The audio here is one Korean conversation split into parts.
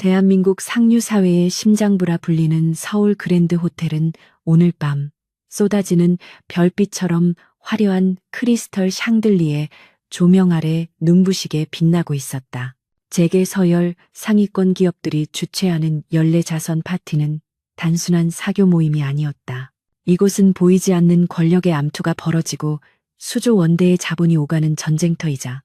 대한민국 상류사회의 심장부라 불리는 서울 그랜드 호텔은 오늘 밤 쏟아지는 별빛처럼 화려한 크리스털 샹들리에 조명 아래 눈부시게 빛나고 있었다. 재계 서열 상위권 기업들이 주최하는 연례자선 파티는 단순한 사교 모임이 아니었다. 이곳은 보이지 않는 권력의 암투가 벌어지고 수조 원대의 자본이 오가는 전쟁터이자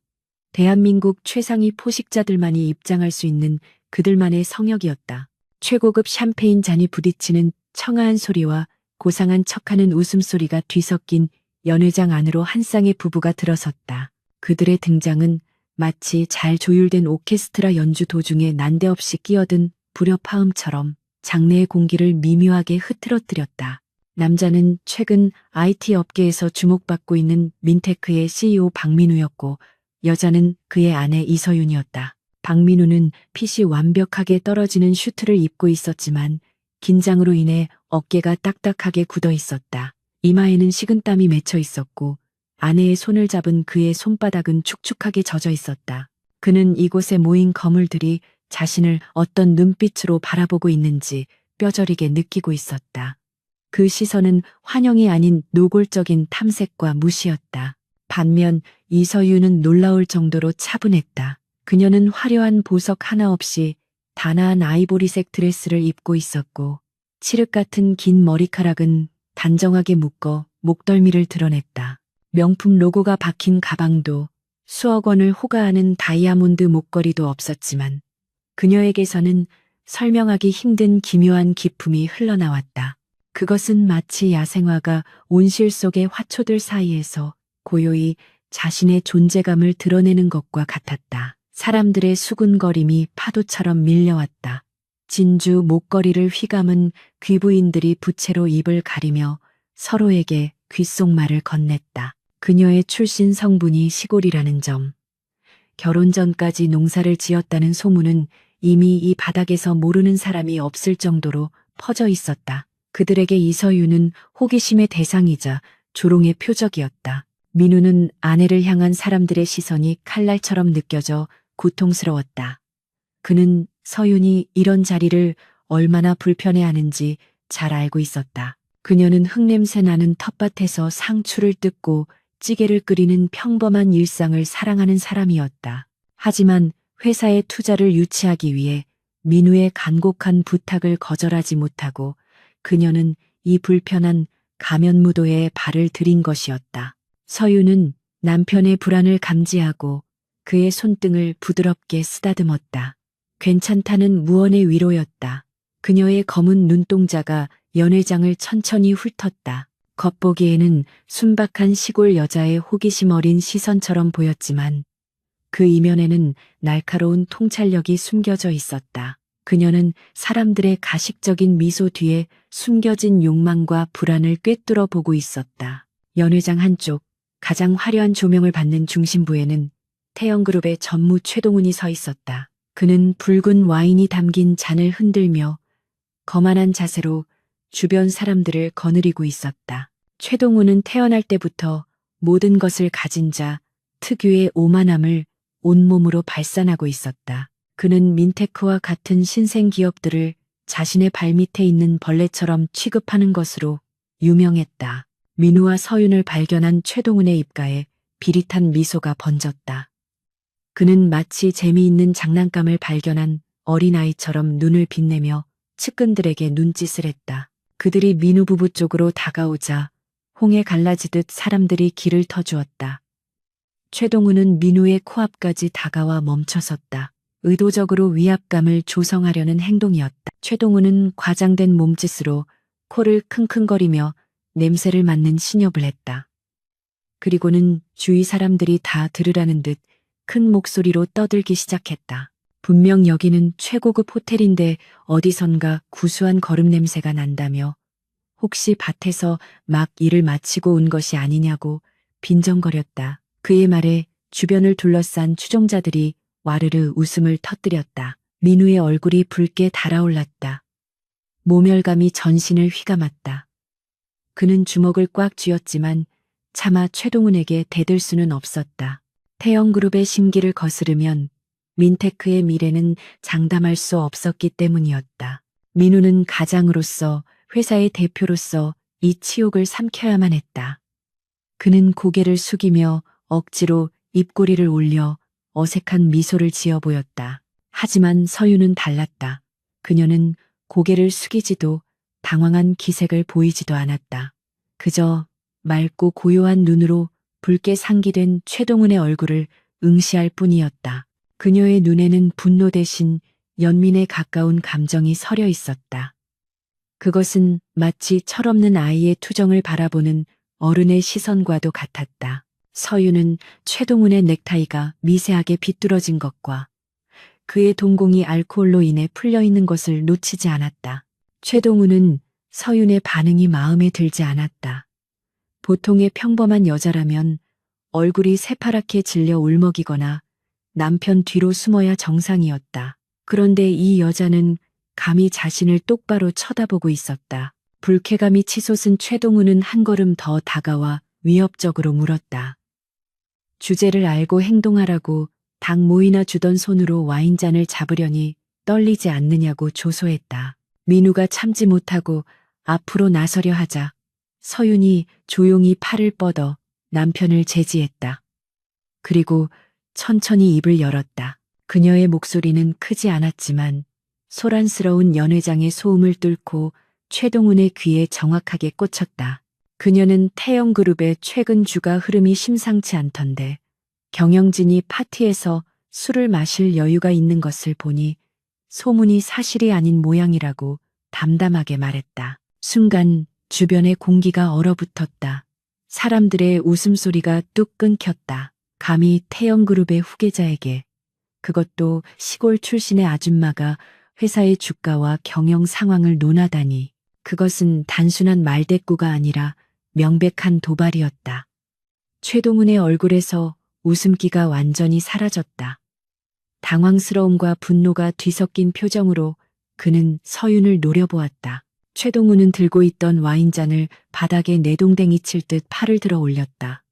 대한민국 최상위 포식자들만이 입장할 수 있는 그들만의 성역이었다. 최고급 샴페인 잔이 부딪히는 청아한 소리와 고상한 척하는 웃음소리가 뒤섞인 연회장 안으로 한 쌍의 부부가 들어섰다. 그들의 등장은 마치 잘 조율된 오케스트라 연주 도중에 난데없이 끼어든 불협화음처럼 장내의 공기를 미묘하게 흐트러뜨렸다. 남자는 최근 IT 업계에서 주목받고 있는 민테크의 CEO 박민우였고 여자는 그의 아내 이서윤이었다. 박민우는 핏이 완벽하게 떨어지는 슈트를 입고 있었지만 긴장으로 인해 어깨가 딱딱하게 굳어 있었다. 이마에는 식은땀이 맺혀 있었고 아내의 손을 잡은 그의 손바닥은 축축하게 젖어 있었다. 그는 이곳에 모인 거물들이 자신을 어떤 눈빛으로 바라보고 있는지 뼈저리게 느끼고 있었다. 그 시선은 환영이 아닌 노골적인 탐색과 무시였다. 반면 이서윤은 놀라울 정도로 차분했다. 그녀는 화려한 보석 하나 없이 단아한 아이보리색 드레스를 입고 있었고 칠흑 같은 긴 머리카락은 단정하게 묶어 목덜미를 드러냈다. 명품 로고가 박힌 가방도 수억 원을 호가하는 다이아몬드 목걸이도 없었지만 그녀에게서는 설명하기 힘든 기묘한 기품이 흘러나왔다. 그것은 마치 야생화가 온실 속의 화초들 사이에서 고요히 자신의 존재감을 드러내는 것과 같았다. 사람들의 수군거림이 파도처럼 밀려왔다. 진주 목걸이를 휘감은 귀부인들이 부채로 입을 가리며 서로에게 귓속말을 건넸다. 그녀의 출신 성분이 시골이라는 점, 결혼 전까지 농사를 지었다는 소문은 이미 이 바닥에서 모르는 사람이 없을 정도로 퍼져 있었다. 그들에게 이서윤은 호기심의 대상이자 조롱의 표적이었다. 민우는 아내를 향한 사람들의 시선이 칼날처럼 느껴져 고통스러웠다. 그는 서윤이 이런 자리를 얼마나 불편해하는지 잘 알고 있었다. 그녀는 흙냄새 나는 텃밭에서 상추를 뜯고 찌개를 끓이는 평범한 일상을 사랑하는 사람이었다. 하지만 회사의 투자를 유치하기 위해 민우의 간곡한 부탁을 거절하지 못하고 그녀는 이 불편한 가면무도에 발을 들인 것이었다. 서윤은 남편의 불안을 감지하고 그의 손등을 부드럽게 쓰다듬었다. 괜찮다는 무언의 위로였다. 그녀의 검은 눈동자가 연회장을 천천히 훑었다. 겉보기에는 순박한 시골 여자의 호기심 어린 시선처럼 보였지만 그 이면에는 날카로운 통찰력이 숨겨져 있었다. 그녀는 사람들의 가식적인 미소 뒤에 숨겨진 욕망과 불안을 꿰뚫어 보고 있었다. 연회장 한쪽 가장 화려한 조명을 받는 중심부에는 태영그룹의 전무 최동훈이 서 있었다. 그는 붉은 와인이 담긴 잔을 흔들며 거만한 자세로 주변 사람들을 거느리고 있었다. 최동훈은 태어날 때부터 모든 것을 가진 자 특유의 오만함을 온몸으로 발산하고 있었다. 그는 민테크와 같은 신생 기업들을 자신의 발밑에 있는 벌레처럼 취급하는 것으로 유명했다. 민우와 서윤을 발견한 최동훈의 입가에 비릿한 미소가 번졌다. 그는 마치 재미있는 장난감을 발견한 어린아이처럼 눈을 빛내며 측근들에게 눈짓을 했다. 그들이 민우 부부 쪽으로 다가오자 홍해 갈라지듯 사람들이 길을 터주었다. 최동훈은 민우의 코앞까지 다가와 멈춰섰다. 의도적으로 위압감을 조성하려는 행동이었다. 최동훈은 과장된 몸짓으로 코를 킁킁거리며 냄새를 맡는 신협을 했다. 그리고는 주위 사람들이 다 들으라는 듯 큰 목소리로 떠들기 시작했다. 분명 여기는 최고급 호텔인데 어디선가 구수한 거름 냄새가 난다며 혹시 밭에서 막 일을 마치고 온 것이 아니냐고 빈정거렸다. 그의 말에 주변을 둘러싼 추종자들이 와르르 웃음을 터뜨렸다. 민우의 얼굴이 붉게 달아올랐다. 모멸감이 전신을 휘감았다. 그는 주먹을 꽉 쥐었지만 차마 최동훈에게 대들 수는 없었다. 태영그룹의 심기를 거스르면 민테크의 미래는 장담할 수 없었기 때문이었다. 민우는 가장으로서, 회사의 대표로서 이 치욕을 삼켜야만 했다. 그는 고개를 숙이며 억지로 입꼬리를 올려 어색한 미소를 지어 보였다. 하지만 서유는 달랐다. 그녀는 고개를 숙이지도 당황한 기색을 보이지도 않았다. 그저 맑고 고요한 눈으로 붉게 상기된 최동훈의 얼굴을 응시할 뿐이었다. 그녀의 눈에는 분노 대신 연민에 가까운 감정이 서려 있었다. 그것은 마치 철없는 아이의 투정을 바라보는 어른의 시선과도 같았다. 서유는 최동훈의 넥타이가 미세하게 비뚤어진 것과 그의 동공이 알코올로 인해 풀려 있는 것을 놓치지 않았다. 최동훈은 서윤의 반응이 마음에 들지 않았다. 보통의 평범한 여자라면 얼굴이 새파랗게 질려 울먹이거나 남편 뒤로 숨어야 정상이었다. 그런데 이 여자는 감히 자신을 똑바로 쳐다보고 있었다. 불쾌감이 치솟은 최동훈은 한 걸음 더 다가와 위협적으로 물었다. 주제를 알고 행동하라고 닭 모이나 주던 손으로 와인잔을 잡으려니 떨리지 않느냐고 조소했다. 민우가 참지 못하고 앞으로 나서려 하자 서윤이 조용히 팔을 뻗어 남편을 제지했다. 그리고 천천히 입을 열었다. 그녀의 목소리는 크지 않았지만 소란스러운 연회장의 소음을 뚫고 최동훈의 귀에 정확하게 꽂혔다. 그녀는 태영그룹의 최근 주가 흐름이 심상치 않던데 경영진이 파티에서 술을 마실 여유가 있는 것을 보니 소문이 사실이 아닌 모양이라고 담담하게 말했다. 순간 주변의 공기가 얼어붙었다. 사람들의 웃음소리가 뚝 끊겼다. 감히 태영그룹의 후계자에게, 그것도 시골 출신의 아줌마가 회사의 주가와 경영 상황을 논하다니. 그것은 단순한 말대꾸가 아니라 명백한 도발이었다. 최동훈의 얼굴에서 웃음기가 완전히 사라졌다. 당황스러움과 분노가 뒤섞인 표정으로 그는 서윤을 노려보았다. 최동훈은 들고 있던 와인잔을 바닥에 내동댕이 칠 듯 팔을 들어 올렸다.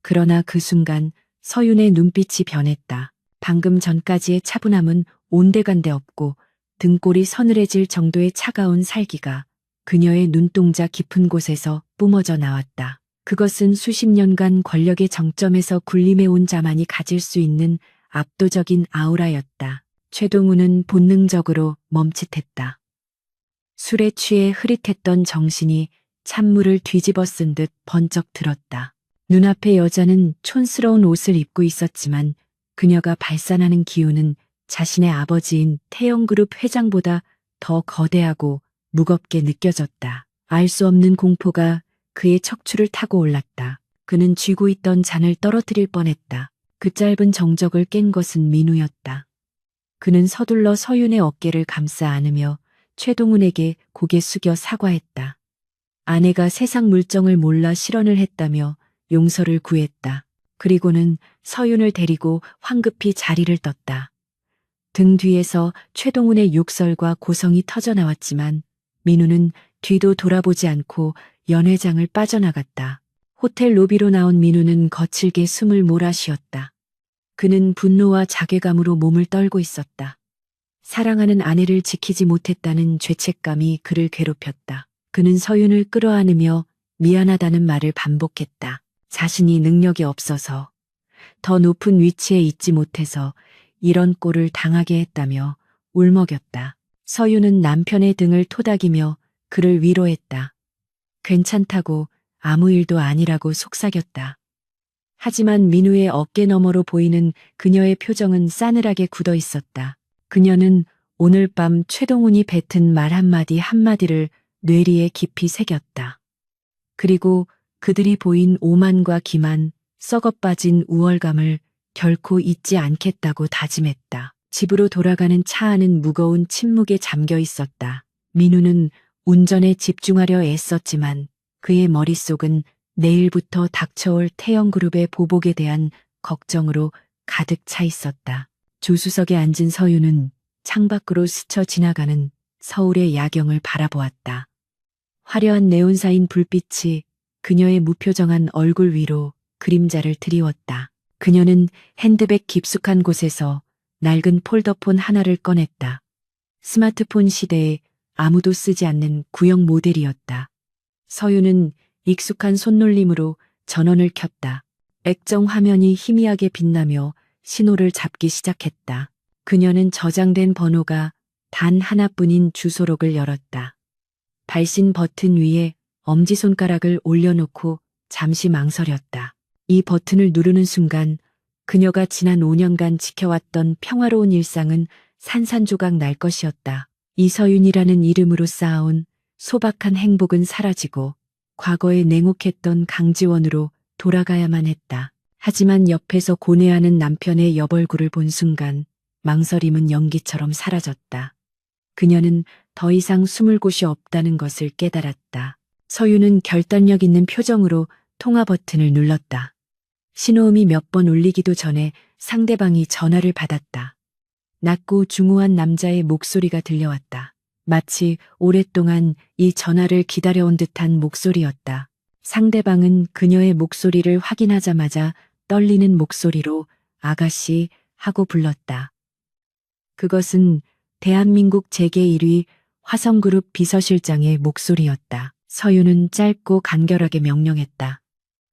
그러나 그 순간 서윤의 눈빛이 변했다. 방금 전까지의 차분함은 온데간데 없고 등골이 서늘해질 정도의 차가운 살기가 그녀의 눈동자 깊은 곳에서 뿜어져 나왔다. 그것은 수십 년간 권력의 정점에서 군림해온 자만이 가질 수 있는 압도적인 아우라였다. 최동훈은 본능적으로 멈칫했다. 술에 취해 흐릿했던 정신이 찬물을 뒤집어 쓴 듯 번쩍 들었다. 눈앞의 여자는 촌스러운 옷을 입고 있었지만 그녀가 발산하는 기운은 자신의 아버지인 태영그룹 회장보다 더 거대하고 무겁게 느껴졌다. 알 수 없는 공포가 그의 척추를 타고 올랐다. 그는 쥐고 있던 잔을 떨어뜨릴 뻔했다. 그 짧은 정적을 깬 것은 민우였다. 그는 서둘러 서윤의 어깨를 감싸 안으며 최동훈에게 고개 숙여 사과했다. 아내가 세상 물정을 몰라 실언을 했다며 용서를 구했다. 그리고는 서윤을 데리고 황급히 자리를 떴다. 등 뒤에서 최동훈의 욕설과 고성이 터져나왔지만 민우는 뒤도 돌아보지 않고 연회장을 빠져나갔다. 호텔 로비로 나온 민우는 거칠게 숨을 몰아쉬었다. 그는 분노와 자괴감으로 몸을 떨고 있었다. 사랑하는 아내를 지키지 못했다는 죄책감이 그를 괴롭혔다. 그는 서윤을 끌어안으며 미안하다는 말을 반복했다. 자신이 능력이 없어서, 더 높은 위치에 있지 못해서 이런 꼴을 당하게 했다며 울먹였다. 서윤은 남편의 등을 토닥이며 그를 위로했다. 괜찮다고, 아무 일도 아니라고 속삭였다. 하지만 민우의 어깨 너머로 보이는 그녀의 표정은 싸늘하게 굳어 있었다. 그녀는 오늘 밤 최동훈이 뱉은 말 한마디 한마디를 뇌리에 깊이 새겼다. 그리고 그들이 보인 오만과 기만, 썩어빠진 우월감을 결코 잊지 않겠다고 다짐했다. 집으로 돌아가는 차 안은 무거운 침묵에 잠겨 있었다. 민우는 운전에 집중하려 애썼지만 그의 머릿속은 내일부터 닥쳐올 태영그룹의 보복에 대한 걱정으로 가득 차 있었다. 조수석에 앉은 서윤은 창밖으로 스쳐 지나가는 서울의 야경을 바라보았다. 화려한 네온사인 불빛이 그녀의 무표정한 얼굴 위로 그림자를 드리웠다. 그녀는 핸드백 깊숙한 곳에서 낡은 폴더폰 하나를 꺼냈다. 스마트폰 시대에 아무도 쓰지 않는 구형 모델이었다. 서유는 익숙한 손놀림으로 전원을 켰다. 액정 화면이 희미하게 빛나며 신호를 잡기 시작했다. 그녀는 저장된 번호가 단 하나뿐인 주소록을 열었다. 발신 버튼 위에 엄지손가락을 올려놓고 잠시 망설였다. 이 버튼을 누르는 순간 그녀가 지난 5년간 지켜왔던 평화로운 일상은 산산조각 날 것이었다. 이서윤이라는 이름으로 쌓아온 소박한 행복은 사라지고 과거에 냉혹했던 강지원으로 돌아가야만 했다. 하지만 옆에서 고뇌하는 남편의 옆얼굴을 본 순간 망설임은 연기처럼 사라졌다. 그녀는 더 이상 숨을 곳이 없다는 것을 깨달았다. 서유는 결단력 있는 표정으로 통화 버튼을 눌렀다. 신호음이 몇 번 울리기도 전에 상대방이 전화를 받았다. 낮고 중후한 남자의 목소리가 들려왔다. 마치 오랫동안 이 전화를 기다려온 듯한 목소리였다. 상대방은 그녀의 목소리를 확인하자마자 떨리는 목소리로 아가씨 하고 불렀다. 그것은 대한민국 재계 1위 화성그룹 비서실장의 목소리였다. 서유는 짧고 간결하게 명령했다.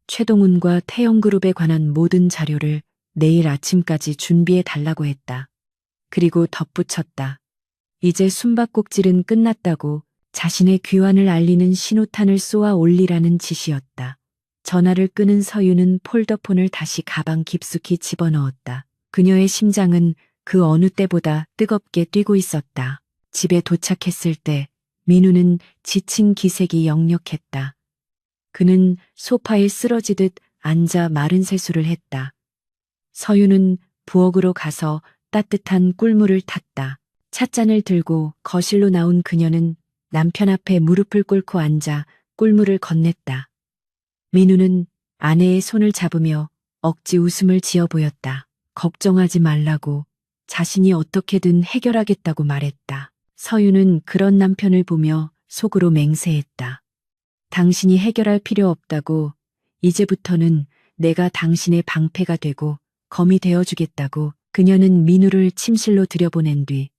최동훈과 태영그룹에 관한 모든 자료를 내일 아침까지 준비해 달라고 했다. 그리고 덧붙였다. 이제 숨바꼭질은 끝났다고 자신의 귀환을 알리는 신호탄을 쏘아 올리라는 지시였다. 전화를 끄는 서유는 폴더폰을 다시 가방 깊숙이 집어넣었다. 그녀의 심장은 그 어느 때보다 뜨겁게 뛰고 있었다. 집에 도착했을 때 민우는 지친 기색이 역력했다. 그는 소파에 쓰러지듯 앉아 마른 세수를 했다. 서유는 부엌으로 가서 따뜻한 꿀물을 탔다. 찻잔을 들고 거실로 나온 그녀는 남편 앞에 무릎을 꿇고 앉아 꿀물을 건넸다. 민우는 아내의 손을 잡으며 억지 웃음을 지어 보였다. 걱정하지 말라고, 자신이 어떻게든 해결하겠다고 말했다. 서유는 그런 남편을 보며 속으로 맹세했다. 당신이 해결할 필요 없다고, 이제부터는 내가 당신의 방패가 되고 검이 되어주겠다고. 그녀는 민우를 침실로 들여보낸 뒤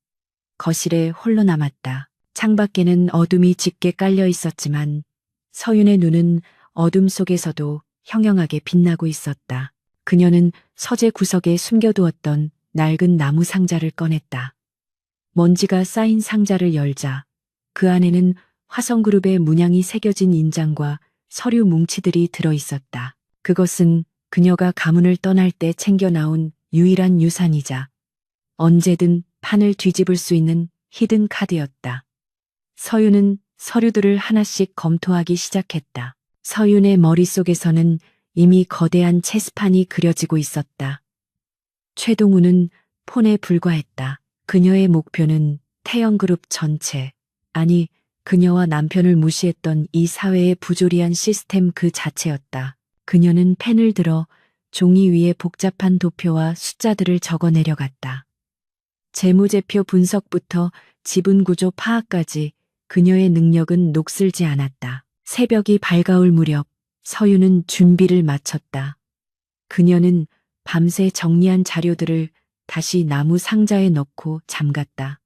거실에 홀로 남았다. 창밖에는 어둠이 짙게 깔려 있었지만 서윤의 눈은 어둠 속에서도 형형하게 빛나고 있었다. 그녀는 서재 구석에 숨겨두었던 낡은 나무 상자를 꺼냈다. 먼지가 쌓인 상자를 열자 그 안에는 화성그룹의 문양이 새겨진 인장과 서류 뭉치들이 들어있었다. 그것은 그녀가 가문을 떠날 때 챙겨 나온 유일한 유산이자 언제든 판을 뒤집을 수 있는 히든 카드였다. 서윤은 서류들을 하나씩 검토하기 시작했다. 서윤의 머릿속에서는 이미 거대한 체스판이 그려지고 있었다. 최동우는 폰에 불과했다. 그녀의 목표는 태영그룹 전체, 아니 그녀와 남편을 무시했던 이 사회의 부조리한 시스템 그 자체였다. 그녀는 펜을 들어 종이 위에 복잡한 도표와 숫자들을 적어 내려갔다. 재무제표 분석부터 지분구조 파악까지 그녀의 능력은 녹슬지 않았다. 새벽이 밝아올 무렵 서유는 준비를 마쳤다. 그녀는 밤새 정리한 자료들을 다시 나무 상자에 넣고 잠갔다.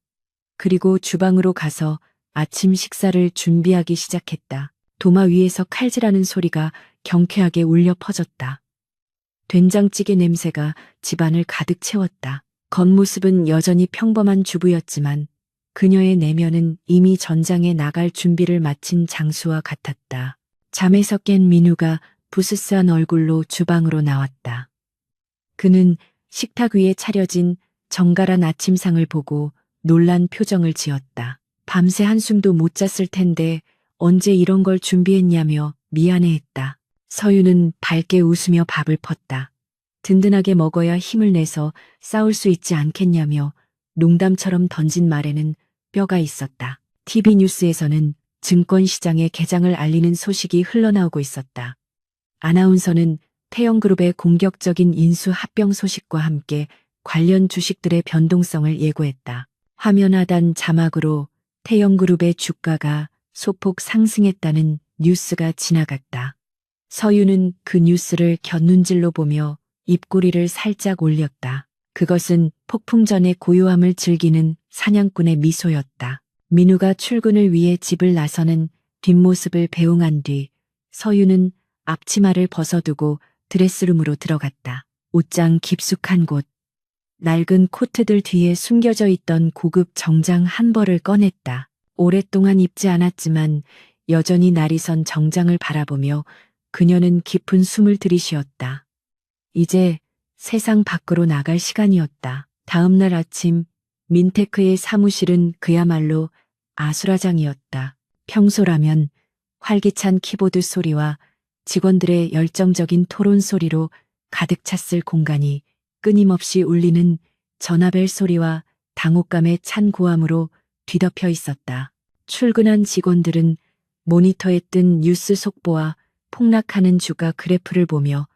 그리고 주방으로 가서 아침 식사를 준비하기 시작했다. 도마 위에서 칼질하는 소리가 경쾌하게 울려 퍼졌다. 된장찌개 냄새가 집안을 가득 채웠다. 겉모습은 여전히 평범한 주부였지만 그녀의 내면은 이미 전장에 나갈 준비를 마친 장수와 같았다. 잠에서 깬 민우가 부스스한 얼굴로 주방으로 나왔다. 그는 식탁 위에 차려진 정갈한 아침상을 보고 놀란 표정을 지었다. 밤새 한숨도 못 잤을 텐데 언제 이런 걸 준비했냐며 미안해했다. 서유는 밝게 웃으며 밥을 펐다. 든든하게 먹어야 힘을 내서 싸울 수 있지 않겠냐며 농담처럼 던진 말에는 뼈가 있었다. TV 뉴스에서는 증권시장의 개장을 알리는 소식이 흘러나오고 있었다. 아나운서는 태영그룹의 공격적인 인수 합병 소식과 함께 관련 주식들의 변동성을 예고했다. 화면 하단 자막으로 태영그룹의 주가가 소폭 상승했다는 뉴스가 지나갔다. 서유는 그 뉴스를 곁눈질로 보며 입꼬리를 살짝 올렸다. 그것은 폭풍전의 고요함을 즐기는 사냥꾼의 미소였다. 민우가 출근을 위해 집을 나서는 뒷모습을 배웅한 뒤 서유는 앞치마를 벗어두고 드레스룸으로 들어갔다. 옷장 깊숙한 곳, 낡은 코트들 뒤에 숨겨져 있던 고급 정장 한 벌을 꺼냈다. 오랫동안 입지 않았지만 여전히 날이 선 정장을 바라보며 그녀는 깊은 숨을 들이쉬었다. 이제 세상 밖으로 나갈 시간이었다. 다음 날 아침 민테크의 사무실은 그야말로 아수라장이었다. 평소라면 활기찬 키보드 소리와 직원들의 열정적인 토론 소리로 가득 찼을 공간이 끊임없이 울리는 전화벨 소리와 당혹감에 찬 고함으로 뒤덮여 있었다. 출근한 직원들은 모니터에 뜬 뉴스 속보와 폭락하는 주가 그래프를 보며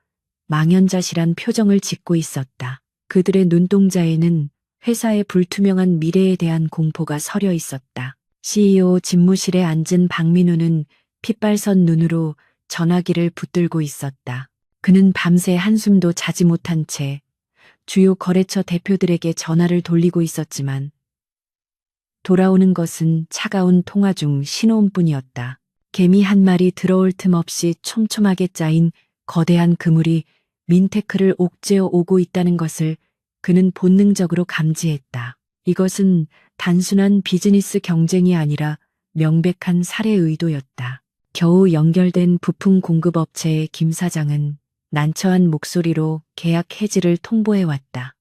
망연자실한 표정을 짓고 있었다. 그들의 눈동자에는 회사의 불투명한 미래에 대한 공포가 서려 있었다. CEO 집무실에 앉은 박민우는 핏발선 눈으로 전화기를 붙들고 있었다. 그는 밤새 한숨도 자지 못한 채 주요 거래처 대표들에게 전화를 돌리고 있었지만 돌아오는 것은 차가운 통화 중 신호음뿐이었다. 개미 한 마리 들어올 틈 없이 촘촘하게 짜인 거대한 그물이 민테크를 옥죄어 오고 있다는 것을 그는 본능적으로 감지했다. 이것은 단순한 비즈니스 경쟁이 아니라 명백한 살해 의도였다. 겨우 연결된 부품 공급업체의 김 사장은 난처한 목소리로 계약 해지를 통보해왔다.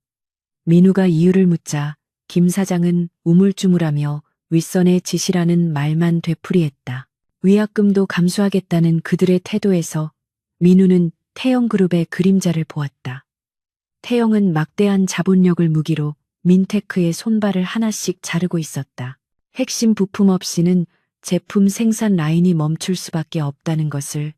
민우가 이유를 묻자 김 사장은 우물쭈물하며 윗선의 지시라는 말만 되풀이했다. 위약금도 감수하겠다는 그들의 태도에서 민우는 태영그룹의 그림자를 보았다. 태영은 막대한 자본력을 무기로 민테크의 손발을 하나씩 자르고 있었다. 핵심 부품 없이는 제품 생산 라인이 멈출 수밖에 없다는 것을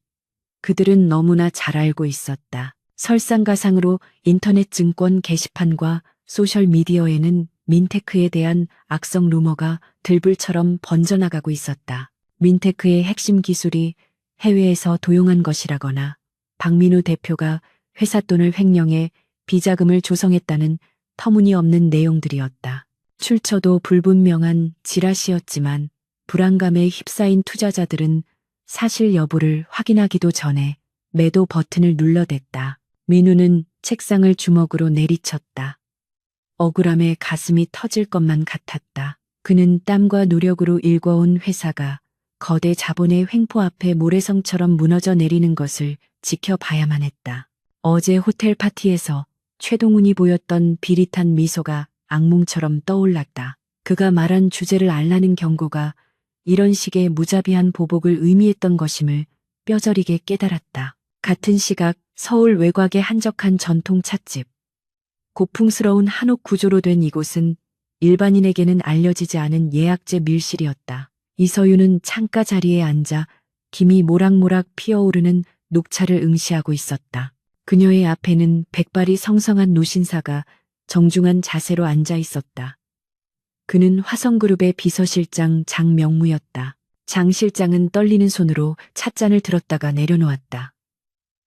그들은 너무나 잘 알고 있었다. 설상가상으로 인터넷 증권 게시판과 소셜미디어에는 민테크에 대한 악성 루머가 들불처럼 번져나가고 있었다. 민테크의 핵심 기술이 해외에서 도용한 것이라거나 박민우 대표가 회사 돈을 횡령해 비자금을 조성했다는 터무니없는 내용들이었다. 출처도 불분명한 지라시였지만 불안감에 휩싸인 투자자들은 사실 여부를 확인하기도 전에 매도 버튼을 눌러댔다. 민우는 책상을 주먹으로 내리쳤다. 억울함에 가슴이 터질 것만 같았다. 그는 땀과 노력으로 일궈온 회사가 거대 자본의 횡포 앞에 모래성처럼 무너져 내리는 것을 지켜봐야만 했다. 어제 호텔 파티에서 최동훈이 보였던 비릿한 미소가 악몽처럼 떠올랐다. 그가 말한 주제를 알라는 경고가 이런 식의 무자비한 보복을 의미했던 것임을 뼈저리게 깨달았다. 같은 시각 서울 외곽의 한적한 전통 찻집. 고풍스러운 한옥 구조로 된 이곳은 일반인에게는 알려지지 않은 예약제 밀실이었다. 이서유는 창가 자리에 앉아 김이 모락모락 피어오르는 녹차를 응시하고 있었다. 그녀의 앞에는 백발이 성성한 노신사가 정중한 자세로 앉아 있었다. 그는 화성그룹의 비서실장 장명무였다. 장 실장은 떨리는 손으로 찻잔을 들었다가 내려놓았다.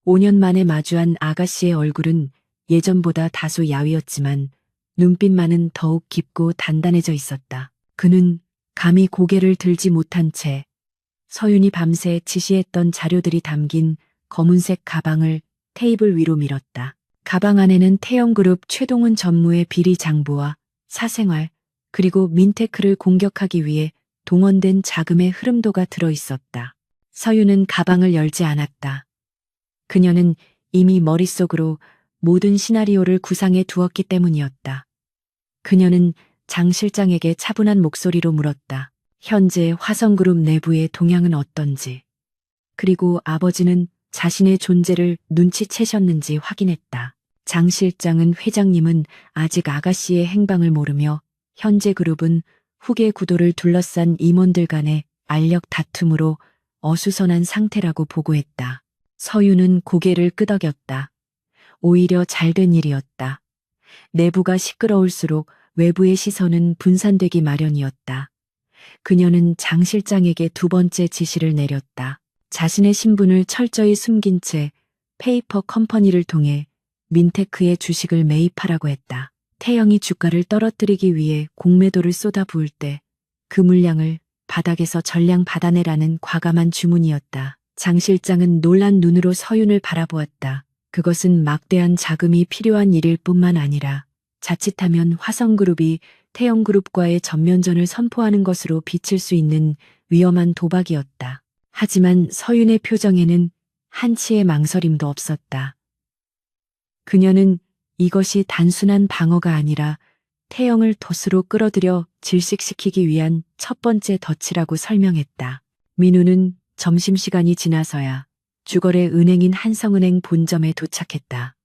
5년 만에 마주한 아가씨의 얼굴은 예전보다 다소 야위었지만 눈빛만은 더욱 깊고 단단해져 있었다. 그는 감히 고개를 들지 못한 채 서윤이 밤새 지시했던 자료들이 담긴 검은색 가방을 테이블 위로 밀었다. 가방 안에는 태영그룹 최동훈 전무의 비리 장부와 사생활, 그리고 민테크를 공격하기 위해 동원된 자금의 흐름도가 들어 있었다. 서윤은 가방을 열지 않았다. 그녀는 이미 머릿속으로 모든 시나리오를 구상해 두었기 때문이었다. 그녀는 장 실장에게 차분한 목소리로 물었다. 현재 화성그룹 내부의 동향은 어떤지, 그리고 아버지는 자신의 존재를 눈치채셨는지 확인했다. 장 실장은 회장님은 아직 아가씨의 행방을 모르며 현재 그룹은 후계 구도를 둘러싼 임원들 간의 알력 다툼으로 어수선한 상태라고 보고했다. 서유는 고개를 끄덕였다. 오히려 잘된 일이었다. 내부가 시끄러울수록 외부의 시선은 분산되기 마련이었다. 그녀는 장 실장에게 두 번째 지시를 내렸다. 자신의 신분을 철저히 숨긴 채 페이퍼 컴퍼니를 통해 민테크의 주식을 매입하라고 했다. 태영이 주가를 떨어뜨리기 위해 공매도를 쏟아 부을 때 그 물량을 바닥에서 전량 받아내라는 과감한 주문이었다. 장 실장은 놀란 눈으로 서윤을 바라보았다. 그것은 막대한 자금이 필요한 일일 뿐만 아니라 자칫하면 화성그룹이 태영그룹과의 전면전을 선포하는 것으로 비칠 수 있는 위험한 도박이었다. 하지만 서윤의 표정에는 한치의 망설임도 없었다. 그녀는 이것이 단순한 방어가 아니라 태영을 덫으로 끌어들여 질식시키기 위한 첫 번째 덫이라고 설명했다. 민우는 점심시간이 지나서야 주거래 은행인 한성은행 본점에 도착했다.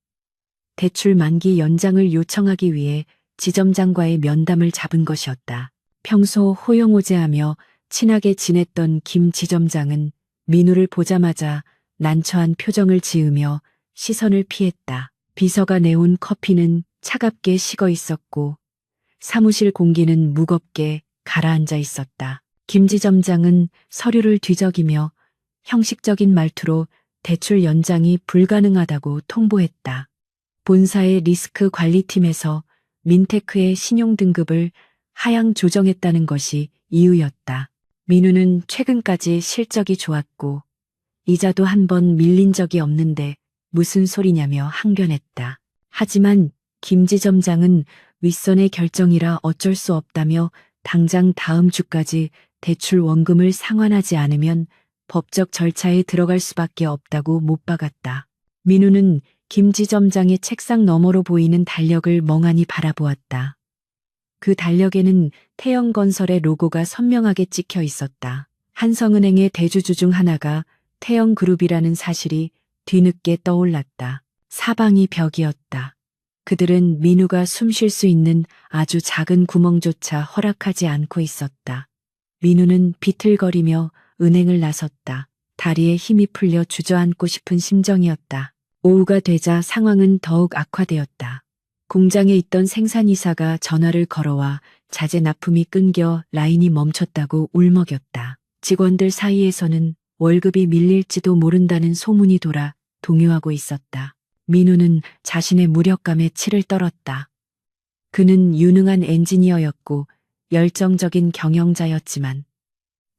대출 만기 연장을 요청하기 위해 지점장과의 면담을 잡은 것이었다. 평소 호용호재하며 친하게 지냈던 김 지점장은 민우를 보자마자 난처한 표정을 지으며 시선을 피했다. 비서가 내온 커피는 차갑게 식어 있었고 사무실 공기는 무겁게 가라앉아 있었다. 김 지점장은 서류를 뒤적이며 형식적인 말투로 대출 연장이 불가능하다고 통보했다. 본사의 리스크 관리팀에서 민테크의 신용 등급을 하향 조정했다는 것이 이유였다. 민우는 최근까지 실적이 좋았고 이자도 한 번 밀린 적이 없는데 무슨 소리냐며 항변했다. 하지만 김 지점장은 윗선의 결정이라 어쩔 수 없다며 당장 다음 주까지 대출 원금을 상환하지 않으면 법적 절차에 들어갈 수밖에 없다고 못 박았다. 민우는 김 지점장의 책상 너머로 보이는 달력을 멍하니 바라보았다. 그 달력에는 태영건설의 로고가 선명하게 찍혀 있었다. 한성은행의 대주주 중 하나가 태영그룹이라는 사실이 뒤늦게 떠올랐다. 사방이 벽이었다. 그들은 민우가 숨 쉴 수 있는 아주 작은 구멍조차 허락하지 않고 있었다. 민우는 비틀거리며 은행을 나섰다. 다리에 힘이 풀려 주저앉고 싶은 심정이었다. 오후가 되자 상황은 더욱 악화되었다. 공장에 있던 생산이사가 전화를 걸어와 자재 납품이 끊겨 라인이 멈췄다고 울먹였다. 직원들 사이에서는 월급이 밀릴지도 모른다는 소문이 돌아 동요하고 있었다. 민우는 자신의 무력감에 치를 떨었다. 그는 유능한 엔지니어였고 열정적인 경영자였지만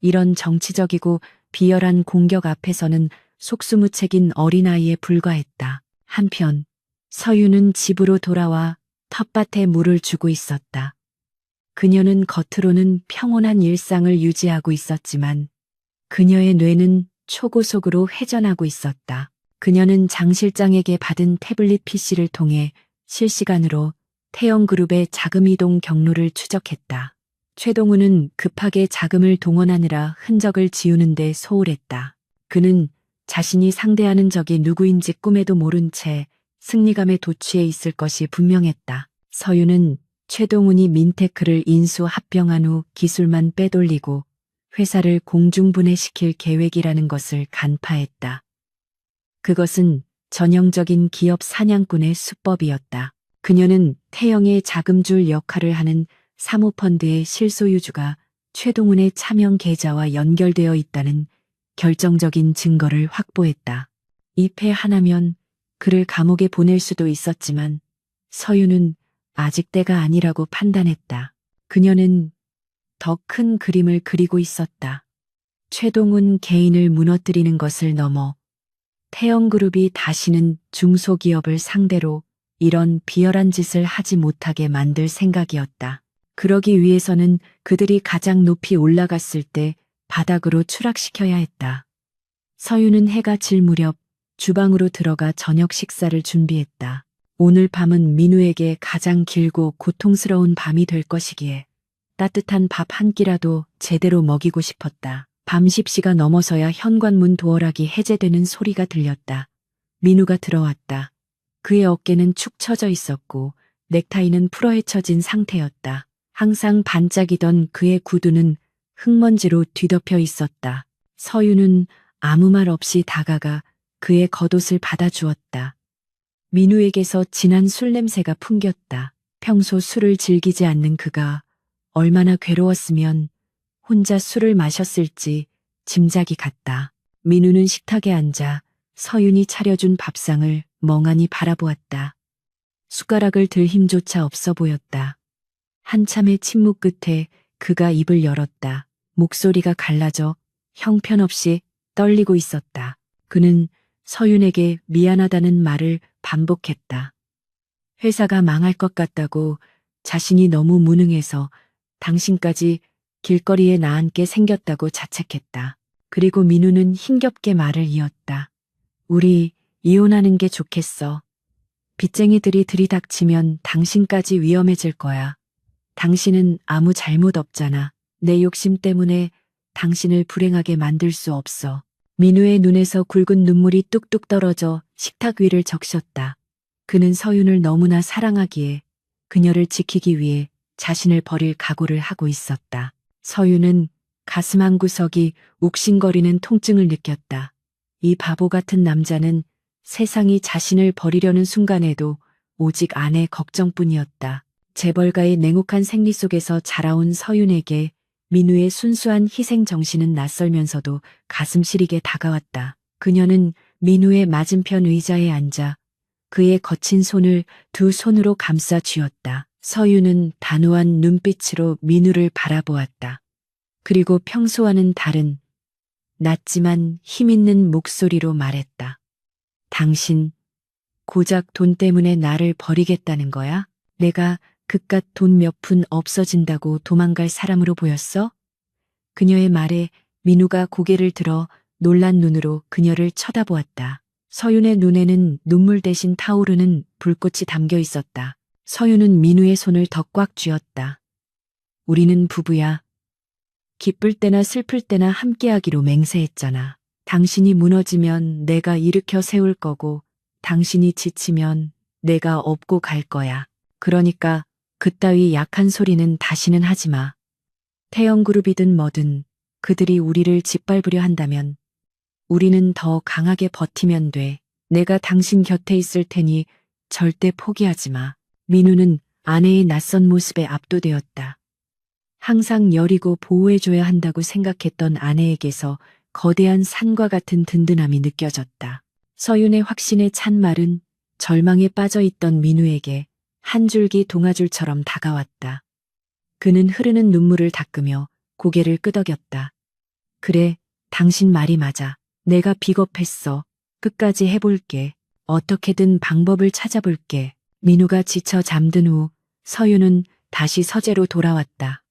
이런 정치적이고 비열한 공격 앞에서는 속수무책인 어린아이에 불과했다. 한편 서윤은 집으로 돌아와 텃밭에 물을 주고 있었다. 그녀는 겉으로는 평온한 일상을 유지하고 있었지만 그녀의 뇌는 초고속으로 회전하고 있었다. 그녀는 장 실장에게 받은 태블릿 PC를 통해 실시간으로 태영그룹의 자금 이동 경로를 추적했다. 최동우는 급하게 자금을 동원하느라 흔적을 지우는데 소홀했다. 그는 자신이 상대하는 적이 누구인지 꿈에도 모른 채 승리감에 도취해 있을 것이 분명했다. 서윤은 최동훈이 민테크를 인수 합병한 후 기술만 빼돌리고 회사를 공중분해시킬 계획이라는 것을 간파했다. 그것은 전형적인 기업 사냥꾼의 수법이었다. 그녀는 태영의 자금줄 역할을 하는 사모펀드의 실소유주가 최동훈의 차명 계좌와 연결되어 있다는 결정적인 증거를 확보했다. 이 패 하나면 그를 감옥에 보낼 수도 있었지만 서윤은 아직 때가 아니라고 판단했다. 그녀는 더 큰 그림을 그리고 있었다. 최동훈 개인을 무너뜨리는 것을 넘어 태영그룹이 다시는 중소기업을 상대로 이런 비열한 짓을 하지 못하게 만들 생각이었다. 그러기 위해서는 그들이 가장 높이 올라갔을 때 바닥으로 추락시켜야 했다. 서윤은 해가 질 무렵 주방으로 들어가 저녁 식사를 준비했다. 오늘 밤은 민우에게 가장 길고 고통스러운 밤이 될 것이기에 따뜻한 밥 한 끼라도 제대로 먹이고 싶었다. 밤 10시가 넘어서야 현관문 도어락이 해제되는 소리가 들렸다. 민우가 들어왔다. 그의 어깨는 축 처져 있었고 넥타이는 풀어헤쳐진 상태였다. 항상 반짝이던 그의 구두는 흙먼지로 뒤덮여 있었다. 서윤은 아무 말 없이 다가가 그의 겉옷을 받아주었다. 민우에게서 진한 술 냄새가 풍겼다. 평소 술을 즐기지 않는 그가 얼마나 괴로웠으면 혼자 술을 마셨을지 짐작이 갔다. 민우는 식탁에 앉아 서윤이 차려준 밥상을 멍하니 바라보았다. 숟가락을 들 힘조차 없어 보였다. 한참의 침묵 끝에 그가 입을 열었다. 목소리가 갈라져 형편없이 떨리고 있었다. 그는 서윤에게 미안하다는 말을 반복했다. 회사가 망할 것 같다고, 자신이 너무 무능해서 당신까지 길거리에 나앉게 생겼다고 자책했다. 그리고 민우는 힘겹게 말을 이었다. 우리 이혼하는 게 좋겠어. 빚쟁이들이 들이닥치면 당신까지 위험해질 거야. 당신은 아무 잘못 없잖아. 내 욕심 때문에 당신을 불행하게 만들 수 없어. 민우의 눈에서 굵은 눈물이 뚝뚝 떨어져 식탁 위를 적셨다. 그는 서윤을 너무나 사랑하기에 그녀를 지키기 위해 자신을 버릴 각오를 하고 있었다. 서윤은 가슴 한구석이 욱신거리는 통증을 느꼈다. 이 바보 같은 남자는 세상이 자신을 버리려는 순간에도 오직 아내 걱정뿐이었다. 재벌가의 냉혹한 생리 속에서 자라온 서윤에게 민우의 순수한 희생 정신은 낯설면서도 가슴 시리게 다가왔다. 그녀는 민우의 맞은편 의자에 앉아 그의 거친 손을 두 손으로 감싸 쥐었다. 서윤은 단호한 눈빛으로 민우를 바라보았다. 그리고 평소와는 다른 낮지만 힘있는 목소리로 말했다. 당신, 고작 돈 때문에 나를 버리겠다는 거야? 내가 그깟 돈 몇 푼 없어진다고 도망갈 사람으로 보였어? 그녀의 말에 민우가 고개를 들어 놀란 눈으로 그녀를 쳐다보았다. 서윤의 눈에는 눈물 대신 타오르는 불꽃이 담겨 있었다. 서윤은 민우의 손을 더 꽉 쥐었다. 우리는 부부야. 기쁠 때나 슬플 때나 함께하기로 맹세했잖아. 당신이 무너지면 내가 일으켜 세울 거고, 당신이 지치면 내가 업고 갈 거야. 그러니까 그따위 약한 소리는 다시는 하지 마. 태영그룹이든 뭐든 그들이 우리를 짓밟으려 한다면 우리는 더 강하게 버티면 돼. 내가 당신 곁에 있을 테니 절대 포기하지 마. 민우는 아내의 낯선 모습에 압도되었다. 항상 여리고 보호해줘야 한다고 생각했던 아내에게서 거대한 산과 같은 든든함이 느껴졌다. 서윤의 확신에 찬 말은 절망에 빠져있던 민우에게 한 줄기 동아줄처럼 다가왔다. 그는 흐르는 눈물을 닦으며 고개를 끄덕였다. 그래, 당신 말이 맞아. 내가 비겁했어. 끝까지 해볼게. 어떻게든 방법을 찾아볼게. 민우가 지쳐 잠든 후 서윤은 다시 서재로 돌아왔다.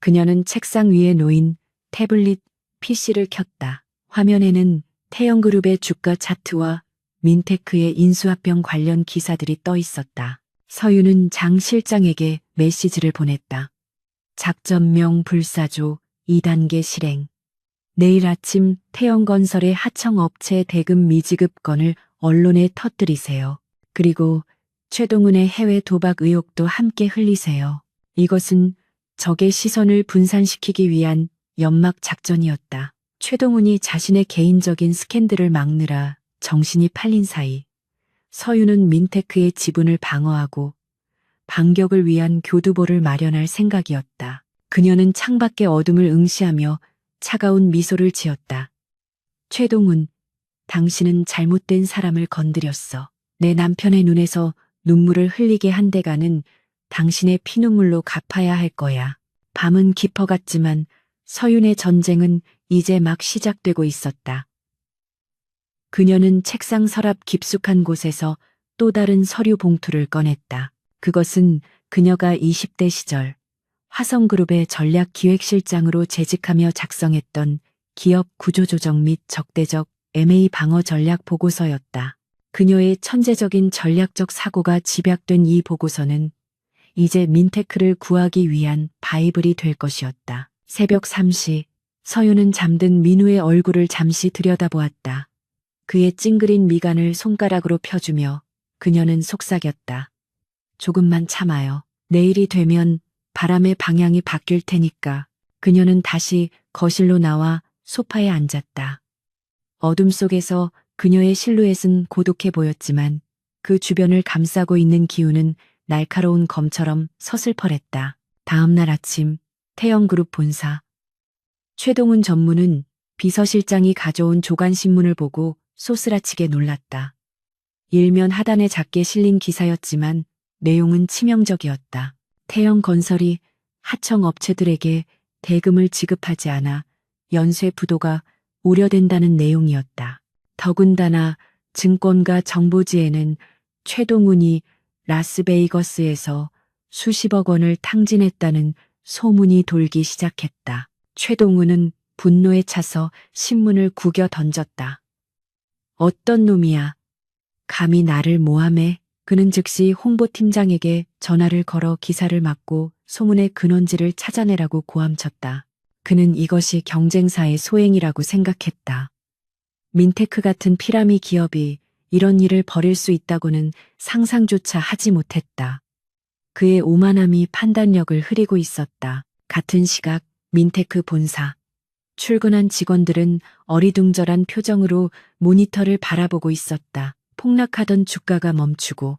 그녀는 책상 위에 놓인 태블릿 PC를 켰다. 화면에는 태영그룹의 주가 차트와 민테크의 인수합병 관련 기사들이 떠 있었다. 서윤은 장 실장에게 메시지를 보냈다. 작전명 불사조 2단계 실행. 내일 아침 태영건설의 하청업체 대금 미지급 건을 언론에 터뜨리세요. 그리고 최동훈의 해외 도박 의혹도 함께 흘리세요. 이것은 적의 시선을 분산시키기 위한 연막 작전이었다. 최동훈이 자신의 개인적인 스캔들을 막느라 정신이 팔린 사이 서윤은 민테크의 지분을 방어하고 반격을 위한 교두보를 마련할 생각이었다. 그녀는 창밖의 어둠을 응시하며 차가운 미소를 지었다. 최동훈, 당신은 잘못된 사람을 건드렸어. 내 남편의 눈에서 눈물을 흘리게 한 대가는 당신의 피눈물로 갚아야 할 거야. 밤은 깊어갔지만 서윤의 전쟁은 이제 막 시작되고 있었다. 그녀는 책상 서랍 깊숙한 곳에서 또 다른 서류 봉투를 꺼냈다. 그것은 그녀가 20대 시절 화성그룹의 전략기획실장으로 재직하며 작성했던 기업 구조조정 및 적대적 M&A 방어 전략 보고서였다. 그녀의 천재적인 전략적 사고가 집약된 이 보고서는 이제 민테크를 구하기 위한 바이블이 될 것이었다. 새벽 3시 서윤은 잠든 민우의 얼굴을 잠시 들여다보았다. 그의 찡그린 미간을 손가락으로 펴주며 그녀는 속삭였다. 조금만 참아요. 내일이 되면 바람의 방향이 바뀔 테니까. 그녀는 다시 거실로 나와 소파에 앉았다. 어둠 속에서 그녀의 실루엣은 고독해 보였지만 그 주변을 감싸고 있는 기운은 날카로운 검처럼 서슬퍼랬다. 다음 날 아침 태영그룹 본사. 최동훈 전무는 비서실장이 가져온 조간신문을 보고 소스라치게 놀랐다. 일면 하단에 작게 실린 기사였지만 내용은 치명적이었다. 태영건설이 하청 업체들에게 대금을 지급하지 않아 연쇄 부도가 우려된다는 내용이었다. 더군다나 증권가 정보지에는 최동훈이 라스베이거스에서 수십억 원을 탕진했다는 소문이 돌기 시작했다. 최동훈은 분노에 차서 신문을 구겨 던졌다. 어떤 놈이야? 감히 나를 모함해? 그는 즉시 홍보팀장에게 전화를 걸어 기사를 막고 소문의 근원지를 찾아내라고 고함쳤다. 그는 이것이 경쟁사의 소행이라고 생각했다. 민테크 같은 피라미 기업이 이런 일을 벌일 수 있다고는 상상조차 하지 못했다. 그의 오만함이 판단력을 흐리고 있었다. 같은 시각 민테크 본사. 출근한 직원들은 어리둥절한 표정으로 모니터를 바라보고 있었다. 폭락하던 주가가 멈추고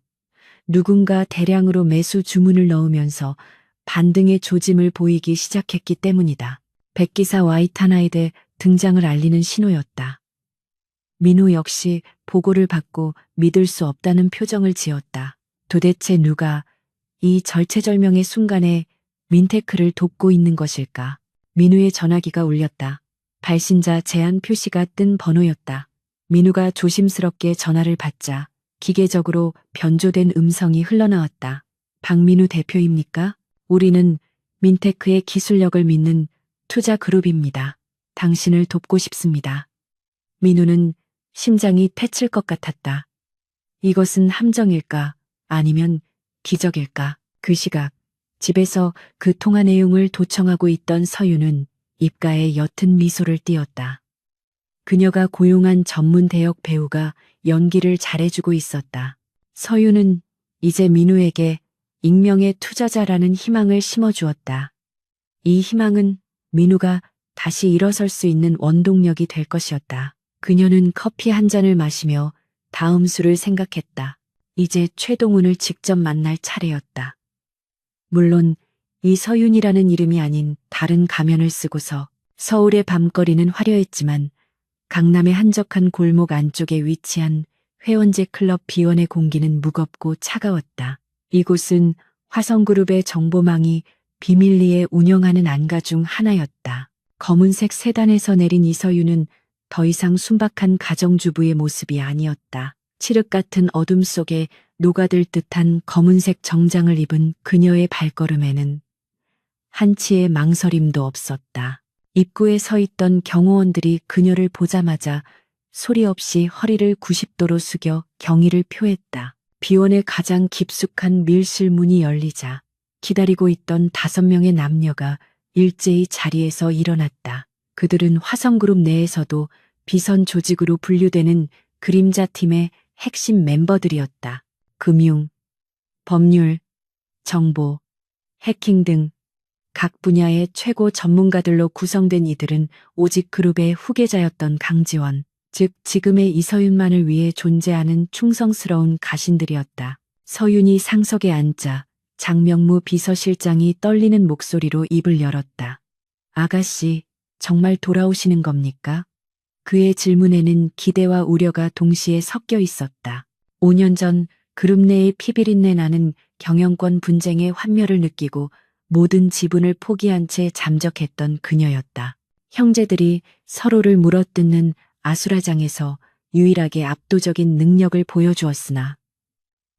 누군가 대량으로 매수 주문을 넣으면서 반등의 조짐을 보이기 시작했기 때문이다. 백기사 와이타나이데 등장을 알리는 신호였다. 민호 역시 보고를 받고 믿을 수 없다는 표정을 지었다. 도대체 누가 이 절체절명의 순간에 민테크를 돕고 있는 것일까? 민우의 전화기가 울렸다. 발신자 제한 표시가 뜬 번호였다. 민우가 조심스럽게 전화를 받자 기계적으로 변조된 음성이 흘러나왔다. 박민우 대표입니까? 우리는 민테크의 기술력을 믿는 투자 그룹입니다. 당신을 돕고 싶습니다. 민우는 심장이 패칠 것 같았다. 이것은 함정일까? 아니면 기적일까? 그 시각 집에서 그 통화 내용을 도청하고 있던 서유는 입가에 옅은 미소를 띄었다. 그녀가 고용한 전문 대역 배우가 연기를 잘해주고 있었다. 서유는 이제 민우에게 익명의 투자자라는 희망을 심어주었다. 이 희망은 민우가 다시 일어설 수 있는 원동력이 될 것이었다. 그녀는 커피 한 잔을 마시며 다음 수를 생각했다. 이제 최동훈을 직접 만날 차례였다. 물론 이서윤이라는 이름이 아닌 다른 가면을 쓰고서 서울의 밤거리는 화려했지만 강남의 한적한 골목 안쪽에 위치한 회원제 클럽 비원의 공기는 무겁고 차가웠다. 이곳은 화성그룹의 정보망이 비밀리에 운영하는 안가 중 하나였다. 검은색 세단에서 내린 이서윤은 더 이상 순박한 가정주부의 모습이 아니었다. 칠흑 같은 어둠 속에 녹아들 듯한 검은색 정장을 입은 그녀의 발걸음에는 한치의 망설임도 없었다. 입구에 서 있던 경호원들이 그녀를 보자마자 소리 없이 허리를 90도로 숙여 경의를 표했다. 비원의 가장 깊숙한 밀실 문이 열리자 기다리고 있던 5명의 남녀가 일제히 자리에서 일어났다. 그들은 화성그룹 내에서도 비선 조직으로 분류되는 그림자팀의 핵심 멤버들이었다. 금융, 법률, 정보, 해킹 등 각 분야의 최고 전문가들로 구성된 이들은 오직 그룹의 후계자였던 강지원, 즉 지금의 이서윤만을 위해 존재하는 충성스러운 가신들이었다. 서윤이 상석에 앉자 장명무 비서실장이 떨리는 목소리로 입을 열었다. 아가씨, 정말 돌아오시는 겁니까? 그의 질문에는 기대와 우려가 동시에 섞여 있었다. 5년 전 그룹 내의 피비린내 나는 경영권 분쟁의 환멸을 느끼고 모든 지분을 포기한 채 잠적했던 그녀였다. 형제들이 서로를 물어뜯는 아수라장에서 유일하게 압도적인 능력을 보여주었으나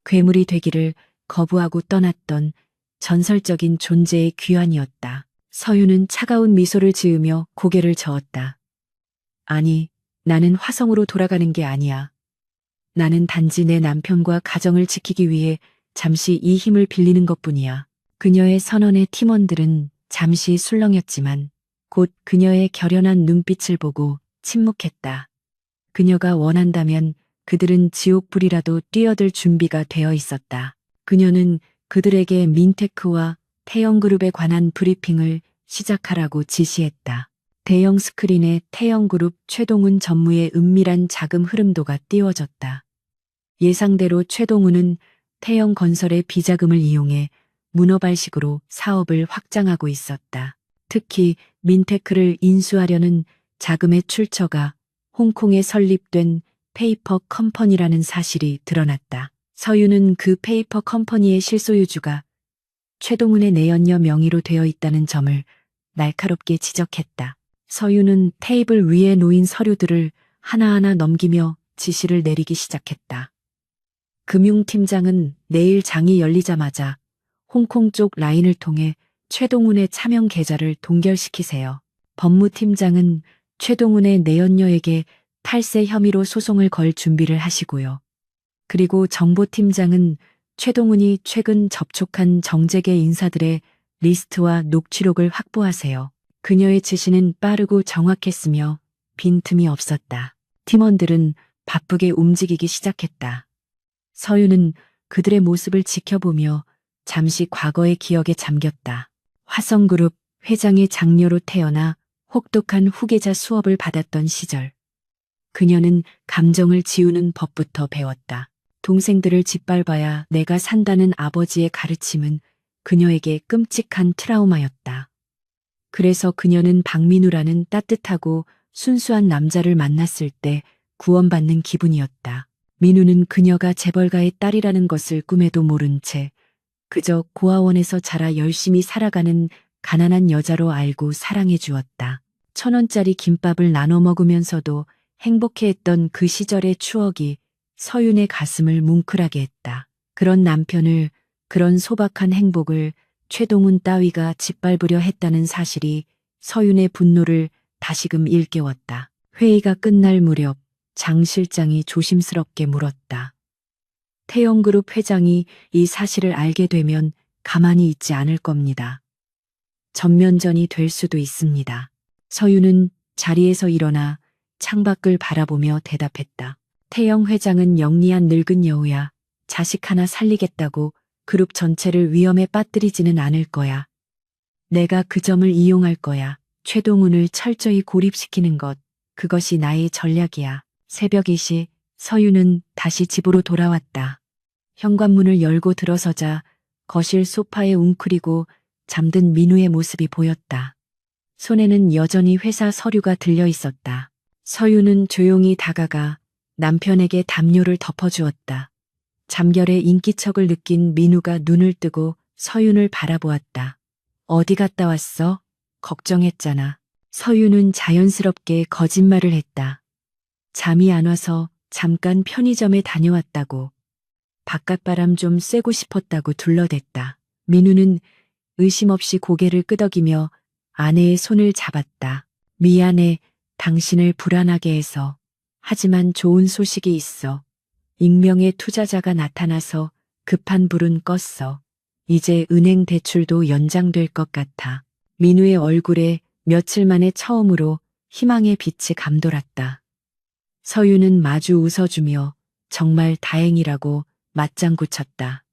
괴물이 되기를 거부하고 떠났던 전설적인 존재의 귀환이었다. 서유는 차가운 미소를 지으며 고개를 저었다. 아니, 나는 화성으로 돌아가는 게 아니야. 나는 단지 내 남편과 가정을 지키기 위해 잠시 이 힘을 빌리는 것뿐이야. 그녀의 선언의 팀원들은 잠시 술렁였지만 곧 그녀의 결연한 눈빛을 보고 침묵했다. 그녀가 원한다면 그들은 지옥불이라도 뛰어들 준비가 되어 있었다. 그녀는 그들에게 민테크와 태영그룹에 관한 브리핑을 시작하라고 지시했다. 대형 스크린에 태영그룹 최동훈 전무의 은밀한 자금 흐름도가 띄워졌다. 예상대로 최동훈은 태영건설의 비자금을 이용해 문어발식으로 사업을 확장하고 있었다. 특히 민테크를 인수하려는 자금의 출처가 홍콩에 설립된 페이퍼 컴퍼니라는 사실이 드러났다. 서유는 그 페이퍼 컴퍼니의 실소유주가 최동훈의 내연녀 명의로 되어 있다는 점을 날카롭게 지적했다. 서유는 테이블 위에 놓인 서류들을 하나하나 넘기며 지시를 내리기 시작했다. 금융팀장은 내일 장이 열리자마자 홍콩 쪽 라인을 통해 최동훈의 차명 계좌를 동결시키세요. 법무팀장은 최동훈의 내연녀에게 탈세 혐의로 소송을 걸 준비를 하시고요. 그리고 정보팀장은 최동훈이 최근 접촉한 정재계 인사들의 리스트와 녹취록을 확보하세요. 그녀의 지시는 빠르고 정확했으며 빈틈이 없었다. 팀원들은 바쁘게 움직이기 시작했다. 서유는 그들의 모습을 지켜보며 잠시 과거의 기억에 잠겼다. 화성그룹 회장의 장녀로 태어나 혹독한 후계자 수업을 받았던 시절. 그녀는 감정을 지우는 법부터 배웠다. 동생들을 짓밟아야 내가 산다는 아버지의 가르침은 그녀에게 끔찍한 트라우마였다. 그래서 그녀는 박민우라는 따뜻하고 순수한 남자를 만났을 때 구원받는 기분이었다. 민우는 그녀가 재벌가의 딸이라는 것을 꿈에도 모른 채 그저 고아원에서 자라 열심히 살아가는 가난한 여자로 알고 사랑해 주었다. 1,000원짜리 김밥을 나눠 먹으면서도 행복해했던 그 시절의 추억이 서윤의 가슴을 뭉클하게 했다. 그런 남편을, 그런 소박한 행복을 최동훈 따위가 짓밟으려 했다는 사실이 서윤의 분노를 다시금 일깨웠다. 회의가 끝날 무렵 장 실장이 조심스럽게 물었다. 태영그룹 회장이 이 사실을 알게 되면 가만히 있지 않을 겁니다. 전면전이 될 수도 있습니다. 서윤은 자리에서 일어나 창밖을 바라보며 대답했다. 태영 회장은 영리한 늙은 여우야. 자식 하나 살리겠다고 그룹 전체를 위험에 빠뜨리지는 않을 거야. 내가 그 점을 이용할 거야. 최동훈을 철저히 고립시키는 것, 그것이 나의 전략이야. 새벽 2시 서윤은 다시 집으로 돌아왔다. 현관문을 열고 들어서자 거실 소파에 웅크리고 잠든 민우의 모습이 보였다. 손에는 여전히 회사 서류가 들려 있었다. 서윤은 조용히 다가가 남편에게 담요를 덮어주었다. 잠결에 인기척을 느낀 민우가 눈을 뜨고 서윤을 바라보았다. 어디 갔다 왔어? 걱정했잖아. 서윤은 자연스럽게 거짓말을 했다. 잠이 안 와서 잠깐 편의점에 다녀왔다고. 바깥바람 좀 쐬고 싶었다고 둘러댔다. 민우는 의심 없이 고개를 끄덕이며 아내의 손을 잡았다. 미안해, 당신을 불안하게 해서. 하지만 좋은 소식이 있어. 익명의 투자자가 나타나서 급한 불은 껐어. 이제 은행 대출도 연장될 것 같아. 민우의 얼굴에 며칠 만에 처음으로 희망의 빛이 감돌았다. 서유는 마주 웃어주며 정말 다행이라고 맞장구 쳤다.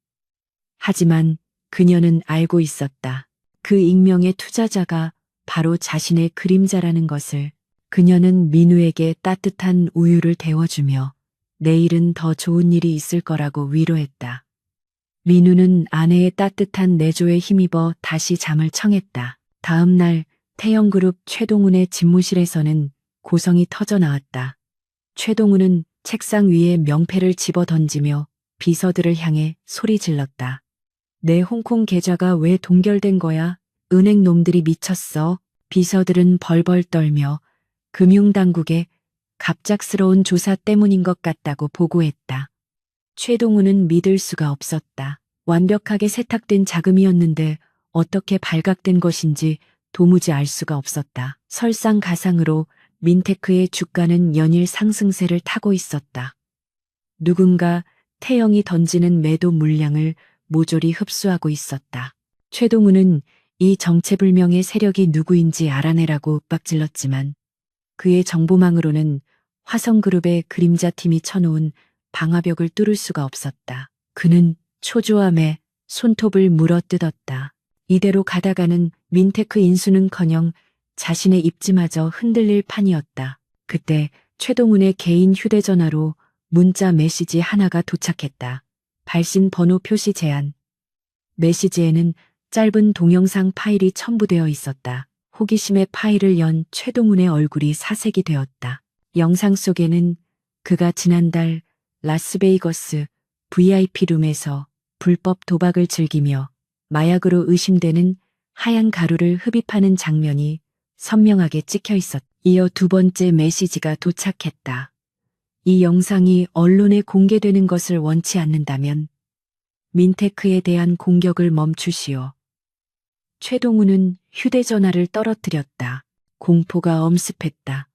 하지만 그녀는 알고 있었다. 그 익명의 투자자가 바로 자신의 그림자라는 것을. 그녀는 민우에게 따뜻한 우유를 데워주며 내일은 더 좋은 일이 있을 거라고 위로했다. 민우는 아내의 따뜻한 내조에 힘입어 다시 잠을 청했다. 다음 날 태영그룹 최동훈의 집무실에서는 고성이 터져 나왔다. 최동훈은 책상 위에 명패를 집어 던지며 비서들을 향해 소리 질렀다. 내 홍콩 계좌가 왜 동결된 거야? 은행 놈들이 미쳤어. 비서들은 벌벌 떨며 금융당국의 갑작스러운 조사 때문인 것 같다고 보고했다. 최동훈은 믿을 수가 없었다. 완벽하게 세탁된 자금이었는데 어떻게 발각된 것인지 도무지 알 수가 없었다. 설상가상으로 민테크의 주가는 연일 상승세를 타고 있었다. 누군가 태영이 던지는 매도 물량을 모조리 흡수하고 있었다. 최동훈은 이 정체불명의 세력이 누구인지 알아내라고 윽박질렀지만 그의 정보망으로는 화성그룹의 그림자팀이 쳐놓은 방화벽을 뚫을 수가 없었다. 그는 초조함에 손톱을 물어뜯었다. 이대로 가다가는 민테크 인수는커녕 자신의 입지마저 흔들릴 판이었다. 그때 최동훈의 개인 휴대전화로 문자 메시지 하나가 도착했다. 발신 번호 표시 제한. 메시지에는 짧은 동영상 파일이 첨부되어 있었다. 호기심에 파일을 연 최동훈의 얼굴이 사색이 되었다. 영상 속에는 그가 지난달 라스베이거스 VIP 룸에서 불법 도박을 즐기며 마약으로 의심되는 하얀 가루를 흡입하는 장면이 선명하게 찍혀 있었다. 이어 두 번째 메시지가 도착했다. 이 영상이 언론에 공개되는 것을 원치 않는다면 민테크에 대한 공격을 멈추시오. 최동우는 휴대전화를 떨어뜨렸다. 공포가 엄습했다.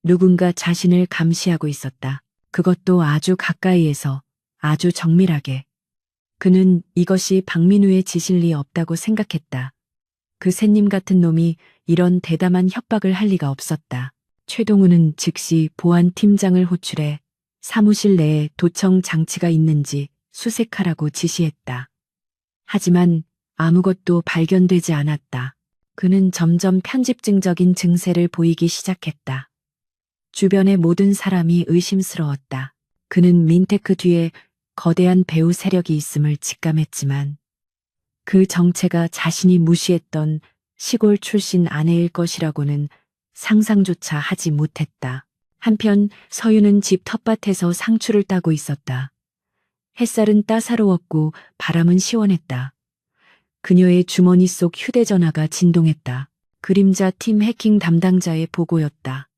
누군가 자신을 감시하고 있었다. 그것도 아주 가까이에서, 아주 정밀하게. 그는 이것이 박민우의 짓일 리 없다고 생각했다. 그 샌님 같은 놈이 이런 대담한 협박을 할 리가 없었다. 최동우는 즉시 보안팀장을 호출해 사무실 내에 도청 장치가 있는지 수색하라고 지시했다. 하지만 아무것도 발견되지 않았다. 그는 점점 편집증적인 증세를 보이기 시작했다. 주변의 모든 사람이 의심스러웠다. 그는 민테크 뒤에 거대한 배후 세력이 있음을 직감했지만 그 정체가 자신이 무시했던 시골 출신 아내일 것이라고는 상상조차 하지 못했다. 한편 서유는 집 텃밭에서 상추를 따고 있었다. 햇살은 따사로웠고 바람은 시원했다. 그녀의 주머니 속 휴대전화가 진동했다. 그림자 팀 해킹 담당자의 보고였다.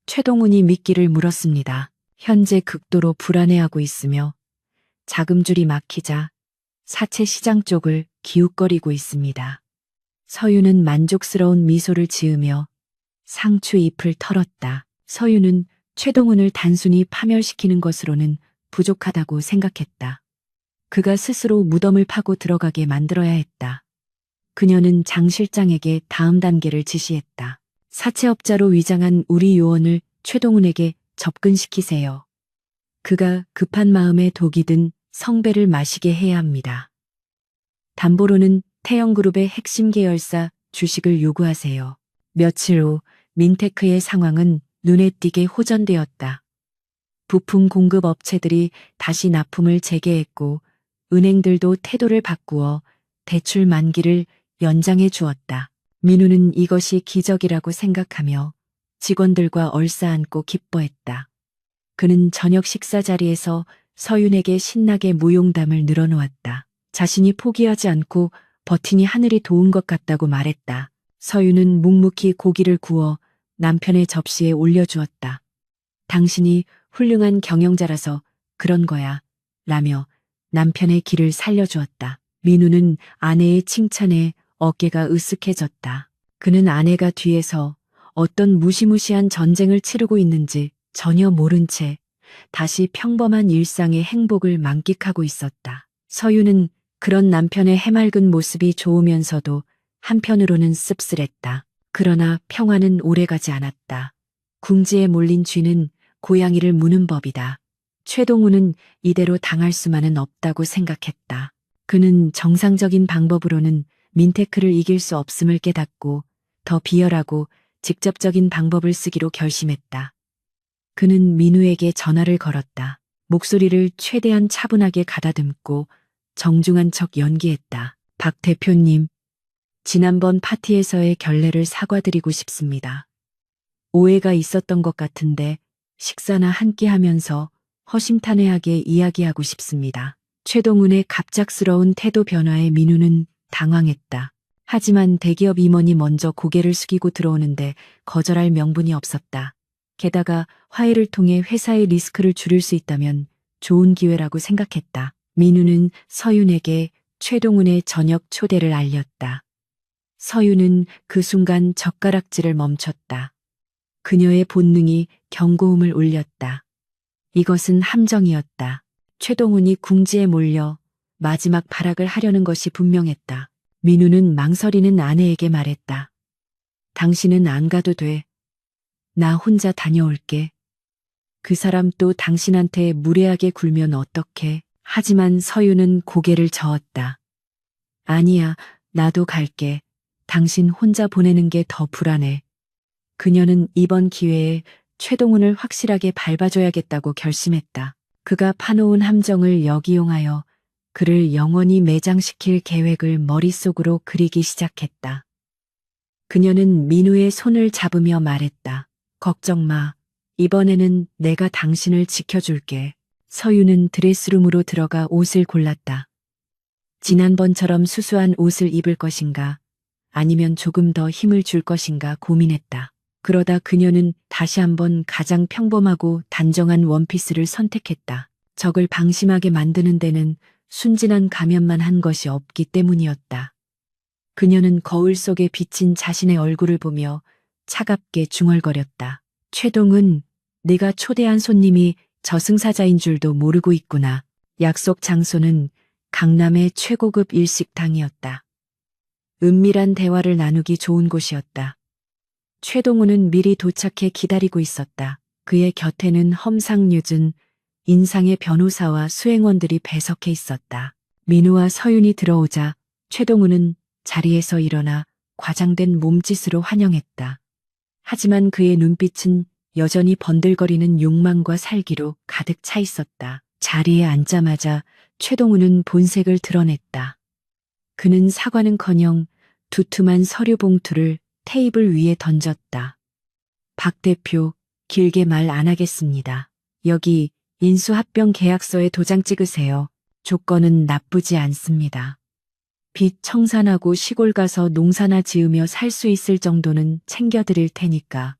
최동훈이 미끼를 물었습니다. 현재 극도로 불안해하고 있으며 자금줄이 막히자 사채 시장 쪽을 기웃거리고 있습니다. 서유는 만족스러운 미소를 지으며 상추 잎을 털었다. 서유는 최동훈을 단순히 파멸시키는 것으로는 부족하다고 생각했다. 그가 스스로 무덤을 파고 들어가게 만들어야 했다. 그녀는 장 실장에게 다음 단계를 지시했다. 사채업자로 위장한 우리 요원을 최동훈에게 접근시키세요. 그가 급한 마음에 독이 든 성배를 마시게 해야 합니다. 담보로는 태영그룹의 핵심 계열사 주식을 요구하세요. 며칠 후 민테크의 상황은 눈에 띄게 호전되었다. 부품 공급 업체들이 다시 납품을 재개했고 은행들도 태도를 바꾸어 대출 만기를 연장해 주었다. 민우는 이것이 기적이라고 생각하며 직원들과 얼싸안고 기뻐했다. 그는 저녁 식사 자리에서 서윤에게 신나게 무용담을 늘어놓았다. 자신이 포기하지 않고 버티니 하늘이 도운 것 같다고 말했다. 서윤은 묵묵히 고기를 구워 남편의 접시에 올려주었다. 당신이 훌륭한 경영자라서 그런 거야, 라며 남편의 길을 살려주었다. 민우는 아내의 칭찬에 어깨가 으쓱해졌다. 그는 아내가 뒤에서 어떤 무시무시한 전쟁을 치르고 있는지 전혀 모른 채 다시 평범한 일상의 행복을 만끽하고 있었다. 서유는 그런 남편의 해맑은 모습이 좋으면서도 한편으로는 씁쓸했다. 그러나 평화는 오래가지 않았다. 궁지에 몰린 쥐는 고양이를 무는 법이다. 최동우는 이대로 당할 수만은 없다고 생각했다. 그는 정상적인 방법으로는 민테크를 이길 수 없음을 깨닫고 더 비열하고 직접적인 방법을 쓰기로 결심했다. 그는 민우에게 전화를 걸었다. 목소리를 최대한 차분하게 가다듬고 정중한 척 연기했다. 박 대표님, 지난번 파티에서의 결례를 사과드리고 싶습니다. 오해가 있었던 것 같은데 식사나 함께 하면서 허심탄회하게 이야기하고 싶습니다. 최동훈의 갑작스러운 태도 변화에 민우는 당황했다. 하지만 대기업 임원이 먼저 고개를 숙이고 들어오는데 거절할 명분이 없었다. 게다가 화해를 통해 회사의 리스크를 줄일 수 있다면 좋은 기회라고 생각했다. 민우는 서윤에게 최동훈의 저녁 초대를 알렸다. 서윤은 그 순간 젓가락질을 멈췄다. 그녀의 본능이 경고음을 울렸다. 이것은 함정이었다. 최동훈이 궁지에 몰려 마지막 발악을 하려는 것이 분명했다. 민우는 망설이는 아내에게 말했다. 당신은 안 가도 돼. 나 혼자 다녀올게. 그 사람 또 당신한테 무례하게 굴면 어떡해. 하지만 서유는 고개를 저었다. 아니야, 나도 갈게. 당신 혼자 보내는 게 더 불안해. 그녀는 이번 기회에 최동훈을 확실하게 밟아줘야겠다고 결심했다. 그가 파놓은 함정을 역이용하여 그를 영원히 매장시킬 계획을 머릿속으로 그리기 시작했다. 그녀는 민우의 손을 잡으며 말했다. 걱정 마. 이번에는 내가 당신을 지켜줄게. 서유는 드레스룸으로 들어가 옷을 골랐다. 지난번처럼 수수한 옷을 입을 것인가, 아니면 조금 더 힘을 줄 것인가 고민했다. 그러다 그녀는 다시 한번 가장 평범하고 단정한 원피스를 선택했다. 적을 방심하게 만드는 데는 순진한 가면만 한 것이 없기 때문이었다. 그녀는 거울 속에 비친 자신의 얼굴을 보며 차갑게 중얼거렸다. 최동은 네가 초대한 손님이 저승사자인 줄도 모르고 있구나. 약속 장소는 강남의 최고급 일식당이었다. 은밀한 대화를 나누기 좋은 곳이었다. 최동우는 미리 도착해 기다리고 있었다. 그의 곁에는 험상궂은 인상의 변호사와 수행원들이 배석해 있었다. 민우와 서윤이 들어오자 최동우는 자리에서 일어나 과장된 몸짓으로 환영했다. 하지만 그의 눈빛은 여전히 번들거리는 욕망과 살기로 가득 차 있었다. 자리에 앉자마자 최동우는 본색을 드러냈다. 그는 사과는커녕 두툼한 서류 봉투를 테이블 위에 던졌다. 박 대표, 길게 말 안 하겠습니다. 여기 인수합병 계약서에 도장 찍으세요. 조건은 나쁘지 않습니다. 빚 청산하고 시골 가서 농사나 지으며 살 수 있을 정도는 챙겨드릴 테니까.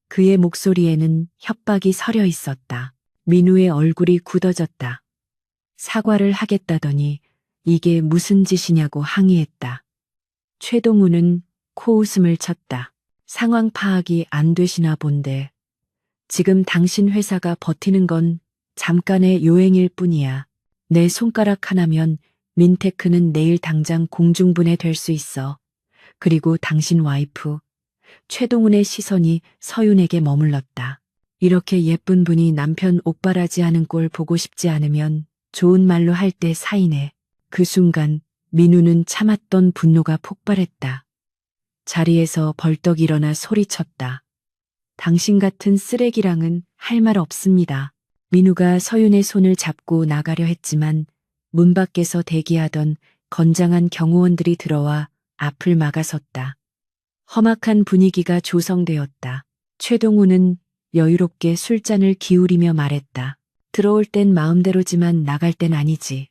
그의 목소리에는 협박이 서려 있었다. 민우의 얼굴이 굳어졌다. 사과를 하겠다더니 이게 무슨 짓이냐고 항의했다. 최동우는 코웃음을 쳤다. 상황 파악이 안 되시나 본데. 지금 당신 회사가 버티는 건 잠깐의 요행일 뿐이야. 내 손가락 하나면 민테크는 내일 당장 공중분해될 수 있어. 그리고 당신 와이프. 최동훈의 시선이 서윤에게 머물렀다. 이렇게 예쁜 분이 남편 옥바라지 하는 꼴 보고 싶지 않으면 좋은 말로 할 때 사이네. 그 순간 민우는 참았던 분노가 폭발했다. 자리에서 벌떡 일어나 소리쳤다. 당신 같은 쓰레기랑은 할 말 없습니다. 민우가 서윤의 손을 잡고 나가려 했지만 문 밖에서 대기하던 건장한 경호원들이 들어와 앞을 막아섰다. 험악한 분위기가 조성되었다. 최동우는 여유롭게 술잔을 기울이며 말했다. 들어올 땐 마음대로지만 나갈 땐 아니지.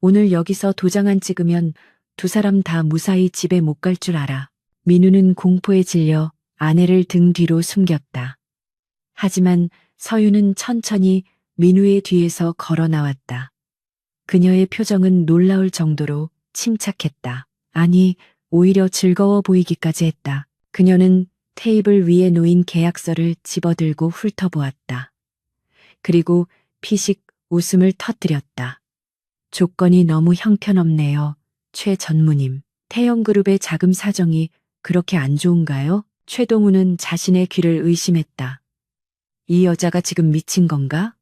오늘 여기서 도장 안 찍으면 두 사람 다 무사히 집에 못 갈 줄 알아. 민우는 공포에 질려 아내를 등 뒤로 숨겼다. 하지만 서윤은 천천히 민우의 뒤에서 걸어 나왔다. 그녀의 표정은 놀라울 정도로 침착했다. 아니, 오히려 즐거워 보이기까지 했다. 그녀는 테이블 위에 놓인 계약서를 집어들고 훑어보았다. 그리고 피식 웃음을 터뜨렸다. 조건이 너무 형편없네요. 최 전무님. 태영그룹의 자금 사정이 그렇게 안 좋은가요? 최동우는 자신의 귀를 의심했다. 이 여자가 지금 미친 건가?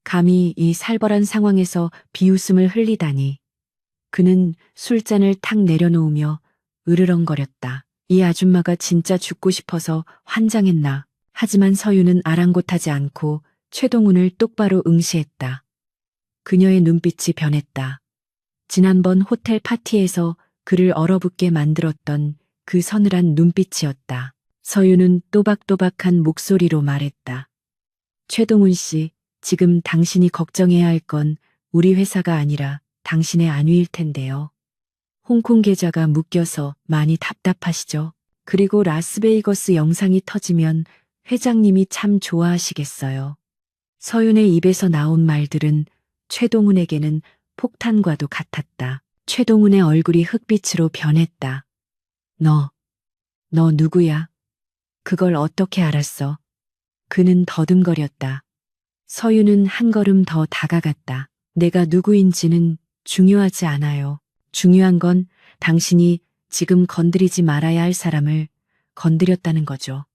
감히 이 살벌한 상황에서 비웃음을 흘리다니. 그는 술잔을 탁 내려놓으며 으르렁거렸다. 이 아줌마가 진짜 죽고 싶어서 환장했나. 하지만 서유는 아랑곳하지 않고 최동훈을 똑바로 응시했다. 그녀의 눈빛이 변했다. 지난번 호텔 파티에서 그를 얼어붙게 만들었던 그 서늘한 눈빛이었다. 서유는 또박또박한 목소리로 말했다. 최동훈 씨, 지금 당신이 걱정해야 할 건 우리 회사가 아니라 당신의 안위일 텐데요. 홍콩 계좌가 묶여서 많이 답답하시죠? 그리고 라스베이거스 영상이 터지면 회장님이 참 좋아하시겠어요. 서윤의 입에서 나온 말들은 최동훈에게는 폭탄과도 같았다. 최동훈의 얼굴이 흑빛으로 변했다. 너 누구야? 그걸 어떻게 알았어? 그는 더듬거렸다. 서윤은 한 걸음 더 다가갔다. 내가 누구인지는 중요하지 않아요. 중요한 건 당신이 지금 건드리지 말아야 할 사람을 건드렸다는 거죠.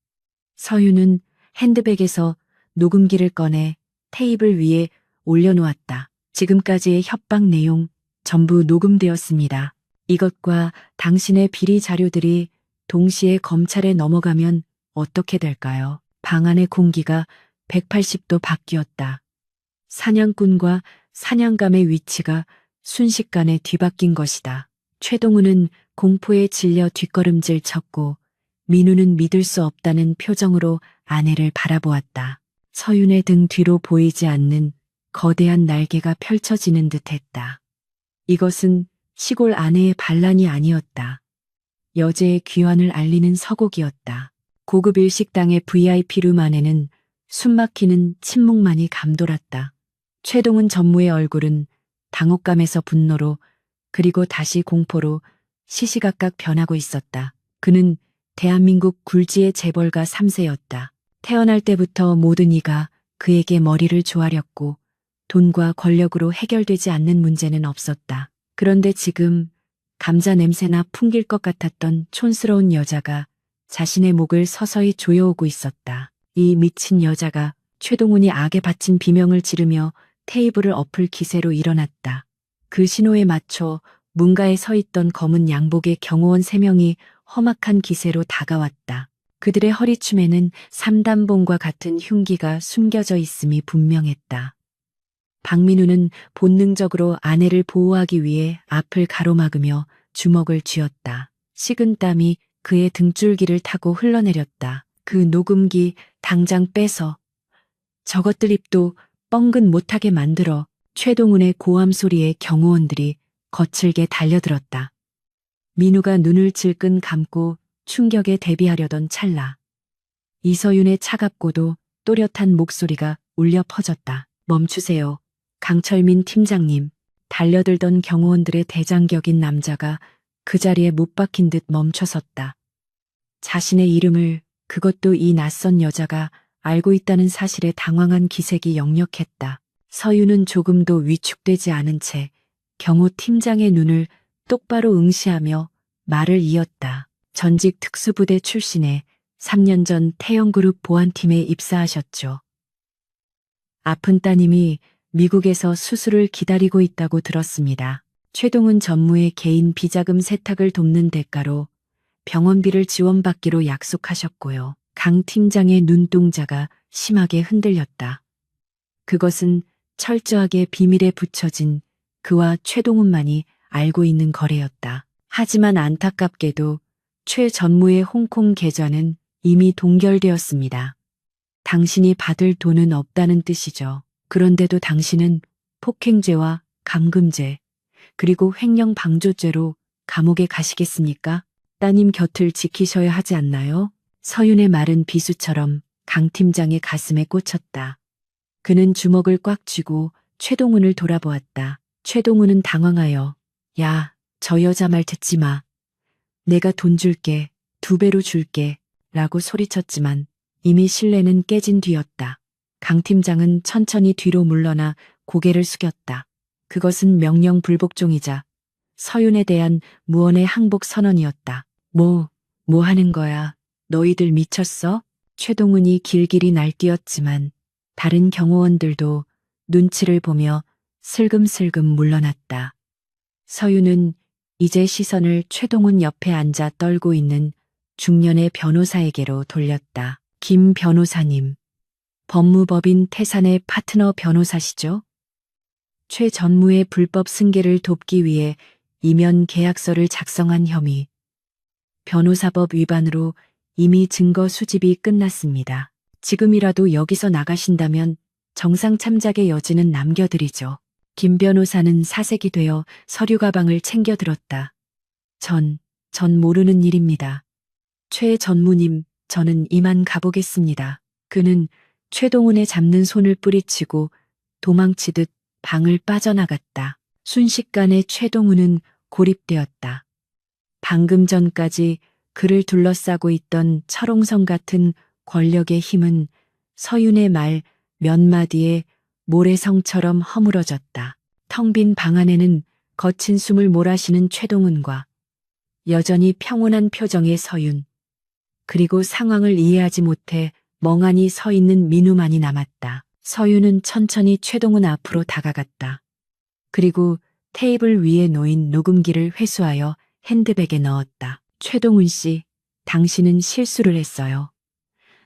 서윤은 핸드백에서 녹음기를 꺼내 테이블 위에 올려놓았다. 지금까지의 협박 내용 전부 녹음되었습니다. 이것과 당신의 비리 자료들이 동시에 검찰에 넘어가면 어떻게 될까요? 방 안의 공기가 180도 바뀌었다. 사냥꾼과 사냥감의 위치가 순식간에 뒤바뀐 것이다. 최동우는 공포에 질려 뒷걸음질 쳤고 민우는 믿을 수 없다는 표정으로 아내를 바라보았다. 서윤의 등 뒤로 보이지 않는 거대한 날개가 펼쳐지는 듯했다. 이것은 시골 아내의 반란이 아니었다. 여제의 귀환을 알리는 서곡이었다. 고급 일식당의 VIP룸 안에는 숨막히는 침묵만이 감돌았다. 최동훈 전무의 얼굴은 당혹감에서 분노로 그리고 다시 공포로 시시각각 변하고 있었다. 그는 대한민국 굴지의 재벌가 3세였다. 태어날 때부터 모든 이가 그에게 머리를 조아렸고 돈과 권력으로 해결되지 않는 문제는 없었다. 그런데 지금 감자 냄새나 풍길 것 같았던 촌스러운 여자가 자신의 목을 서서히 조여오고 있었다. 이 미친 여자가 최동훈이 악에 바친 비명을 지르며 테이블을 엎을 기세로 일어났다. 그 신호에 맞춰 문가에 서 있던 검은 양복의 경호원 3명이 험악한 기세로 다가왔다. 그들의 허리춤에는 삼단봉과 같은 흉기가 숨겨져 있음이 분명했다. 박민우는 본능적으로 아내를 보호하기 위해 앞을 가로막으며 주먹을 쥐었다. 식은 땀이 그의 등줄기를 타고 흘러내렸다. 그 녹음기 당장 빼서 저것들 입도 뻥긋 못하게 만들어. 최동훈의 고함 소리에 경호원들이 거칠게 달려들었다. 민우가 눈을 질끈 감고 충격에 대비하려던 찰나. 이서윤의 차갑고도 또렷한 목소리가 울려 퍼졌다. 멈추세요. 강철민 팀장님. 달려들던 경호원들의 대장격인 남자가 그 자리에 못 박힌 듯 멈춰섰다. 자신의 이름을, 그것도 이 낯선 여자가 알고 있다는 사실에 당황한 기색이 역력했다. 서윤은 조금도 위축되지 않은 채 경호 팀장의 눈을 똑바로 응시하며 말을 이었다. 전직 특수부대 출신에 3년 전 태영그룹 보안팀에 입사하셨죠. 아픈 따님이 미국에서 수술을 기다리고 있다고 들었습니다. 최동훈 전무의 개인 비자금 세탁을 돕는 대가로 병원비를 지원받기로 약속하셨고요. 강 팀장의 눈동자가 심하게 흔들렸다. 그것은 철저하게 비밀에 붙여진 그와 최동훈만이 알고 있는 거래였다. 하지만 안타깝게도 최 전무의 홍콩 계좌는 이미 동결되었습니다. 당신이 받을 돈은 없다는 뜻이죠. 그런데도 당신은 폭행죄와 감금죄, 그리고 횡령 방조죄로 감옥에 가시겠습니까? 따님 곁을 지키셔야 하지 않나요? 서윤의 말은 비수처럼 강 팀장의 가슴에 꽂혔다. 그는 주먹을 꽉 쥐고 최동훈을 돌아보았다. 최동훈은 당황하여 야, 저 여자 말 듣지 마. 내가 돈 줄게, 2배로 줄게 라고 소리쳤지만 이미 신뢰는 깨진 뒤였다. 강 팀장은 천천히 뒤로 물러나 고개를 숙였다. 그것은 명령 불복종이자 서윤에 대한 무언의 항복 선언이었다. 뭐 하는 거야? 너희들 미쳤어? 최동훈이 길길이 날뛰었지만 다른 경호원들도 눈치를 보며 슬금슬금 물러났다. 서윤은 이제 시선을 최동훈 옆에 앉아 떨고 있는 중년의 변호사에게로 돌렸다. 김 변호사님, 법무법인 태산의 파트너 변호사시죠? 최 전무의 불법 승계를 돕기 위해 이면 계약서를 작성한 혐의. 변호사법 위반으로 이미 증거 수집이 끝났습니다. 지금이라도 여기서 나가신다면 정상 참작의 여지는 남겨드리죠. 김 변호사는 사색이 되어 서류 가방을 챙겨 들었다. 전 모르는 일입니다. 최 전무님, 저는 이만 가보겠습니다. 그는 최동훈의 잡는 손을 뿌리치고 도망치듯 방을 빠져나갔다. 순식간에 최동훈은 고립되었다. 방금 전까지 그를 둘러싸고 있던 철옹성 같은 권력의 힘은 서윤의 말 몇 마디에 모래성처럼 허물어졌다. 텅 빈 방 안에는 거친 숨을 몰아쉬는 최동훈과 여전히 평온한 표정의 서윤, 그리고 상황을 이해하지 못해 멍하니 서 있는 민우만이 남았다. 서윤은 천천히 최동훈 앞으로 다가갔다. 그리고 테이블 위에 놓인 녹음기를 회수하여 핸드백에 넣었다. 최동훈 씨, 당신은 실수를 했어요.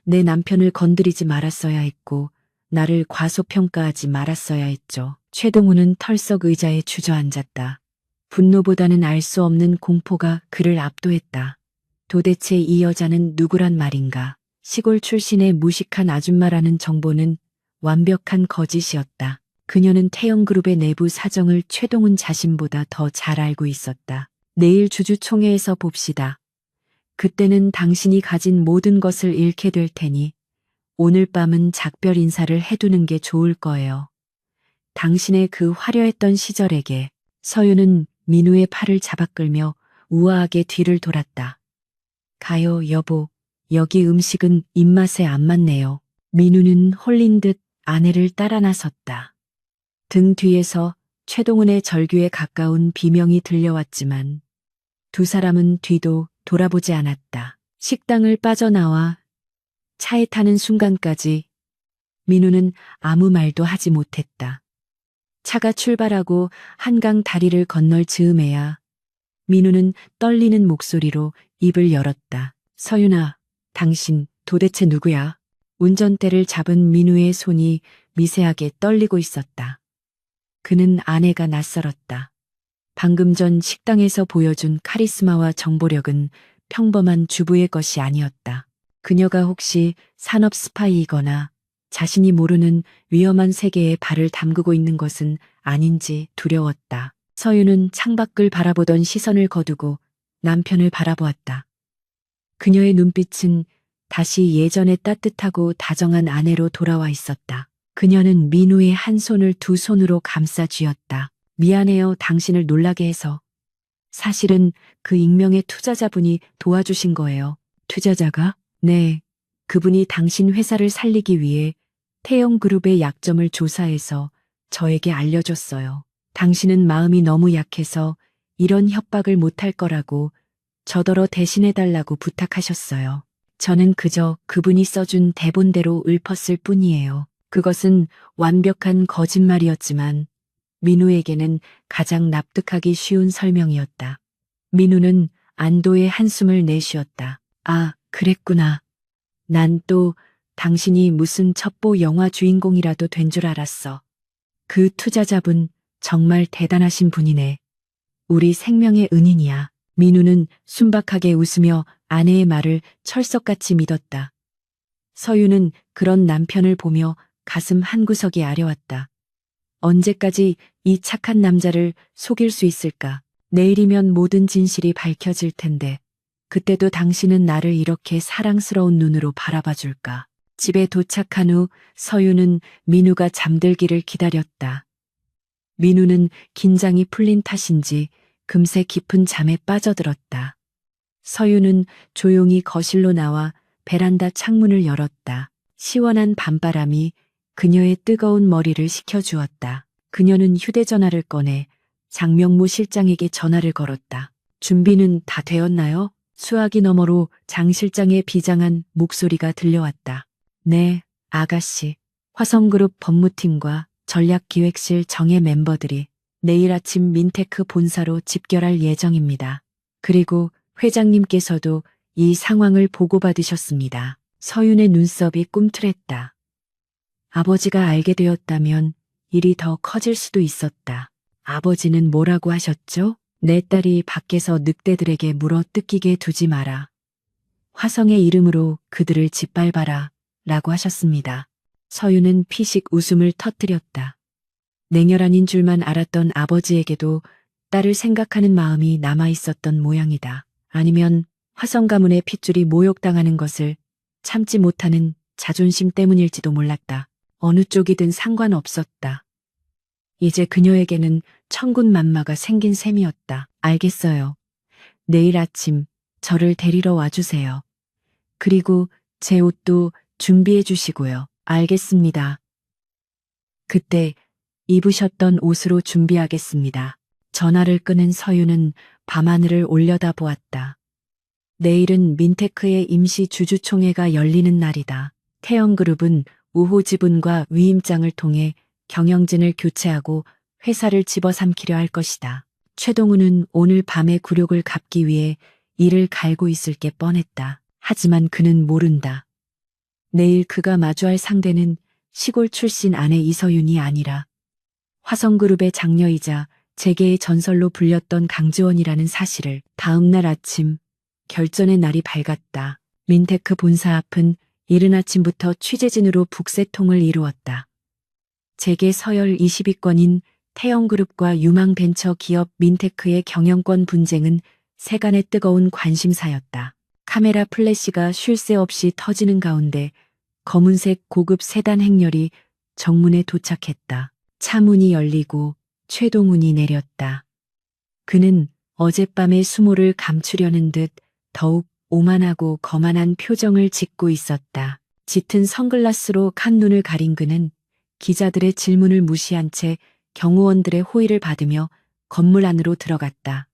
내 남편을 건드리지 말았어야 했고 나를 과소평가하지 말았어야 했죠. 최동훈은 털썩 의자에 주저앉았다. 분노보다는 알 수 없는 공포가 그를 압도했다. 도대체 이 여자는 누구란 말인가? 시골 출신의 무식한 아줌마라는 정보는 완벽한 거짓이었다. 그녀는 태영그룹의 내부 사정을 최동훈 자신보다 더 잘 알고 있었다. 내일 주주총회에서 봅시다. 그때는 당신이 가진 모든 것을 잃게 될 테니 오늘 밤은 작별 인사를 해두는 게 좋을 거예요. 당신의 그 화려했던 시절에게. 서유는 민우의 팔을 잡아끌며 우아하게 뒤를 돌았다. 가요, 여보. 여기 음식은 입맛에 안 맞네요. 민우는 홀린 듯 아내를 따라 나섰다. 등 뒤에서 최동훈의 절규에 가까운 비명이 들려왔지만 두 사람은 뒤도 돌아보지 않았다. 식당을 빠져나와 차에 타는 순간까지 민우는 아무 말도 하지 못했다. 차가 출발하고 한강 다리를 건널 즈음에야 민우는 떨리는 목소리로 입을 열었다. 서윤아, 당신 도대체 누구야? 운전대를 잡은 민우의 손이 미세하게 떨리고 있었다. 그는 아내가 낯설었다. 방금 전 식당에서 보여준 카리스마와 정보력은 평범한 주부의 것이 아니었다. 그녀가 혹시 산업 스파이이거나 자신이 모르는 위험한 세계에 발을 담그고 있는 것은 아닌지 두려웠다. 서유는 창밖을 바라보던 시선을 거두고 남편을 바라보았다. 그녀의 눈빛은 다시 예전의 따뜻하고 다정한 아내로 돌아와 있었다. 그녀는 민우의 한 손을 두 손으로 감싸 쥐었다. 미안해요, 당신을 놀라게 해서. 사실은 그 익명의 투자자분이 도와주신 거예요. 투자자가? 네. 그분이 당신 회사를 살리기 위해 태영그룹의 약점을 조사해서 저에게 알려줬어요. 당신은 마음이 너무 약해서 이런 협박을 못할 거라고 저더러 대신해달라고 부탁하셨어요. 저는 그저 그분이 써준 대본대로 읊었을 뿐이에요. 그것은 완벽한 거짓말이었지만 민우에게는 가장 납득하기 쉬운 설명이었다. 민우는 안도의 한숨을 내쉬었다. 아, 그랬구나. 난 또 당신이 무슨 첩보 영화 주인공이라도 된 줄 알았어. 그 투자자분 정말 대단하신 분이네. 우리 생명의 은인이야. 민우는 순박하게 웃으며 아내의 말을 철석같이 믿었다. 서유는 그런 남편을 보며 가슴 한구석이 아려왔다. 언제까지 이 착한 남자를 속일 수 있을까? 내일이면 모든 진실이 밝혀질 텐데 그때도 당신은 나를 이렇게 사랑스러운 눈으로 바라봐 줄까? 집에 도착한 후 서유는 민우가 잠들기를 기다렸다. 민우는 긴장이 풀린 탓인지 금세 깊은 잠에 빠져들었다. 서유는 조용히 거실로 나와 베란다 창문을 열었다. 시원한 밤바람이 그녀의 뜨거운 머리를 식혀주었다. 그녀는 휴대전화를 꺼내 장명무 실장에게 전화를 걸었다. 준비는 다 되었나요? 수화기 너머로 장 실장의 비장한 목소리가 들려왔다. 네, 아가씨. 화성그룹 법무팀과 전략기획실 정예 멤버들이 내일 아침 민테크 본사로 집결할 예정입니다. 그리고 회장님께서도 이 상황을 보고받으셨습니다. 서윤의 눈썹이 꿈틀했다. 아버지가 알게 되었다면 일이 더 커질 수도 있었다. 아버지는 뭐라고 하셨죠? 내 딸이 밖에서 늑대들에게 물어 뜯기게 두지 마라. 화성의 이름으로 그들을 짓밟아라. 라고 하셨습니다. 서유는 피식 웃음을 터뜨렸다. 냉혈한인 줄만 알았던 아버지에게도 딸을 생각하는 마음이 남아 있었던 모양이다. 아니면 화성 가문의 핏줄이 모욕당하는 것을 참지 못하는 자존심 때문일지도 몰랐다. 어느 쪽이든 상관없었다. 이제 그녀에게는 천군만마가 생긴 셈이었다. 알겠어요. 내일 아침 저를 데리러 와주세요. 그리고 제 옷도 준비해 주시고요. 알겠습니다. 그때 입으셨던 옷으로 준비하겠습니다. 전화를 끊은 서유는 밤하늘을 올려다보았다. 내일은 민테크의 임시 주주총회가 열리는 날이다. 태영그룹은 우호 지분과 위임장을 통해 경영진을 교체하고 회사를 집어삼키려 할 것이다. 최동훈은 오늘 밤의 굴욕을 갚기 위해 이를 갈고 있을 게 뻔했다. 하지만 그는 모른다. 내일 그가 마주할 상대는 시골 출신 아내 이서윤이 아니라 화성그룹의 장녀이자 재계의 전설로 불렸던 강지원이라는 사실을. 다음 날 아침 결전의 날이 밝았다. 민테크 본사 앞은 이른 아침부터 취재진으로 북새통을 이루었다. 재계 서열 20위권인 태영그룹과 유망벤처기업 민테크의 경영권 분쟁은 세간의 뜨거운 관심사였다. 카메라 플래시가 쉴 새 없이 터지는 가운데 검은색 고급 세단 행렬이 정문에 도착했다. 차 문이 열리고 최동훈이 내렸다. 그는 어젯밤의 수모를 감추려는 듯 더욱 오만하고 거만한 표정을 짓고 있었다. 짙은 선글라스로 칸 눈을 가린 그는 기자들의 질문을 무시한 채 경호원들의 호의를 받으며 건물 안으로 들어갔다.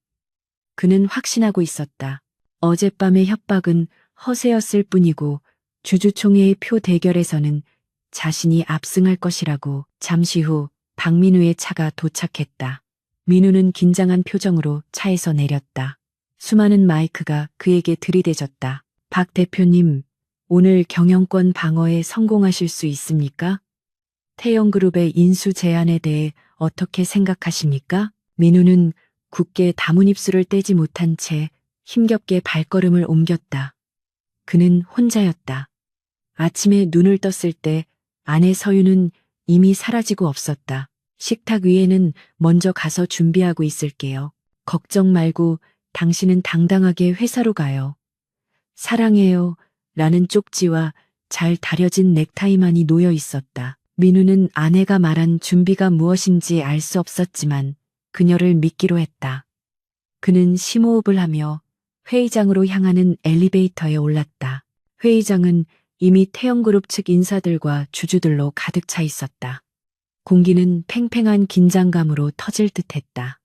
그는 확신하고 있었다. 어젯밤의 협박은 허세였을 뿐이고 주주총회의 표 대결에서는 자신이 압승할 것이라고. 잠시 후 박민우의 차가 도착했다. 민우는 긴장한 표정으로 차에서 내렸다. 수많은 마이크가 그에게 들이대졌다. 박 대표님, 오늘 경영권 방어에 성공하실 수 있습니까? 태영그룹의 인수 제안에 대해 어떻게 생각하십니까? 민우는 굳게 다문입술을 떼지 못한 채 힘겹게 발걸음을 옮겼다. 그는 혼자였다. 아침에 눈을 떴을 때 아내 서유는 이미 사라지고 없었다. 식탁 위에는 먼저 가서 준비하고 있을게요. 걱정 말고 당신은 당당하게 회사로 가요. 사랑해요. 라는 쪽지와 잘 다려진 넥타이만이 놓여 있었다. 민우는 아내가 말한 준비가 무엇인지 알 수 없었지만 그녀를 믿기로 했다. 그는 심호흡을 하며 회의장으로 향하는 엘리베이터에 올랐다. 회의장은 이미 태영그룹 측 인사들과 주주들로 가득 차 있었다. 공기는 팽팽한 긴장감으로 터질 듯했다.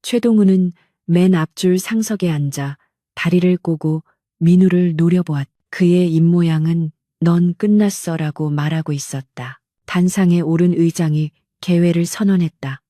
최동훈은 맨 앞줄 상석에 앉아 다리를 꼬고 민우를 노려보았다. 그의 입모양은 넌 끝났어라고 말하고 있었다. 단상에 오른 의장이 개회를 선언했다.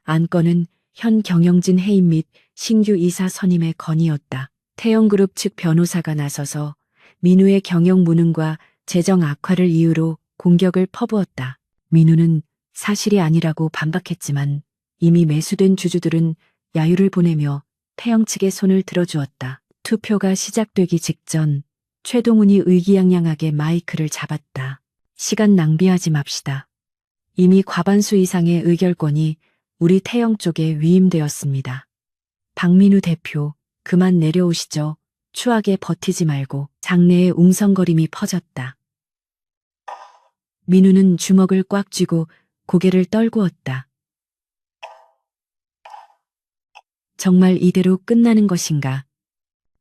안건은 현 경영진 해임 및 신규 이사 선임의 건이었다. 태영그룹 측 변호사가 나서서 민우의 경영 무능과 재정 악화를 이유로 공격을 퍼부었다. 민우는 사실이 아니라고 반박했지만 이미 매수된 주주들은 야유를 보내며 태영 측의 손을 들어주었다. 투표가 시작되기 직전 최동훈이 의기양양하게 마이크를 잡았다. 시간 낭비하지 맙시다. 이미 과반수 이상의 의결권이 우리 태영 쪽에 위임되었습니다. 박민우 대표, 그만 내려오시죠. 추하게 버티지 말고. 장내에 웅성거림이 퍼졌다. 민우는 주먹을 꽉 쥐고 고개를 떨구었다. 정말 이대로 끝나는 것인가?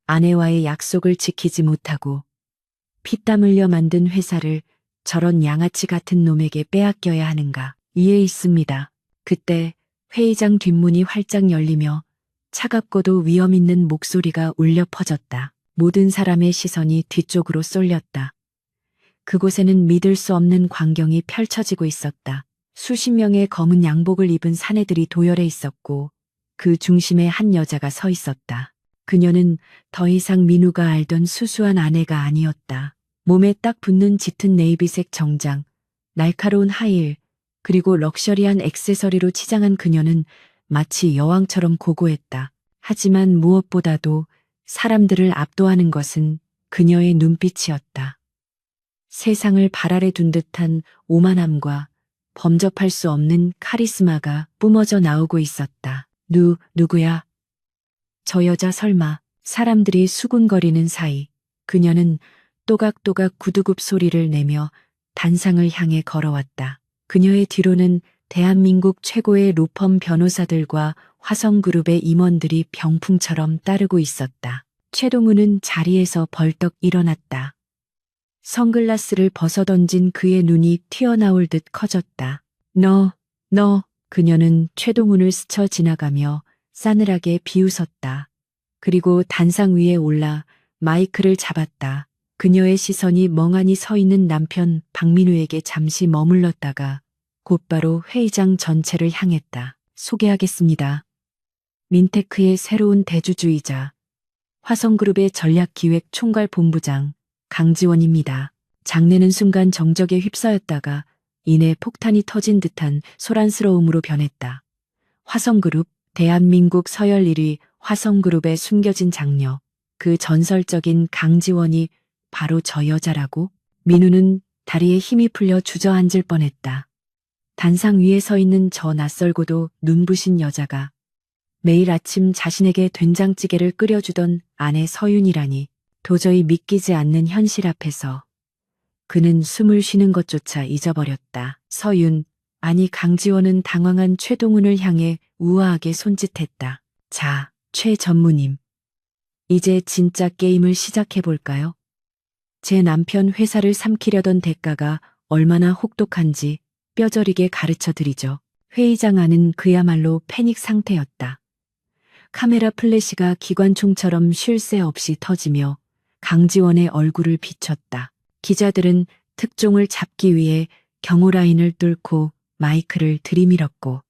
아내와의 약속을 지키지 못하고 피땀 흘려 만든 회사를 저런 양아치 같은 놈에게 빼앗겨야 하는가? 이해 있습니다. 그때 회의장 뒷문이 활짝 열리며 차갑고도 위험 있는 목소리가 울려 퍼졌다. 모든 사람의 시선이 뒤쪽으로 쏠렸다. 그곳에는 믿을 수 없는 광경이 펼쳐지고 있었다. 수십 명의 검은 양복을 입은 사내들이 도열해 있었고 그 중심에 한 여자가 서 있었다. 그녀는 더 이상 민우가 알던 수수한 아내가 아니었다. 몸에 딱 붙는 짙은 네이비색 정장, 날카로운 하이힐, 그리고 럭셔리한 액세서리로 치장한 그녀는 마치 여왕처럼 고고했다. 하지만 무엇보다도 사람들을 압도하는 것은 그녀의 눈빛이었다. 세상을 발 아래 둔 듯한 오만함과 범접할 수 없는 카리스마가 뿜어져 나오고 있었다. 누구야? 저 여자 설마. 사람들이 수군거리는 사이 그녀는 또각또각 구두굽 소리를 내며 단상을 향해 걸어왔다. 그녀의 뒤로는 대한민국 최고의 로펌 변호사들과 화성그룹의 임원들이 병풍처럼 따르고 있었다. 최동훈은 자리에서 벌떡 일어났다. 선글라스를 벗어던진 그의 눈이 튀어나올 듯 커졌다. 너. 그녀는 최동훈을 스쳐 지나가며 싸늘하게 비웃었다. 그리고 단상 위에 올라 마이크를 잡았다. 그녀의 시선이 멍하니 서 있는 남편 박민우에게 잠시 머물렀다가 곧바로 회의장 전체를 향했다. 소개하겠습니다. 민테크의 새로운 대주주이자 화성그룹의 전략기획 총괄본부장 강지원입니다. 장내는 순간 정적에 휩싸였다가 이내 폭탄이 터진 듯한 소란스러움으로 변했다. 화성그룹, 대한민국 서열 1위 화성그룹의 숨겨진 장녀 그 전설적인 강지원이 바로 저 여자라고? 민우는 다리에 힘이 풀려 주저앉을 뻔했다. 단상 위에 서 있는 저 낯설고도 눈부신 여자가 매일 아침 자신에게 된장찌개를 끓여주던 아내 서윤이라니 도저히 믿기지 않는 현실 앞에서 그는 숨을 쉬는 것조차 잊어버렸다. 서윤, 아니 강지원은 당황한 최동훈을 향해 우아하게 손짓했다. 자, 최 전무님. 이제 진짜 게임을 시작해볼까요? 제 남편 회사를 삼키려던 대가가 얼마나 혹독한지 뼈저리게 가르쳐 드리죠. 회의장 안은 그야말로 패닉 상태였다. 카메라 플래시가 기관총처럼 쉴 새 없이 터지며 강지원의 얼굴을 비췄다. 기자들은 특종을 잡기 위해 경호 라인을 뚫고 마이크를 들이밀었고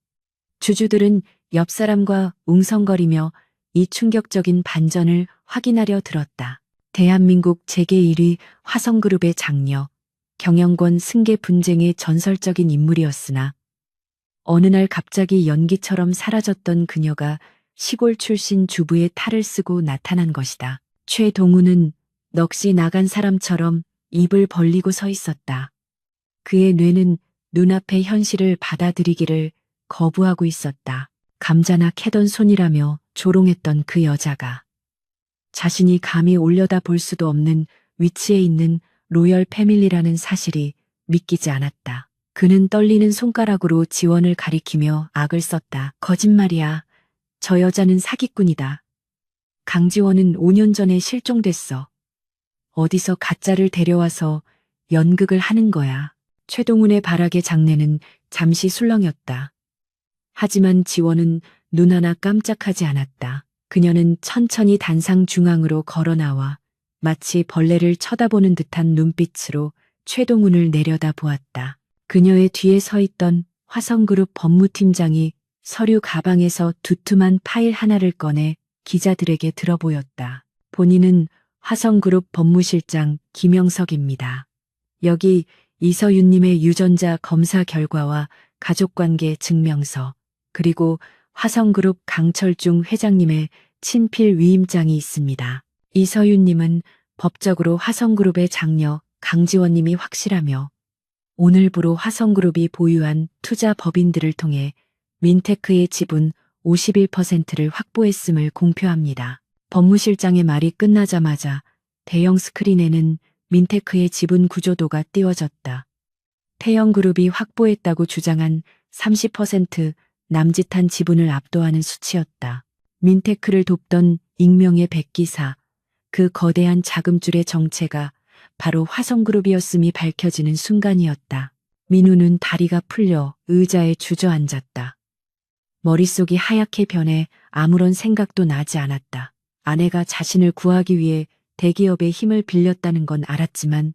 주주들은 옆 사람과 웅성거리며 이 충격적인 반전을 확인하려 들었다. 대한민국 재계 1위 화성그룹의 장녀, 경영권 승계 분쟁의 전설적인 인물이었으나 어느 날 갑자기 연기처럼 사라졌던 그녀가 시골 출신 주부의 탈을 쓰고 나타난 것이다. 최동우는 넋이 나간 사람처럼 입을 벌리고 서 있었다. 그의 뇌는 눈앞의 현실을 받아들이기를 거부하고 있었다. 감자나 캐던 손이라며 조롱했던 그 여자가 자신이 감히 올려다 볼 수도 없는 위치에 있는 로열 패밀리라는 사실이 믿기지 않았다. 그는 떨리는 손가락으로 지원을 가리키며 악을 썼다. 거짓말이야. 저 여자는 사기꾼이다. 강지원은 5년 전에 실종됐어. 어디서 가짜를 데려와서 연극을 하는 거야. 최동훈의 발악의 장내는 잠시 술렁였다. 하지만 지원은 눈 하나 깜짝하지 않았다. 그녀는 천천히 단상 중앙으로 걸어 나와 마치 벌레를 쳐다보는 듯한 눈빛으로 최동훈을 내려다 보았다. 그녀의 뒤에 서 있던 화성그룹 법무팀장이 서류 가방에서 두툼한 파일 하나를 꺼내 기자들에게 들어보였다. 본인은 화성그룹 법무실장 김영석입니다. 여기 이서윤님의 유전자 검사 결과와 가족관계 증명서, 그리고 화성그룹 강철중 회장님의 친필 위임장이 있습니다. 이서윤님은 법적으로 화성그룹의 장녀 강지원님이 확실하며 오늘부로 화성그룹이 보유한 투자 법인들을 통해 민테크의 지분 51%를 확보했음을 공표합니다. 법무실장의 말이 끝나자마자 대형 스크린에는 민테크의 지분 구조도가 띄워졌다. 태영그룹이 확보했다고 주장한 30% 남짓한 지분을 압도하는 수치였다. 민테크를 돕던 익명의 백기사, 그 거대한 자금줄의 정체가 바로 화성그룹이었음이 밝혀지는 순간이었다. 민우는 다리가 풀려 의자에 주저앉았다. 머릿속이 하얗게 변해 아무런 생각도 나지 않았다. 아내가 자신을 구하기 위해 대기업의 힘을 빌렸다는 건 알았지만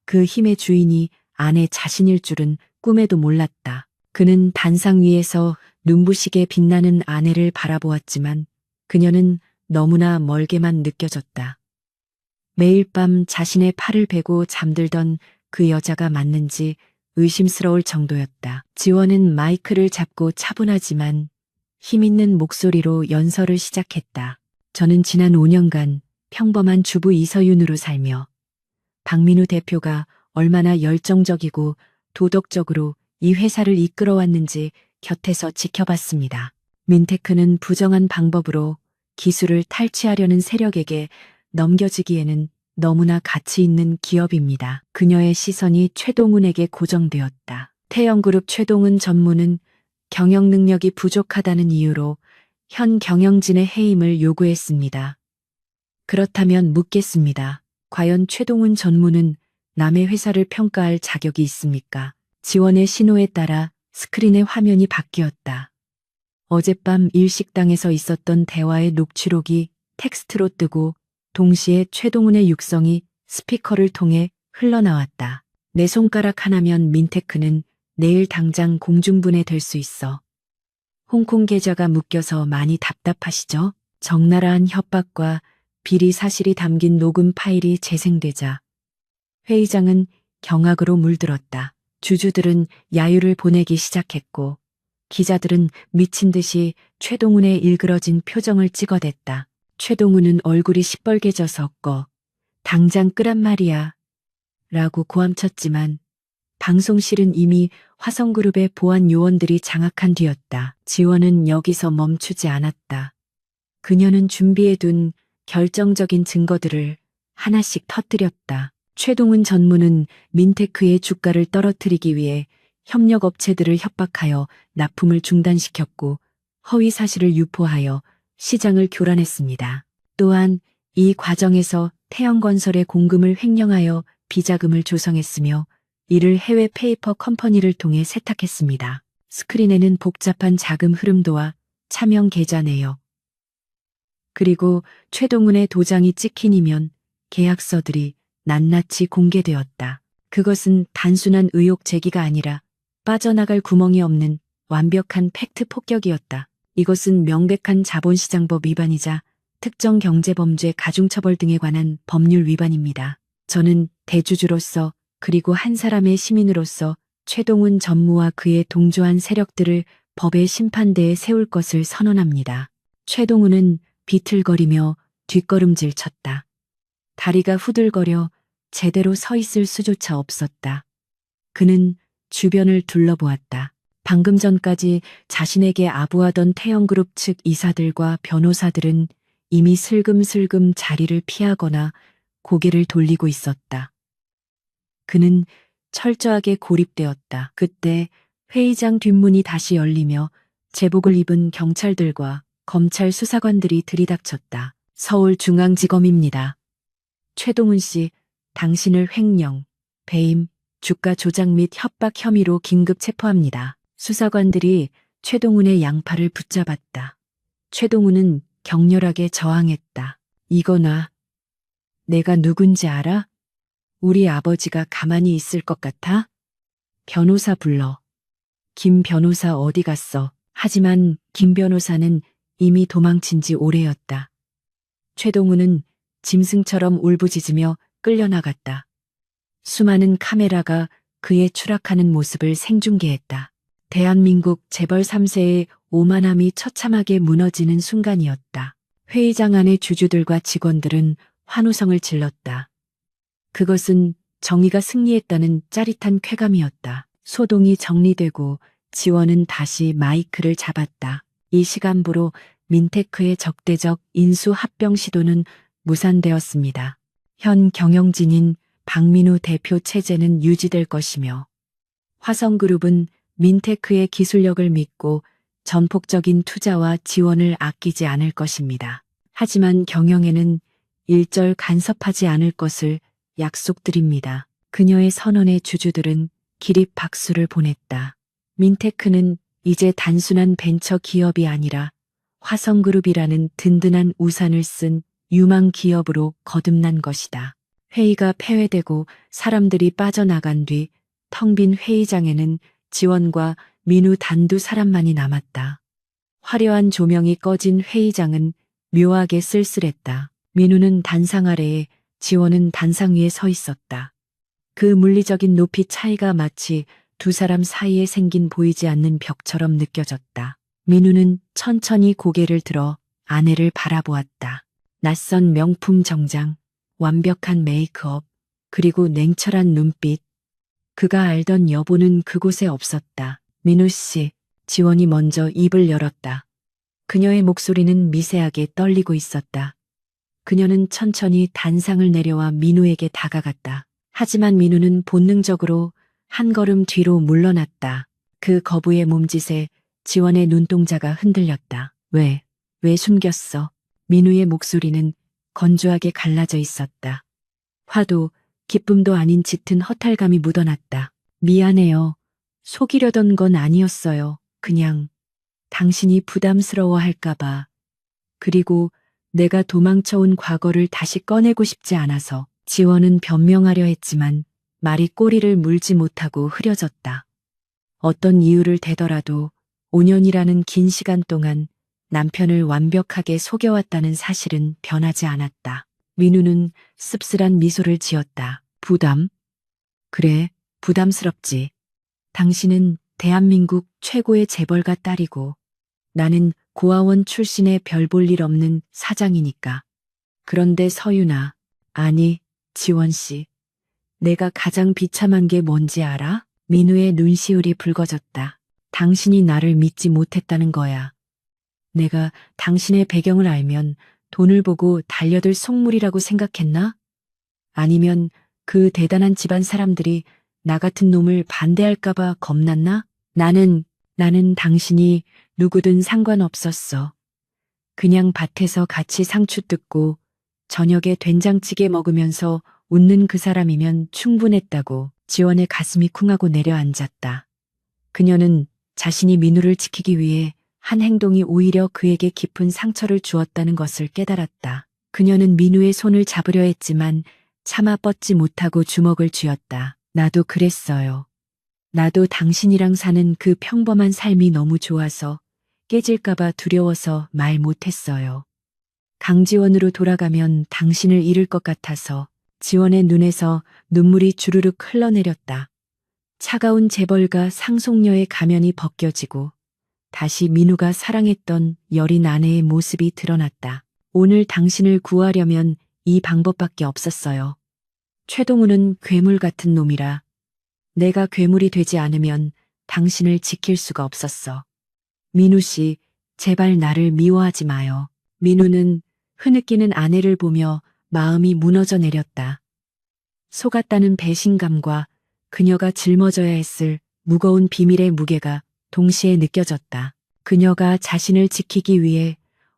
그 힘의 주인이 아내 자신일 줄은 꿈에도 몰랐다. 그는 단상 위에서 눈부시게 빛나는 아내를 바라보았지만 그녀는 너무나 멀게만 느껴졌다. 매일 밤 자신의 팔을 베고 잠들던 그 여자가 맞는지 의심스러울 정도였다. 지원은 마이크를 잡고 차분하지만 힘있는 목소리로 연설을 시작했다. 저는 지난 5년간 평범한 주부 이서윤으로 살며 박민우 대표가 얼마나 열정적이고 도덕적으로 이 회사를 이끌어왔는지 곁에서 지켜봤습니다. 민테크는 부정한 방법으로 기술을 탈취하려는 세력에게 넘겨지기에는 너무나 가치 있는 기업입니다. 그녀의 시선이 최동훈에게 고정되었다. 태영그룹 최동훈 전무는 경영 능력이 부족하다는 이유로 현 경영진의 해임을 요구했습니다. 그렇다면 묻겠습니다. 과연 최동훈 전무는 남의 회사를 평가할 자격이 있습니까? 지원의 신호에 따라 스크린의 화면이 바뀌었다. 어젯밤 일식당에서 있었던 대화의 녹취록이 텍스트로 뜨고 동시에 최동훈의 육성이 스피커를 통해 흘러나왔다. 내 손가락 하나면 민테크는 내일 당장 공중분해될 수 있어. 홍콩 계좌가 묶여서 많이 답답하시죠? 적나라한 협박과 비리 사실이 담긴 녹음 파일이 재생되자 회의장은 경악으로 물들었다. 주주들은 야유를 보내기 시작했고 기자들은 미친 듯이 최동훈의 일그러진 표정을 찍어댔다. 최동우는 얼굴이 시뻘개져서 당장 끄란 말이야. 라고 고함쳤지만 방송실은 이미 화성그룹의 보안 요원들이 장악한 뒤였다. 지원은 여기서 멈추지 않았다. 그녀는 준비해둔 결정적인 증거들을 하나씩 터뜨렸다. 최동훈 전무는 민테크의 주가를 떨어뜨리기 위해 협력업체들을 협박하여 납품을 중단시켰고 허위 사실을 유포하여 시장을 교란했습니다. 또한 이 과정에서 태영건설의 공금을 횡령하여 비자금을 조성했으며 이를 해외 페이퍼 컴퍼니를 통해 세탁했습니다. 스크린에는 복잡한 자금 흐름도와 차명 계좌 내역, 그리고 최동훈의 도장이 찍힌이면 계약서들이 낱낱이 공개되었다. 그것은 단순한 의혹 제기가 아니라 빠져나갈 구멍이 없는 완벽한 팩트 폭격이었다. 이것은 명백한 자본시장법 위반이자 특정 경제범죄 가중처벌 등에 관한 법률 위반입니다. 저는 대주주로서 그리고 한 사람의 시민으로서 최동훈 전무와 그의 동조한 세력들을 법의 심판대에 세울 것을 선언합니다. 최동훈은 비틀거리며 뒷걸음질 쳤다. 다리가 후들거려 제대로 서 있을 수조차 없었다. 그는 주변을 둘러보았다. 방금 전까지 자신에게 아부하던 태영그룹 측 이사들과 변호사들은 이미 슬금슬금 자리를 피하거나 고개를 돌리고 있었다. 그는 철저하게 고립되었다. 그때 회의장 뒷문이 다시 열리며 제복을 입은 경찰들과 검찰 수사관들이 들이닥쳤다. 서울중앙지검입니다. 최동훈 씨, 당신을 횡령, 배임, 주가 조작 및 협박 혐의로 긴급 체포합니다. 수사관들이 최동훈의 양팔을 붙잡았다. 최동훈은 격렬하게 저항했다. 이거 놔. 내가 누군지 알아? 우리 아버지가 가만히 있을 것 같아? 변호사 불러. 김 변호사 어디 갔어? 하지만 김 변호사는 이미 도망친 지 오래였다. 최동훈은 짐승처럼 울부짖으며 끌려나갔다. 수많은 카메라가 그의 추락하는 모습을 생중계했다. 대한민국 재벌 3세의 오만함이 처참하게 무너지는 순간이었다. 회의장 안의 주주들과 직원들은 환호성을 질렀다. 그것은 정의가 승리했다는 짜릿한 쾌감이었다. 소동이 정리되고 지원은 다시 마이크를 잡았다. 이 시간부로 민테크의 적대적 인수 합병 시도는 무산되었습니다. 현 경영진인 박민우 대표 체제는 유지될 것이며 화성그룹은 민테크의 기술력을 믿고 전폭적인 투자와 지원을 아끼지 않을 것입니다. 하지만 경영에는 일절 간섭하지 않을 것을 약속드립니다. 그녀의 선언에 주주들은 기립 박수를 보냈다. 민테크는 이제 단순한 벤처 기업이 아니라 화성그룹이라는 든든한 우산을 쓴 유망 기업으로 거듭난 것이다. 회의가 폐회되고 사람들이 빠져나간 뒤 텅 빈 회의장에는 지원과 민우 단두 사람만이 남았다. 화려한 조명이 꺼진 회의장은 묘하게 쓸쓸했다. 민우는 단상 아래에, 지원은 단상 위에 서 있었다. 그 물리적인 높이 차이가 마치 두 사람 사이에 생긴 보이지 않는 벽처럼 느껴졌다. 민우는 천천히 고개를 들어 아내를 바라보았다. 낯선 명품 정장, 완벽한 메이크업, 그리고 냉철한 눈빛. 그가 알던 여보는 그곳에 없었다. 민우 씨, 지원이 먼저 입을 열었다. 그녀의 목소리는 미세하게 떨리고 있었다. 그녀는 천천히 단상을 내려와 민우에게 다가갔다. 하지만 민우는 본능적으로 한 걸음 뒤로 물러났다. 그 거부의 몸짓에 지원의 눈동자가 흔들렸다. 왜 숨겼어? 민우의 목소리는 건조하게 갈라져 있었다. 화도 기쁨도 아닌 짙은 허탈감이 묻어났다. 미안해요. 속이려던 건 아니었어요. 그냥 당신이 부담스러워할까봐. 그리고 내가 도망쳐온 과거를 다시 꺼내고 싶지 않아서. 지원은 변명하려 했지만 말이 꼬리를 물지 못하고 흐려졌다. 어떤 이유를 대더라도 5년이라는 긴 시간 동안 남편을 완벽하게 속여왔다는 사실은 변하지 않았다. 민우는 씁쓸한 미소를 지었다. 부담? 그래, 부담스럽지. 당신은 대한민국 최고의 재벌가 딸이고 나는 고아원 출신의 별 볼 일 없는 사장이니까. 그런데 서윤아, 아니, 지원 씨, 내가 가장 비참한 게 뭔지 알아? 민우의 눈시울이 붉어졌다. 당신이 나를 믿지 못했다는 거야. 내가 당신의 배경을 알면 돈을 보고 달려들 속물이라고 생각했나? 아니면 그 대단한 집안 사람들이 나 같은 놈을 반대할까봐 겁났나? 나는 당신이 누구든 상관없었어. 그냥 밭에서 같이 상추 뜯고 저녁에 된장찌개 먹으면서 웃는 그 사람이면 충분했다고. 지원의 가슴이 쿵하고 내려앉았다. 그녀는 자신이 민우를 지키기 위해 한 행동이 오히려 그에게 깊은 상처를 주었다는 것을 깨달았다. 그녀는 민우의 손을 잡으려 했지만 차마 뻗지 못하고 주먹을 쥐었다. 나도 그랬어요. 나도 당신이랑 사는 그 평범한 삶이 너무 좋아서 깨질까봐 두려워서 말 못했어요. 강지원으로 돌아가면 당신을 잃을 것 같아서. 지원의 눈에서 눈물이 주르륵 흘러내렸다. 차가운 재벌가 상속녀의 가면이 벗겨지고 다시 민우가 사랑했던 여린 아내의 모습이 드러났다. 오늘 당신을 구하려면 이 방법밖에 없었어요. 최동우는 괴물 같은 놈이라 내가 괴물이 되지 않으면 당신을 지킬 수가 없었어. 민우 씨, 제발 나를 미워하지 마요. 민우는 흐느끼는 아내를 보며 마음이 무너져 내렸다. 속았다는 배신감과 그녀가 짊어져야 했을 무거운 비밀의 무게가 동시에 느껴졌다. 그녀가 자신을 지키기 위해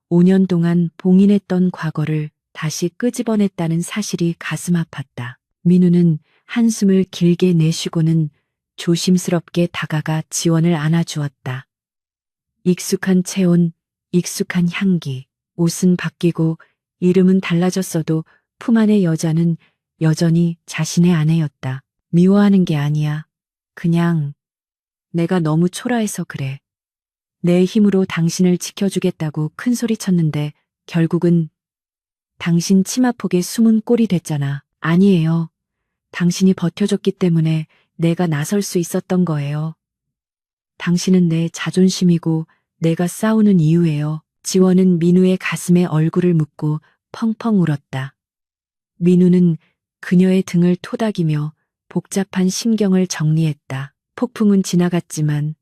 5년 동안 봉인했던 과거를 다시 끄집어냈다는 사실이 가슴 아팠다. 민우는 한숨을 길게 내쉬고는 조심스럽게 다가가 지원을 안아주었다. 익숙한 체온, 익숙한 향기, 옷은 바뀌고 이름은 달라졌어도 품 안의 여자는 여전히 자신의 아내였다. 미워하는 게 아니야. 그냥 내가 너무 초라해서 그래. 내 힘으로 당신을 지켜주겠다고 큰소리쳤는데 결국은 당신 치마폭에 숨은 꼴이 됐잖아. 아니에요. 당신이 버텨줬기 때문에 내가 나설 수 있었던 거예요. 당신은 내 자존심이고 내가 싸우는 이유예요. 지원은 민우의 가슴에 얼굴을 묻고 펑펑 울었다. 민우는 그녀의 등을 토닥이며 복잡한 심경을 정리했다. 폭풍은 지나갔지만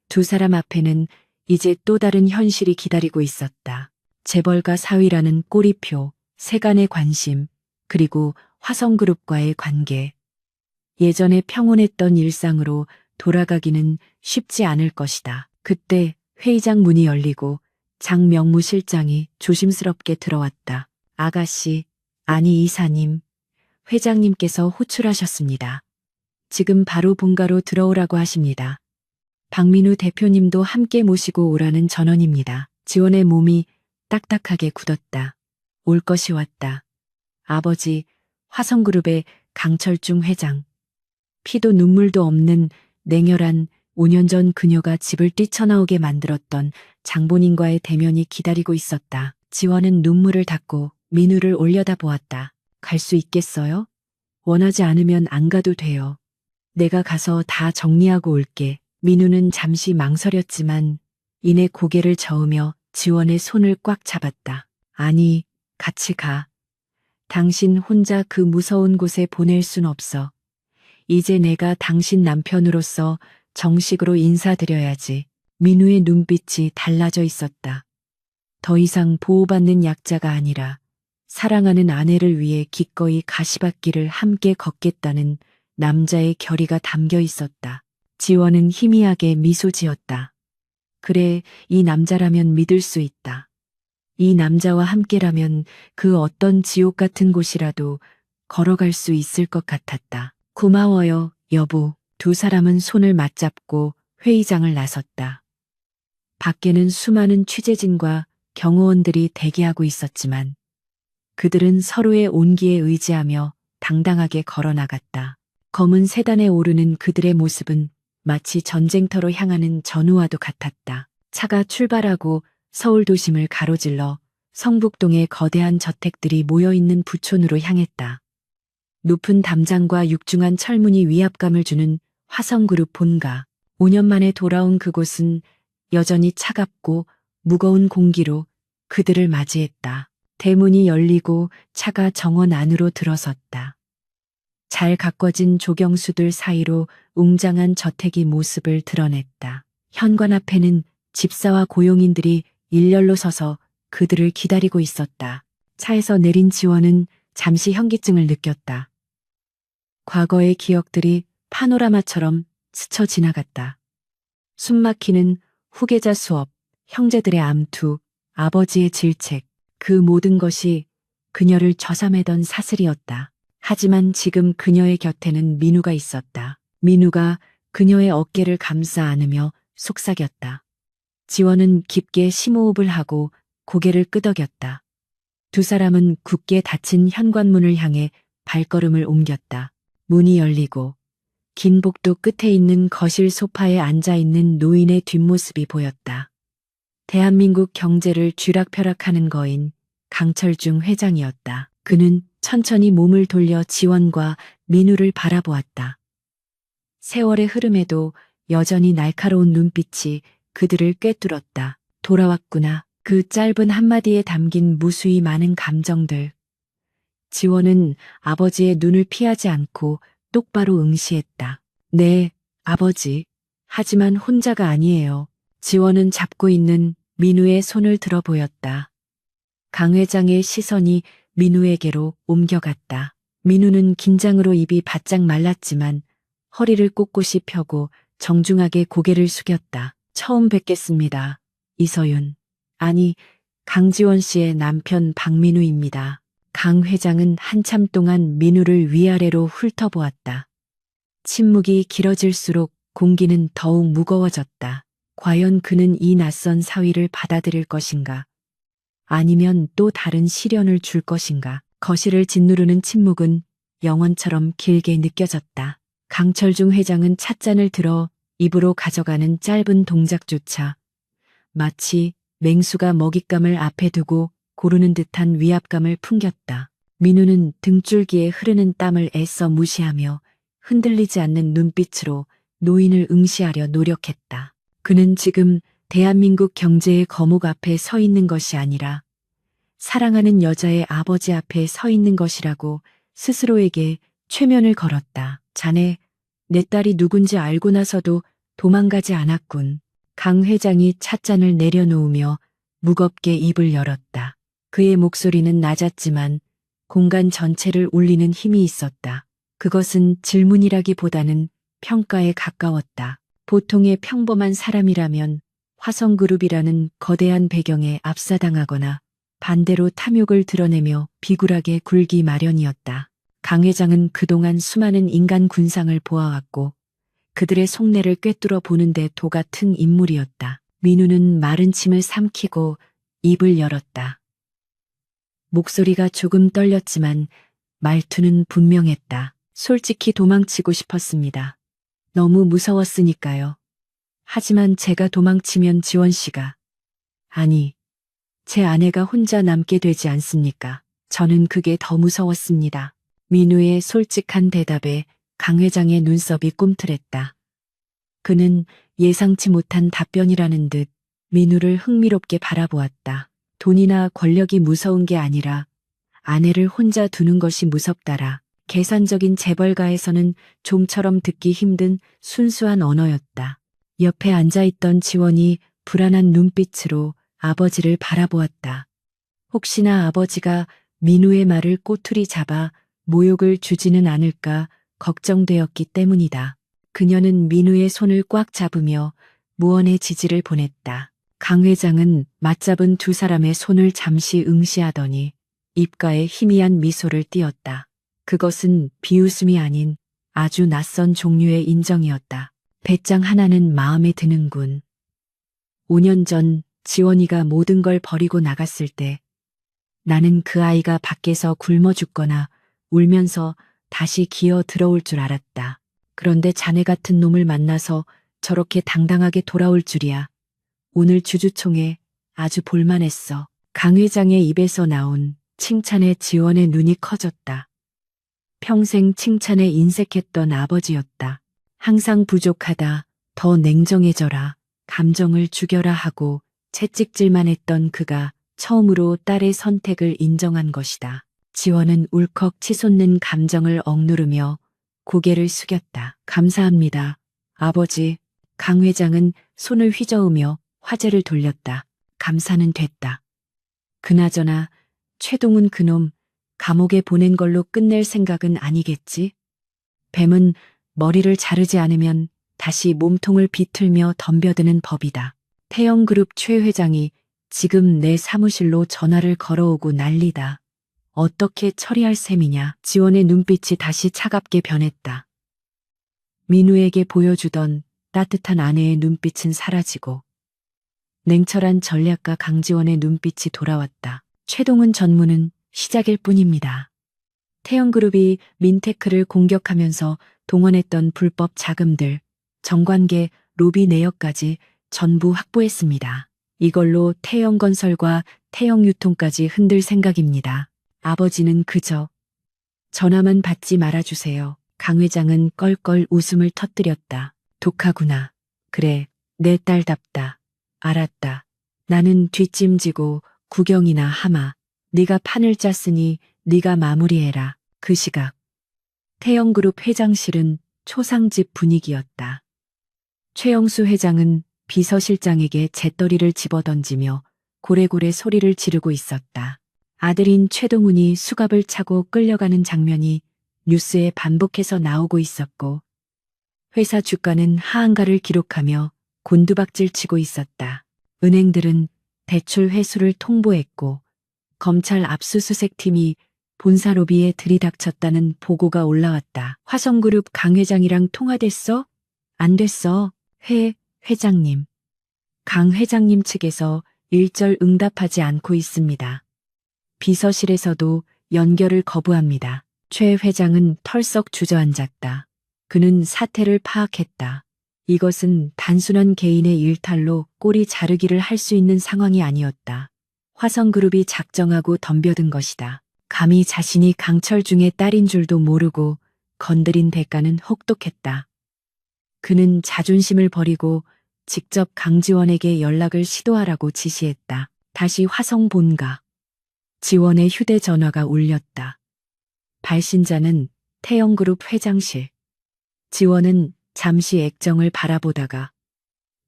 두 사람 앞에는 이제 또 다른 현실이 기다리고 있었다. 재벌가 사위라는 꼬리표, 세간의 관심, 그리고 화성그룹과의 관계. 예전에 평온했던 일상으로 돌아가기는 쉽지 않을 것이다. 그때 회의장 문이 열리고 장명무 실장이 조심스럽게 들어왔다. 아가씨, 아니 이사님, 회장님께서 호출하셨습니다. 지금 바로 본가로 들어오라고 하십니다. 박민우 대표님도 함께 모시고 오라는 전원입니다. 지원의 몸이 딱딱하게 굳었다. 올 것이 왔다. 아버지, 화성그룹의 강철중 회장. 피도 눈물도 없는 냉혈한 5년 전 그녀가 집을 뛰쳐나오게 만들었던 장본인과의 대면이 기다리고 있었다. 지원은 눈물을 닦고 민우를 올려다보았다. 갈 수 있겠어요? 원하지 않으면 안 가도 돼요. 내가 가서 다 정리하고 올게. 민우는 잠시 망설였지만 이내 고개를 저으며 지원의 손을 꽉 잡았다. 아니, 같이 가. 당신 혼자 그 무서운 곳에 보낼 순 없어. 이제 내가 당신 남편으로서 정식으로 인사드려야지. 민우의 눈빛이 달라져 있었다. 더 이상 보호받는 약자가 아니라 사랑하는 아내를 위해 기꺼이 가시밭길을 함께 걷겠다는 남자의 결의가 담겨 있었다. 지원은 희미하게 미소 지었다. 그래, 이 남자라면 믿을 수 있다. 이 남자와 함께라면 그 어떤 지옥 같은 곳이라도 걸어갈 수 있을 것 같았다. 고마워요, 여보. 두 사람은 손을 맞잡고 회의장을 나섰다. 밖에는 수많은 취재진과 경호원들이 대기하고 있었지만 그들은 서로의 온기에 의지하며 당당하게 걸어나갔다. 검은 세단에 오르는 그들의 모습은 마치 전쟁터로 향하는 전우와도 같았다. 차가 출발하고 서울 도심을 가로질러 성북동의 거대한 저택들이 모여있는 부촌으로 향했다. 높은 담장과 육중한 철문이 위압감을 주는 화성그룹 본가. 5년 만에 돌아온 그곳은 여전히 차갑고 무거운 공기로 그들을 맞이했다. 대문이 열리고 차가 정원 안으로 들어섰다. 잘 가꿔진 조경수들 사이로 웅장한 저택이 모습을 드러냈다. 현관 앞에는 집사와 고용인들이 일렬로 서서 그들을 기다리고 있었다. 차에서 내린 지원은 잠시 현기증을 느꼈다. 과거의 기억들이 파노라마처럼 스쳐 지나갔다. 숨막히는 후계자 수업, 형제들의 암투, 아버지의 질책, 그 모든 것이 그녀를 저삼매던 사슬이었다. 하지만 지금 그녀의 곁에는 민우가 있었다. 민우가 그녀의 어깨를 감싸 안으며 속삭였다. 지원은 깊게 심호흡을 하고 고개를 끄덕였다. 두 사람은 굳게 닫힌 현관문을 향해 발걸음을 옮겼다. 문이 열리고 긴 복도 끝에 있는 거실 소파에 앉아있는 노인의 뒷모습이 보였다. 대한민국 경제를 쥐락펴락하는 거인 강철중 회장이었다. 그는 천천히 몸을 돌려 지원과 민우를 바라보았다. 세월의 흐름에도 여전히 날카로운 눈빛이 그들을 꿰뚫었다. 돌아왔구나. 그 짧은 한마디에 담긴 무수히 많은 감정들. 지원은 아버지의 눈을 피하지 않고 똑바로 응시했다. 네, 아버지. 하지만 혼자가 아니에요. 지원은 잡고 있는 민우의 손을 들어 보였다. 강 회장의 시선이 민우에게로 옮겨갔다. 민우는 긴장으로 입이 바짝 말랐지만 허리를 꼿꼿이 펴고 정중하게 고개를 숙였다. 처음 뵙겠습니다. 이서윤. 아니, 강지원 씨의 남편 박민우입니다. 강 회장은 한참 동안 민우를 위아래로 훑어보았다. 침묵이 길어질수록 공기는 더욱 무거워졌다. 과연 그는 이 낯선 사위를 받아들일 것인가? 아니면 또 다른 시련을 줄 것인가? 거실을 짓누르는 침묵은 영원처럼 길게 느껴졌다. 강철중 회장은 찻잔을 들어 입으로 가져가는 짧은 동작조차 마치 맹수가 먹잇감을 앞에 두고 고르는 듯한 위압감을 풍겼다. 민우는 등줄기에 흐르는 땀을 애써 무시하며 흔들리지 않는 눈빛으로 노인을 응시하려 노력했다. 그는 지금 대한민국 경제의 거목 앞에 서 있는 것이 아니라 사랑하는 여자의 아버지 앞에 서 있는 것이라고 스스로에게 최면을 걸었다. 자네, 내 딸이 누군지 알고 나서도 도망가지 않았군. 강 회장이 찻잔을 내려놓으며 무겁게 입을 열었다. 그의 목소리는 낮았지만 공간 전체를 울리는 힘이 있었다. 그것은 질문이라기보다는 평가에 가까웠다. 보통의 평범한 사람이라면 화성그룹이라는 거대한 배경에 압사당하거나 반대로 탐욕을 드러내며 비굴하게 굴기 마련이었다. 강 회장은 그동안 수많은 인간 군상을 보아왔고 그들의 속내를 꿰뚫어 보는데 도 같은 인물이었다. 민우는 마른 침을 삼키고 입을 열었다. 목소리가 조금 떨렸지만 말투는 분명했다. 솔직히 도망치고 싶었습니다. 너무 무서웠으니까요. 하지만 제가 도망치면 지원 씨가, 아니, 제 아내가 혼자 남게 되지 않습니까? 저는 그게 더 무서웠습니다. 민우의 솔직한 대답에 강 회장의 눈썹이 꿈틀했다. 그는 예상치 못한 답변이라는 듯 민우를 흥미롭게 바라보았다. 돈이나 권력이 무서운 게 아니라 아내를 혼자 두는 것이 무섭다라. 계산적인 재벌가에서는 좀처럼 듣기 힘든 순수한 언어였다. 옆에 앉아있던 지원이 불안한 눈빛으로 아버지를 바라보았다. 혹시나 아버지가 민우의 말을 꼬투리 잡아 모욕을 주지는 않을까 걱정되었기 때문이다. 그녀는 민우의 손을 꽉 잡으며 무언의 지지를 보냈다. 강 회장은 맞잡은 두 사람의 손을 잠시 응시하더니 입가에 희미한 미소를 띄었다. 그것은 비웃음이 아닌 아주 낯선 종류의 인정이었다. 배짱 하나는 마음에 드는군. 5년 전 지원이가 모든 걸 버리고 나갔을 때 나는 그 아이가 밖에서 굶어 죽거나 울면서 다시 기어 들어올 줄 알았다. 그런데 자네 같은 놈을 만나서 저렇게 당당하게 돌아올 줄이야. 오늘 주주총회 아주 볼만했어. 강 회장의 입에서 나온 칭찬에 지원의 눈이 커졌다. 평생 칭찬에 인색했던 아버지였다. 항상 부족하다, 더 냉정해져라, 감정을 죽여라 하고 채찍질만 했던 그가 처음으로 딸의 선택을 인정한 것이다. 지원은 울컥 치솟는 감정을 억누르며 고개를 숙였다. 감사합니다. 아버지. 강 회장은 손을 휘저으며 화제를 돌렸다. 감사는 됐다. 그나저나 최동훈 그놈 감옥에 보낸 걸로 끝낼 생각은 아니겠지? 뱀은 머리를 자르지 않으면 다시 몸통을 비틀며 덤벼드는 법이다. 태영그룹 최 회장이 지금 내 사무실로 전화를 걸어오고 난리다. 어떻게 처리할 셈이냐. 지원의 눈빛이 다시 차갑게 변했다. 민우에게 보여주던 따뜻한 아내의 눈빛은 사라지고 냉철한 전략가 강지원의 눈빛이 돌아왔다. 최동훈 전무는 시작일 뿐입니다. 태영그룹이 민테크를 공격하면서 동원했던 불법 자금들, 정관계, 로비 내역까지 전부 확보했습니다. 이걸로 태영건설과 태영유통까지 흔들 생각입니다. 아버지는 그저 전화만 받지 말아주세요. 강 회장은 껄껄 웃음을 터뜨렸다. 독하구나. 그래, 내 딸답다. 알았다. 나는 뒷짐지고 구경이나 하마. 네가 판을 짰으니 네가 마무리해라. 그 시각 태영그룹 회장실은 초상집 분위기였다. 최영수 회장은 비서실장에게 재떨이를 집어던지며 고래고래 소리를 지르고 있었다. 아들인 최동훈이 수갑을 차고 끌려가는 장면이 뉴스에 반복해서 나오고 있었고 회사 주가는 하한가를 기록하며 곤두박질 치고 있었다. 은행들은 대출 회수를 통보했고 검찰 압수수색팀이 본사 로비에 들이닥쳤다는 보고가 올라왔다. 화성그룹 강 회장이랑 통화됐어? 안 됐어. 회장님. 강 회장님 측에서 일절 응답하지 않고 있습니다. 비서실에서도 연결을 거부합니다. 최 회장은 털썩 주저앉았다. 그는 사태를 파악했다. 이것은 단순한 개인의 일탈로 꼬리 자르기를 할 수 있는 상황이 아니었다. 화성그룹이 작정하고 덤벼든 것이다. 감히 자신이 강철중의 딸인 줄도 모르고 건드린 대가는 혹독했다. 그는 자존심을 버리고 직접 강지원에게 연락을 시도하라고 지시했다. 다시 화성 본가. 지원의 휴대전화가 울렸다. 발신자는 태영그룹 회장실. 지원은 잠시 액정을 바라보다가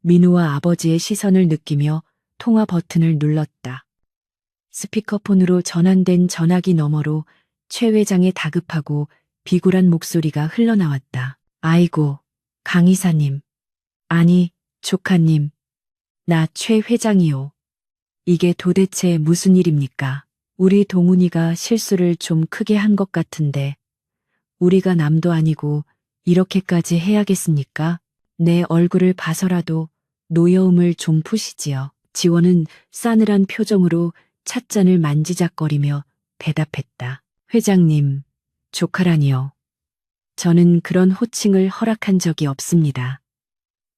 민우와 아버지의 시선을 느끼며 통화 버튼을 눌렀다. 스피커폰으로 전환된 전화기 너머로 최 회장의 다급하고 비굴한 목소리가 흘러나왔다. 아이고, 강 이사님. 아니, 조카님. 나 최 회장이요. 이게 도대체 무슨 일입니까? 우리 동훈이가 실수를 좀 크게 한 것 같은데 우리가 남도 아니고 이렇게까지 해야겠습니까? 내 얼굴을 봐서라도 노여움을 좀 푸시지요. 지원은 싸늘한 표정으로 찻잔을 만지작거리며 대답했다. 회장님, 조카라니요. 저는 그런 호칭을 허락한 적이 없습니다.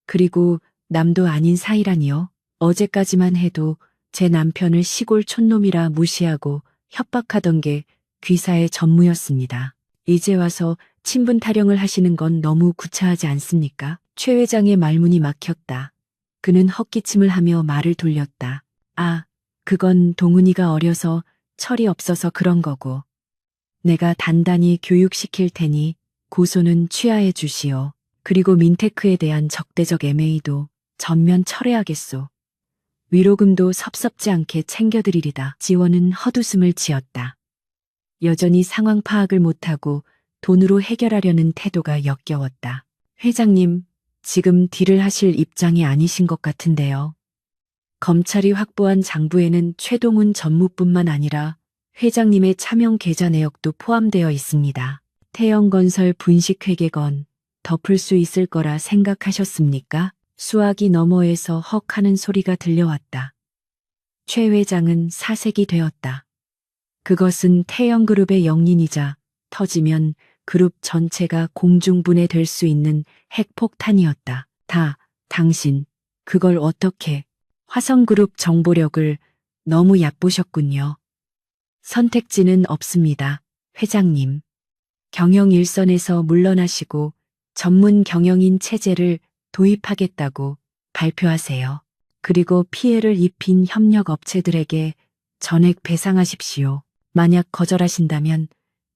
그리고 남도 아닌 사이라니요. 어제까지만 해도 제 남편을 시골 촌놈이라 무시하고 협박하던 게 귀사의 전무였습니다. 이제 와서 친분 타령을 하시는 건 너무 구차하지 않습니까? 최 회장의 말문이 막혔다. 그는 헛기침을 하며 말을 돌렸다. 아, 그건 동훈이가 어려서 철이 없어서 그런 거고. 내가 단단히 교육시킬 테니 고소는 취하해 주시오. 그리고 민테크에 대한 적대적 MA도 전면 철회하겠소. 위로금도 섭섭지 않게 챙겨드리리다. 지원은 헛웃음을 지었다. 여전히 상황 파악을 못하고 돈으로 해결하려는 태도가 역겨웠다. 회장님, 지금 딜을 하실 입장이 아니신 것 같은데요. 검찰이 확보한 장부에는 최동훈 전무뿐만 아니라 회장님의 차명 계좌 내역도 포함되어 있습니다. 태영건설 분식회계건 덮을 수 있을 거라 생각하셨습니까? 수화기 너머에서 헉 하는 소리가 들려왔다. 최 회장은 사색이 되었다. 그것은 태영그룹의 영린이자 터지면 그룹 전체가 공중분해될 수 있는 핵폭탄이었다. 당신, 그걸 어떻게? 화성그룹 정보력을 너무 얕보셨군요. 선택지는 없습니다, 회장님. 경영 일선에서 물러나시고 전문 경영인 체제를 도입하겠다고 발표하세요. 그리고 피해를 입힌 협력업체들에게 전액 배상하십시오. 만약 거절하신다면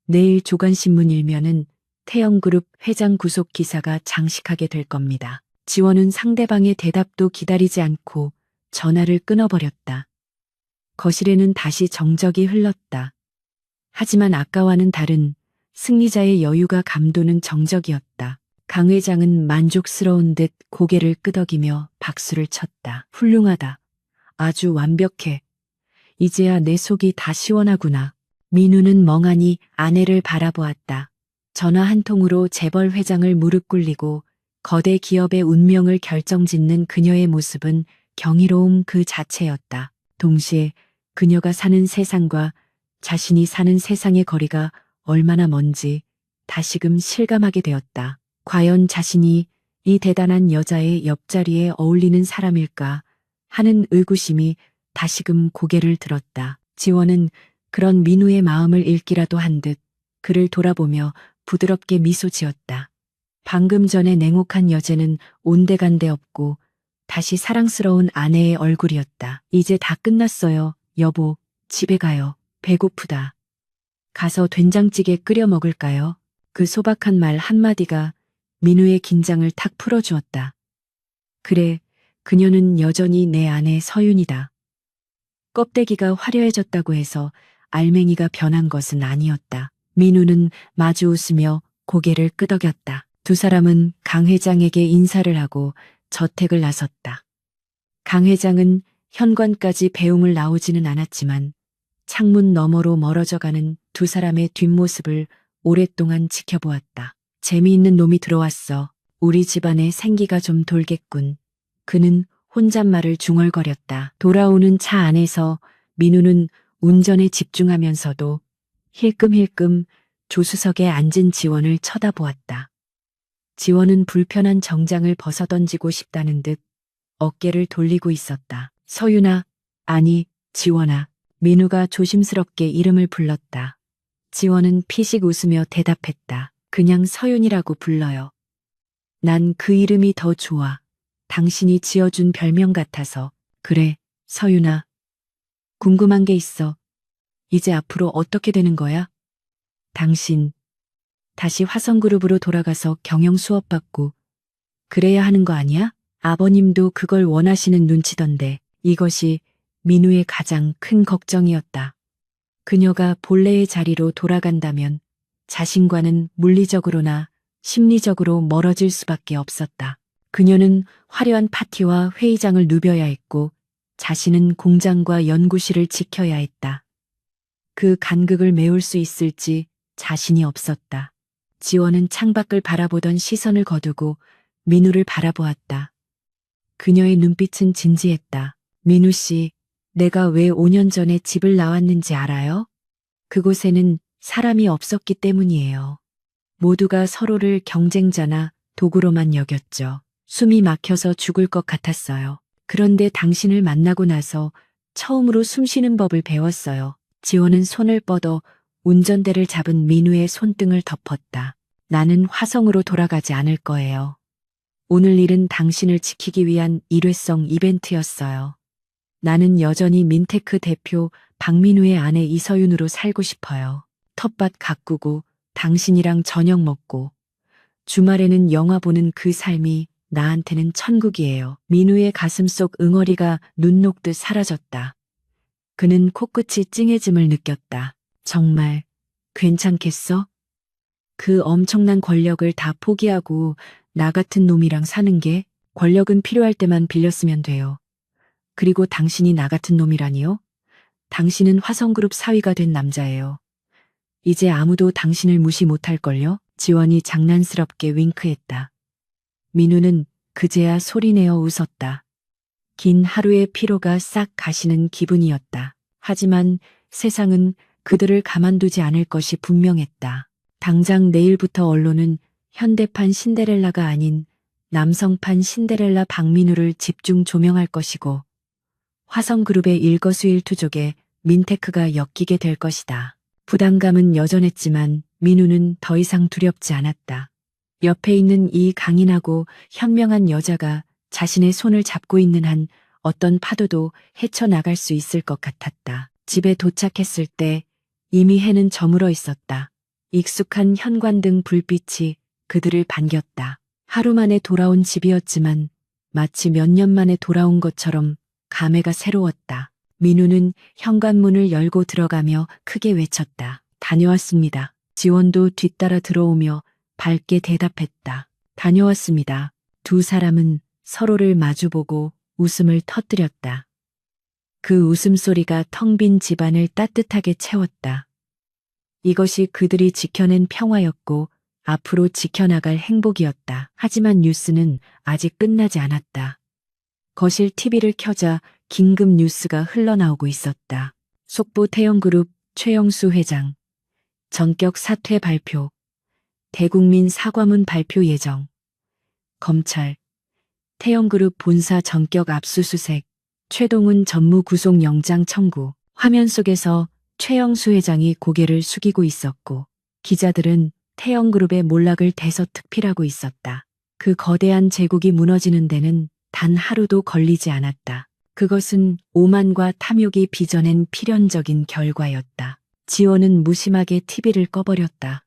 내일 조간신문 일면은 태영그룹 회장 구속 기사가 장식하게 될 겁니다. 지원은 상대방의 대답도 기다리지 않고 전화를 끊어버렸다. 거실에는 다시 정적이 흘렀다. 하지만 아까와는 다른 승리자의 여유가 감도는 정적이었다. 강 회장은 만족스러운 듯 고개를 끄덕이며 박수를 쳤다. 훌륭하다. 아주 완벽해. 이제야 내 속이 다 시원하구나. 민우는 멍하니 아내를 바라보았다. 전화 한 통으로 재벌 회장을 무릎 꿇리고 거대 기업의 운명을 결정짓는 그녀의 모습은 경이로움 그 자체였다. 동시에 그녀가 사는 세상과 자신이 사는 세상의 거리가 얼마나 먼지 다시금 실감하게 되었다. 과연 자신이 이 대단한 여자의 옆자리에 어울리는 사람일까 하는 의구심이 다시금 고개를 들었다. 지원은 그런 민우의 마음을 읽기라도 한 듯 그를 돌아보며 부드럽게 미소 지었다. 방금 전에 냉혹한 여제는 온데간데 없고 다시 사랑스러운 아내의 얼굴이었다. 이제 다 끝났어요. 여보, 집에 가요. 배고프다. 가서 된장찌개 끓여 먹을까요? 그 소박한 말 한마디가 민우의 긴장을 탁 풀어주었다. 그래, 그녀는 여전히 내 아내 서윤이다. 껍데기가 화려해졌다고 해서 알맹이가 변한 것은 아니었다. 민우는 마주 웃으며 고개를 끄덕였다. 두 사람은 강 회장에게 인사를 하고 저택을 나섰다. 강 회장은 현관까지 배웅을 나오지는 않았지만 창문 너머로 멀어져가는 두 사람의 뒷모습을 오랫동안 지켜보았다. 재미있는 놈이 들어왔어. 우리 집안에 생기가 좀 돌겠군. 그는 혼잣말을 중얼거렸다. 돌아오는 차 안에서 민우는 운전에 집중하면서도 힐끔힐끔 조수석에 앉은 지원을 쳐다보았다. 지원은 불편한 정장을 벗어던지고 싶다는 듯 어깨를 돌리고 있었다. 서윤아, 아니, 지원아. 민우가 조심스럽게 이름을 불렀다. 지원은 피식 웃으며 대답했다. 그냥 서윤이라고 불러요. 난 그 이름이 더 좋아. 당신이 지어준 별명 같아서. 그래, 서윤아. 궁금한 게 있어. 이제 앞으로 어떻게 되는 거야? 당신, 다시 화성그룹으로 돌아가서 경영 수업 받고 그래야 하는 거 아니야? 아버님도 그걸 원하시는 눈치던데. 이것이 민우의 가장 큰 걱정이었다. 그녀가 본래의 자리로 돌아간다면 자신과는 물리적으로나 심리적으로 멀어질 수밖에 없었다. 그녀는 화려한 파티와 회의장을 누벼야 했고 자신은 공장과 연구실을 지켜야 했다. 그 간극을 메울 수 있을지 자신이 없었다. 지원은 창밖을 바라보던 시선을 거두고 민우를 바라보았다. 그녀의 눈빛은 진지했다. 민우 씨, 내가 왜 5년 전에 집을 나왔는지 알아요? 그곳에는 사람이 없었기 때문이에요. 모두가 서로를 경쟁자나 도구로만 여겼죠. 숨이 막혀서 죽을 것 같았어요. 그런데 당신을 만나고 나서 처음으로 숨쉬는 법을 배웠어요. 지원은 손을 뻗어 운전대를 잡은 민우의 손등을 덮었다. 나는 화성으로 돌아가지 않을 거예요. 오늘 일은 당신을 지키기 위한 일회성 이벤트였어요. 나는 여전히 민테크 대표 박민우의 아내 이서윤으로 살고 싶어요. 텃밭 가꾸고 당신이랑 저녁 먹고 주말에는 영화 보는 그 삶이 나한테는 천국이에요. 민우의 가슴 속 응어리가 눈 녹듯 사라졌다. 그는 코끝이 찡해짐을 느꼈다. 정말 괜찮겠어? 그 엄청난 권력을 다 포기하고 나 같은 놈이랑 사는 게 권력은 필요할 때만 빌렸으면 돼요. 그리고 당신이 나 같은 놈이라니요? 당신은 화성그룹 사위가 된 남자예요. 이제 아무도 당신을 무시 못할걸요? 지원이 장난스럽게 윙크했다. 민우는 그제야 소리내어 웃었다. 긴 하루의 피로가 싹 가시는 기분이었다. 하지만 세상은 그들을 가만두지 않을 것이 분명했다. 당장 내일부터 언론은 현대판 신데렐라가 아닌 남성판 신데렐라 박민우를 집중 조명할 것이고 화성그룹의 일거수일투족에 민테크가 엮이게 될 것이다. 부담감은 여전했지만 민우는 더 이상 두렵지 않았다. 옆에 있는 이 강인하고 현명한 여자가 자신의 손을 잡고 있는 한 어떤 파도도 헤쳐나갈 수 있을 것 같았다. 집에 도착했을 때 이미 해는 저물어 있었다. 익숙한 현관등 불빛이 그들을 반겼다. 하루 만에 돌아온 집이었지만 마치 몇 년 만에 돌아온 것처럼 감회가 새로웠다. 민우는 현관문을 열고 들어가며 크게 외쳤다. 다녀왔습니다. 지원도 뒤따라 들어오며 밝게 대답했다. 다녀왔습니다. 두 사람은 서로를 마주보고 웃음을 터뜨렸다. 그 웃음소리가 텅 빈 집안을 따뜻하게 채웠다. 이것이 그들이 지켜낸 평화였고 앞으로 지켜나갈 행복이었다. 하지만 뉴스는 아직 끝나지 않았다. 거실 TV를 켜자 긴급 뉴스가 흘러나오고 있었다. 속보 태영그룹 최영수 회장 전격 사퇴 발표, 대국민 사과문 발표 예정, 검찰 태영그룹 본사 전격 압수수색, 최동훈 전무구속영장 청구. 화면 속에서 최영수 회장이 고개를 숙이고 있었고 기자들은 태영그룹의 몰락을 대서특필하고 있었다. 그 거대한 제국이 무너지는 데는 단 하루도 걸리지 않았다. 그것은 오만과 탐욕이 빚어낸 필연적인 결과였다. 지원은 무심하게 TV를 꺼버렸다.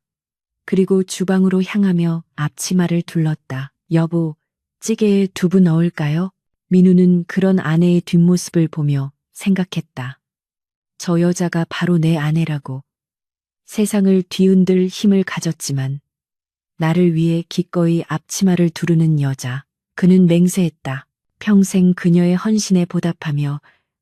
그리고 주방으로 향하며 앞치마를 둘렀다. 여보, 찌개에 두부 넣을까요? 민우는 그런 아내의 뒷모습을 보며 생각했다. 저 여자가 바로 내 아내라고. 세상을 뒤흔들 힘을 가졌지만 나를 위해 기꺼이 앞치마를 두르는 여자. 그는 맹세했다. 평생 그녀의 헌신에 보답하며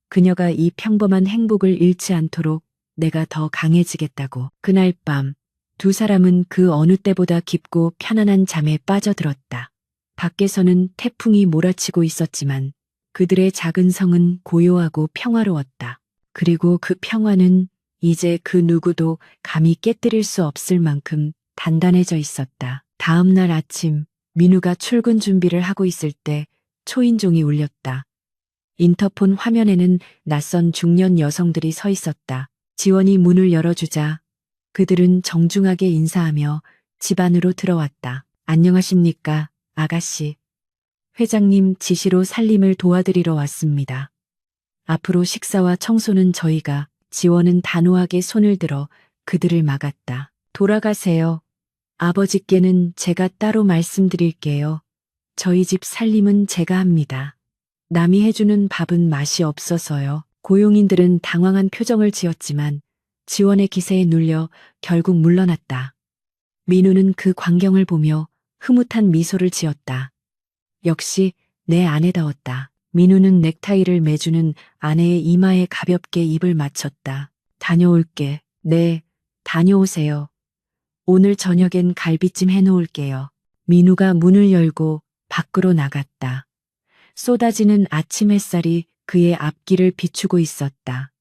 그녀가 이 평범한 행복을 잃지 않도록 내가 더 강해지겠다고. 그날 밤 두 사람은 그 어느 때보다 깊고 편안한 잠에 빠져들었다. 밖에서는 태풍이 몰아치고 있었지만 그들의 작은 성은 고요하고 평화로웠다. 그리고 그 평화는 이제 그 누구도 감히 깨뜨릴 수 없을 만큼 단단해져 있었다. 다음 날 아침 민우가 출근 준비를 하고 있을 때 초인종이 울렸다. 인터폰 화면에는 낯선 중년 여성들이 서 있었다. 지원이 문을 열어주자 그들은 정중하게 인사하며 집 안으로 들어왔다. 안녕하십니까, 아가씨. 회장님 지시로 살림을 도와드리러 왔습니다. 앞으로 식사와 청소는 저희가. 지원은 단호하게 손을 들어 그들을 막았다. 돌아가세요. 아버지께는 제가 따로 말씀드릴게요. 저희 집 살림은 제가 합니다. 남이 해주는 밥은 맛이 없어서요. 고용인들은 당황한 표정을 지었지만 지원의 기세에 눌려 결국 물러났다. 민우는 그 광경을 보며 흐뭇한 미소를 지었다. 역시 내 아내다웠다. 민우는 넥타이를 매주는 아내의 이마에 가볍게 입을 맞췄다. 다녀올게. 네, 다녀오세요. 오늘 저녁엔 갈비찜 해놓을게요. 민우가 문을 열고 밖으로 나갔다. 쏟아지는 아침 햇살이 그의 앞길을 비추고 있었다.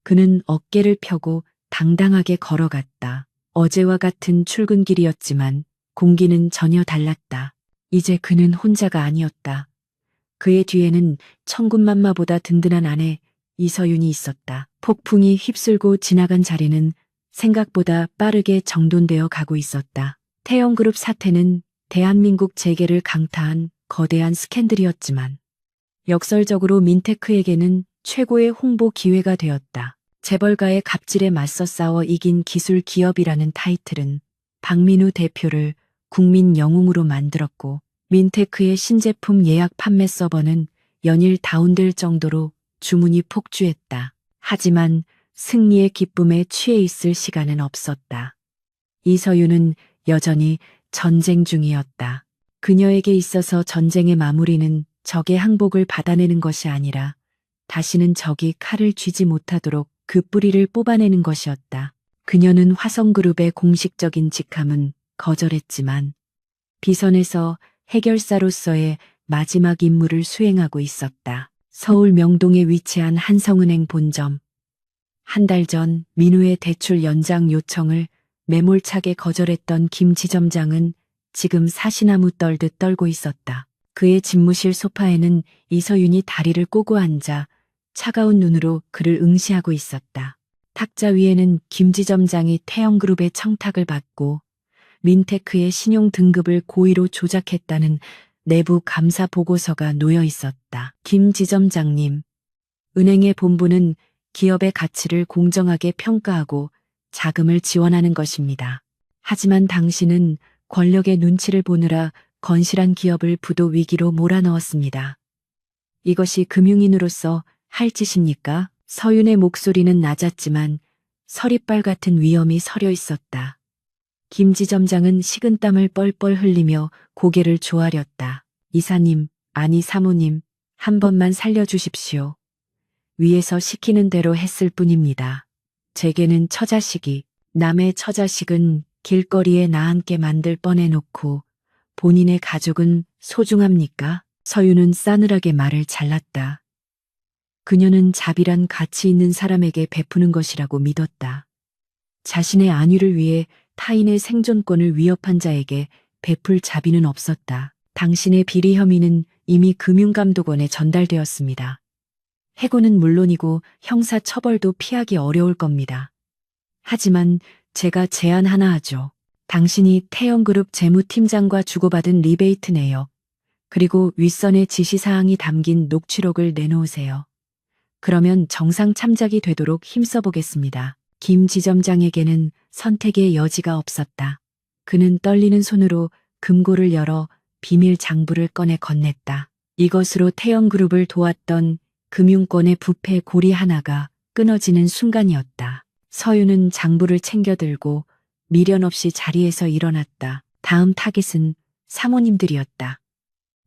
그는 어깨를 펴고 당당하게 걸어갔다. 어제와 같은 출근길이었지만 공기는 전혀 달랐다. 이제 그는 혼자가 아니었다. 그의 뒤에는 천군만마보다 든든한 아내 이서윤이 있었다. 폭풍이 휩쓸고 지나간 자리는 생각보다 빠르게 정돈되어 가고 있었다. 태영그룹 사태는 대한민국 재계를 강타한 거대한 스캔들이었지만 역설적으로 민테크에게는 최고의 홍보 기회가 되었다. 재벌가의 갑질에 맞서 싸워 이긴 기술 기업이라는 타이틀은 박민우 대표를 국민 영웅으로 만들었고 민테크의 신제품 예약 판매 서버는 연일 다운될 정도로 주문이 폭주했다. 하지만 승리의 기쁨에 취해 있을 시간은 없었다. 이서윤은 여전히 전쟁 중이었다. 그녀에게 있어서 전쟁의 마무리는 적의 항복을 받아내는 것이 아니라 다시는 적이 칼을 쥐지 못하도록 그 뿌리를 뽑아내는 것이었다. 그녀는 화성그룹의 공식적인 직함은 거절했지만 비선에서 해결사로서의 마지막 임무를 수행하고 있었다. 서울 명동에 위치한 한성은행 본점. 한 달 전 민우의 대출 연장 요청을 매몰차게 거절했던 김 지점장은 지금 사시나무 떨듯 떨고 있었다. 그의 집무실 소파에는 이서윤이 다리를 꼬고 앉아 차가운 눈으로 그를 응시하고 있었다. 탁자 위에는 김 지점장이 태영그룹의 청탁을 받고 민테크의 신용 등급을 고의로 조작했다는 내부 감사 보고서가 놓여 있었다. 김 지점장님, 은행의 본부는 기업의 가치를 공정하게 평가하고 자금을 지원하는 것입니다. 하지만 당신은 권력의 눈치를 보느라 건실한 기업을 부도 위기로 몰아넣었습니다. 이것이 금융인으로서 할 짓입니까? 서윤의 목소리는 낮았지만 서리빨 같은 위험이 서려 있었다. 김 지점장은 식은땀을 뻘뻘 흘리며 고개를 조아렸다. 이사님, 아니 사모님, 한 번만 살려주십시오. 위에서 시키는 대로 했을 뿐입니다. 제게는 처자식이, 남의 처자식은 길거리에 나앉게 만들 뻔해놓고 본인의 가족은 소중합니까? 서윤은 싸늘하게 말을 잘랐다. 그녀는 자비란 가치 있는 사람에게 베푸는 것이라고 믿었다. 자신의 안위를 위해 타인의 생존권을 위협한 자에게 베풀 자비는 없었다. 당신의 비리 혐의는 이미 금융감독원에 전달되었습니다. 해고는 물론이고 형사 처벌도 피하기 어려울 겁니다. 하지만 제가 제안 하나 하죠. 당신이 태영그룹 재무팀장과 주고받은 리베이트 내역, 그리고 윗선의 지시사항이 담긴 녹취록을 내놓으세요. 그러면 정상 참작이 되도록 힘써보겠습니다. 김 지점장에게는 선택의 여지가 없었다. 그는 떨리는 손으로 금고를 열어 비밀 장부를 꺼내 건넸다. 이것으로 태영그룹을 도왔던 금융권의 부패 고리 하나가 끊어지는 순간이었다. 서윤은 장부를 챙겨들고 미련 없이 자리에서 일어났다. 다음 타깃은 사모님들이었다.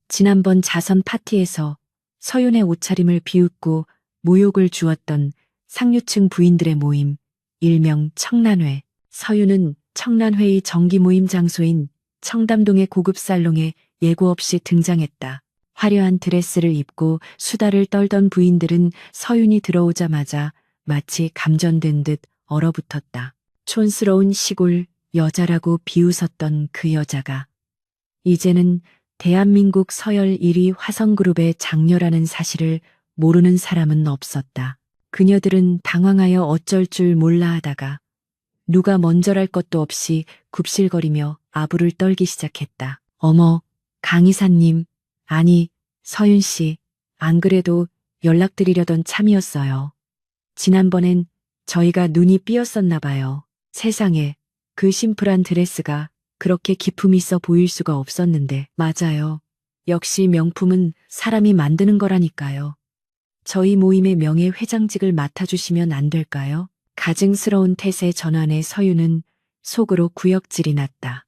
지난번 자선 파티에서 서윤의 옷차림을 비웃고 모욕을 주었던 상류층 부인들의 모임, 일명 청란회. 서윤은 청란회의 정기 모임 장소인 청담동의 고급 살롱에 예고 없이 등장했다. 화려한 드레스를 입고 수다를 떨던 부인들은 서윤이 들어오자마자 마치 감전된 듯 얼어붙었다. 촌스러운 시골 여자라고 비웃었던 그 여자가 이제는 대한민국 서열 1위 화성그룹의 장녀라는 사실을 모르는 사람은 없었다. 그녀들은 당황하여 어쩔 줄 몰라 하다가 누가 먼저랄 것도 없이 굽실거리며 아부를 떨기 시작했다. 어머, 강 이사님, 아니, 서윤 씨, 안 그래도 연락드리려던 참이었어요. 지난번엔 저희가 눈이 삐었었나 봐요. 세상에, 그 심플한 드레스가 그렇게 기품 있어 보일 수가 없었는데. 맞아요. 역시 명품은 사람이 만드는 거라니까요. 저희 모임의 명예 회장직을 맡아주시면 안 될까요? 가증스러운 태세 전환의 서윤은 속으로 구역질이 났다.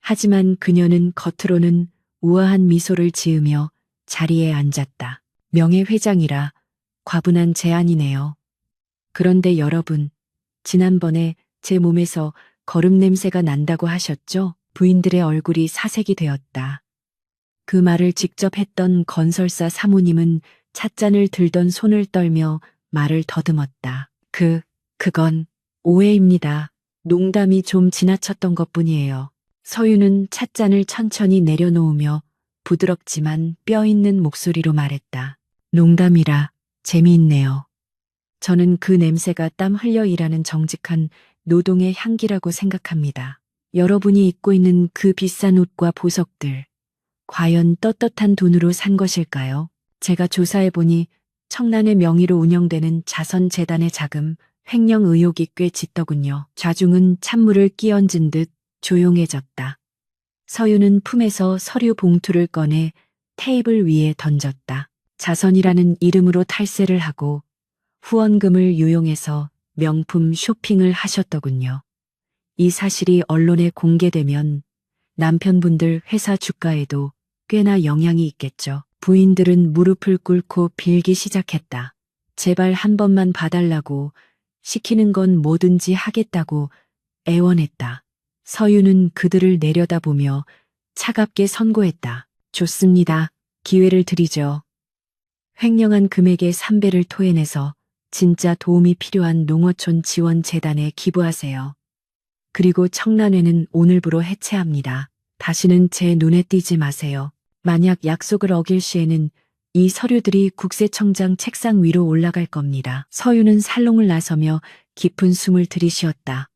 하지만 그녀는 겉으로는 우아한 미소를 지으며 자리에 앉았다. 명예회장이라 과분한 제안이네요. 그런데 여러분, 지난번에 제 몸에서 거름 냄새가 난다고 하셨죠? 부인들의 얼굴이 사색이 되었다. 그 말을 직접 했던 건설사 사모님은 찻잔을 들던 손을 떨며 말을 더듬었다. 그건 오해입니다. 농담이 좀 지나쳤던 것뿐이에요. 서윤은 찻잔을 천천히 내려놓으며 부드럽지만 뼈있는 목소리로 말했다. 농담이라 재미있네요. 저는 그 냄새가 땀 흘려 일하는 정직한 노동의 향기라고 생각합니다. 여러분이 입고 있는 그 비싼 옷과 보석들, 과연 떳떳한 돈으로 산 것일까요? 제가 조사해보니 청란의 명의로 운영되는 자선재단의 자금, 횡령 의혹이 꽤 짙더군요. 좌중은 찬물을 끼얹은 듯 조용해졌다. 서윤은 품에서 서류 봉투를 꺼내 테이블 위에 던졌다. 자선이라는 이름으로 탈세를 하고 후원금을 유용해서 명품 쇼핑을 하셨더군요. 이 사실이 언론에 공개되면 남편분들 회사 주가에도 꽤나 영향이 있겠죠. 부인들은 무릎을 꿇고 빌기 시작했다. 제발 한 번만 봐달라고, 시키는 건 뭐든지 하겠다고 애원했다. 서윤은 그들을 내려다보며 차갑게 선고했다. 좋습니다. 기회를 드리죠. 횡령한 금액의 3배를 토해내서 진짜 도움이 필요한 농어촌 지원재단에 기부하세요. 그리고 청란회는 오늘부로 해체합니다. 다시는 제 눈에 띄지 마세요. 만약 약속을 어길 시에는 이 서류들이 국세청장 책상 위로 올라갈 겁니다. 서윤은 살롱을 나서며 깊은 숨을 들이쉬었다.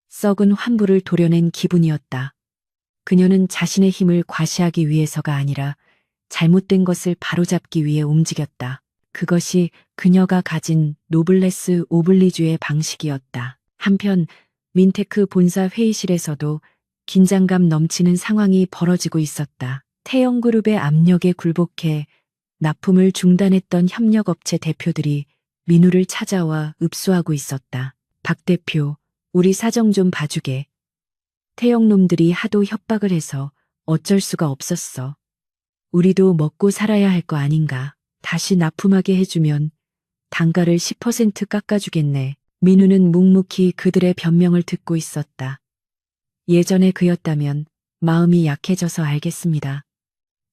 썩은 환부를 도려낸 기분이었다. 그녀는 자신의 힘을 과시하기 위해서가 아니라 잘못된 것을 바로잡기 위해 움직였다. 그것이 그녀가 가진 노블레스 오블리주의 방식이었다. 한편 민테크 본사 회의실에서도 긴장감 넘치는 상황이 벌어지고 있었다. 태영그룹의 압력에 굴복해 납품을 중단했던 협력업체 대표들이 민우를 찾아와 읍수하고 있었다. 박 대표, 우리 사정 좀 봐주게. 태영놈들이 하도 협박을 해서 어쩔 수가 없었어. 우리도 먹고 살아야 할 거 아닌가. 다시 납품하게 해주면 단가를 10% 깎아주겠네. 민우는 묵묵히 그들의 변명을 듣고 있었다. 예전에 그였다면 마음이 약해져서 알겠습니다.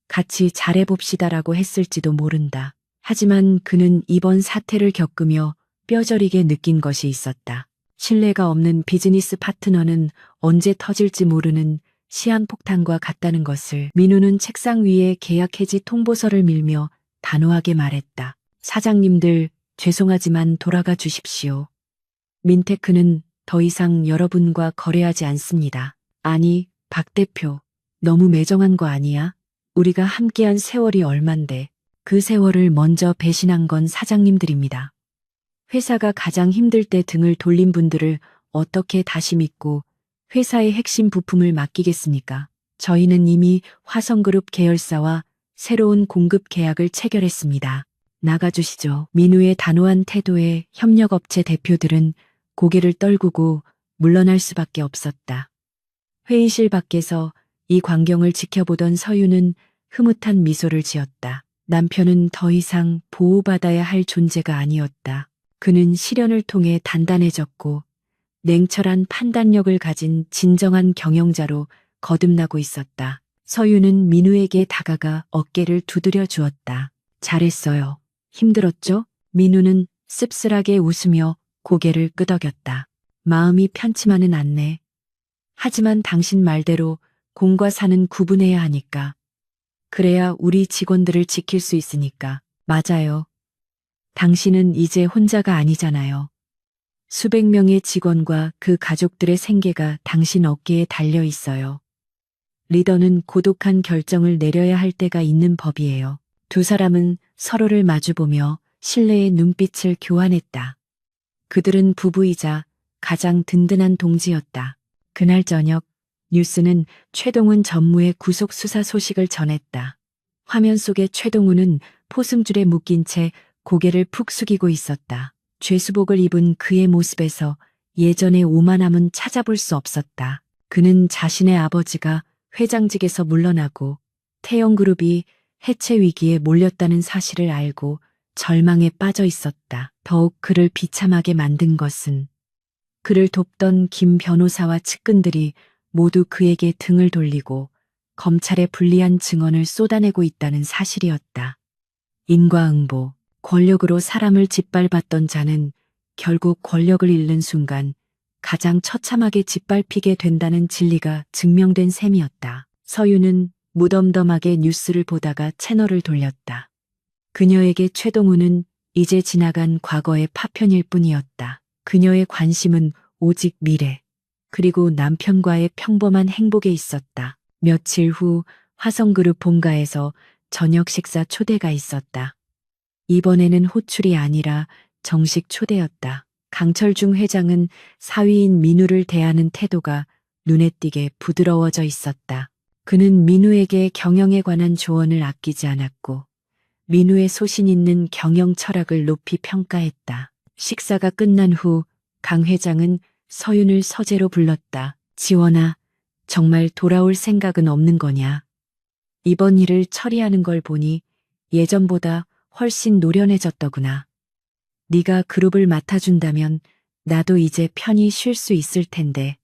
같이 잘해봅시다라고 했을지도 모른다. 하지만 그는 이번 사태를 겪으며 뼈저리게 느낀 것이 있었다. 신뢰가 없는 비즈니스 파트너는 언제 터질지 모르는 시한폭탄과 같다는 것을. 민우는 책상 위에 계약 해지 통보서를 밀며 단호하게 말했다. 사장님들, 죄송하지만 돌아가 주십시오. 민테크는 더 이상 여러분과 거래하지 않습니다. 아니, 박 대표, 너무 매정한 거 아니야? 우리가 함께한 세월이 얼만데 그 세월을 먼저 배신한 건 사장님들입니다. 회사가 가장 힘들 때 등을 돌린 분들을 어떻게 다시 믿고 회사의 핵심 부품을 맡기겠습니까? 저희는 이미 화성그룹 계열사와 새로운 공급 계약을 체결했습니다. 나가주시죠. 민우의 단호한 태도에 협력업체 대표들은 고개를 떨구고 물러날 수밖에 없었다. 회의실 밖에서 이 광경을 지켜보던 서유는 흐뭇한 미소를 지었다. 남편은 더 이상 보호받아야 할 존재가 아니었다. 그는 시련을 통해 단단해졌고 냉철한 판단력을 가진 진정한 경영자로 거듭나고 있었다. 서유는 민우에게 다가가 어깨를 두드려 주었다. 잘했어요. 힘들었죠? 민우는 씁쓸하게 웃으며 고개를 끄덕였다. 마음이 편치만은 않네. 하지만 당신 말대로 공과 사는 구분해야 하니까. 그래야 우리 직원들을 지킬 수 있으니까. 맞아요. 당신은 이제 혼자가 아니잖아요. 수백 명의 직원과 그 가족들의 생계가 당신 어깨에 달려 있어요. 리더는 고독한 결정을 내려야 할 때가 있는 법이에요. 두 사람은 서로를 마주보며 신뢰의 눈빛을 교환했다. 그들은 부부이자 가장 든든한 동지였다. 그날 저녁 뉴스는 최동훈 전무의 구속 수사 소식을 전했다. 화면 속의 최동훈은 포승줄에 묶인 채 고개를 푹 숙이고 있었다. 죄수복을 입은 그의 모습에서 예전의 오만함은 찾아볼 수 없었다. 그는 자신의 아버지가 회장직에서 물러나고 태영그룹이 해체 위기에 몰렸다는 사실을 알고 절망에 빠져 있었다. 더욱 그를 비참하게 만든 것은 그를 돕던 김 변호사와 측근들이 모두 그에게 등을 돌리고 검찰에 불리한 증언을 쏟아내고 있다는 사실이었다. 인과응보, 권력으로 사람을 짓밟았던 자는 결국 권력을 잃는 순간 가장 처참하게 짓밟히게 된다는 진리가 증명된 셈이었다. 서유는 무덤덤하게 뉴스를 보다가 채널을 돌렸다. 그녀에게 최동훈은 이제 지나간 과거의 파편일 뿐이었다. 그녀의 관심은 오직 미래, 그리고 남편과의 평범한 행복에 있었다. 며칠 후 화성그룹 본가에서 저녁 식사 초대가 있었다. 이번에는 호출이 아니라 정식 초대였다. 강철중 회장은 사위인 민우를 대하는 태도가 눈에 띄게 부드러워져 있었다. 그는 민우에게 경영에 관한 조언을 아끼지 않았고 민우의 소신 있는 경영 철학을 높이 평가했다. 식사가 끝난 후 강 회장은 서윤을 서재로 불렀다. 지원아, 정말 돌아올 생각은 없는 거냐? 이번 일을 처리하는 걸 보니 예전보다 훨씬 노련해졌더구나. 네가 그룹을 맡아준다면 나도 이제 편히 쉴 수 있을 텐데.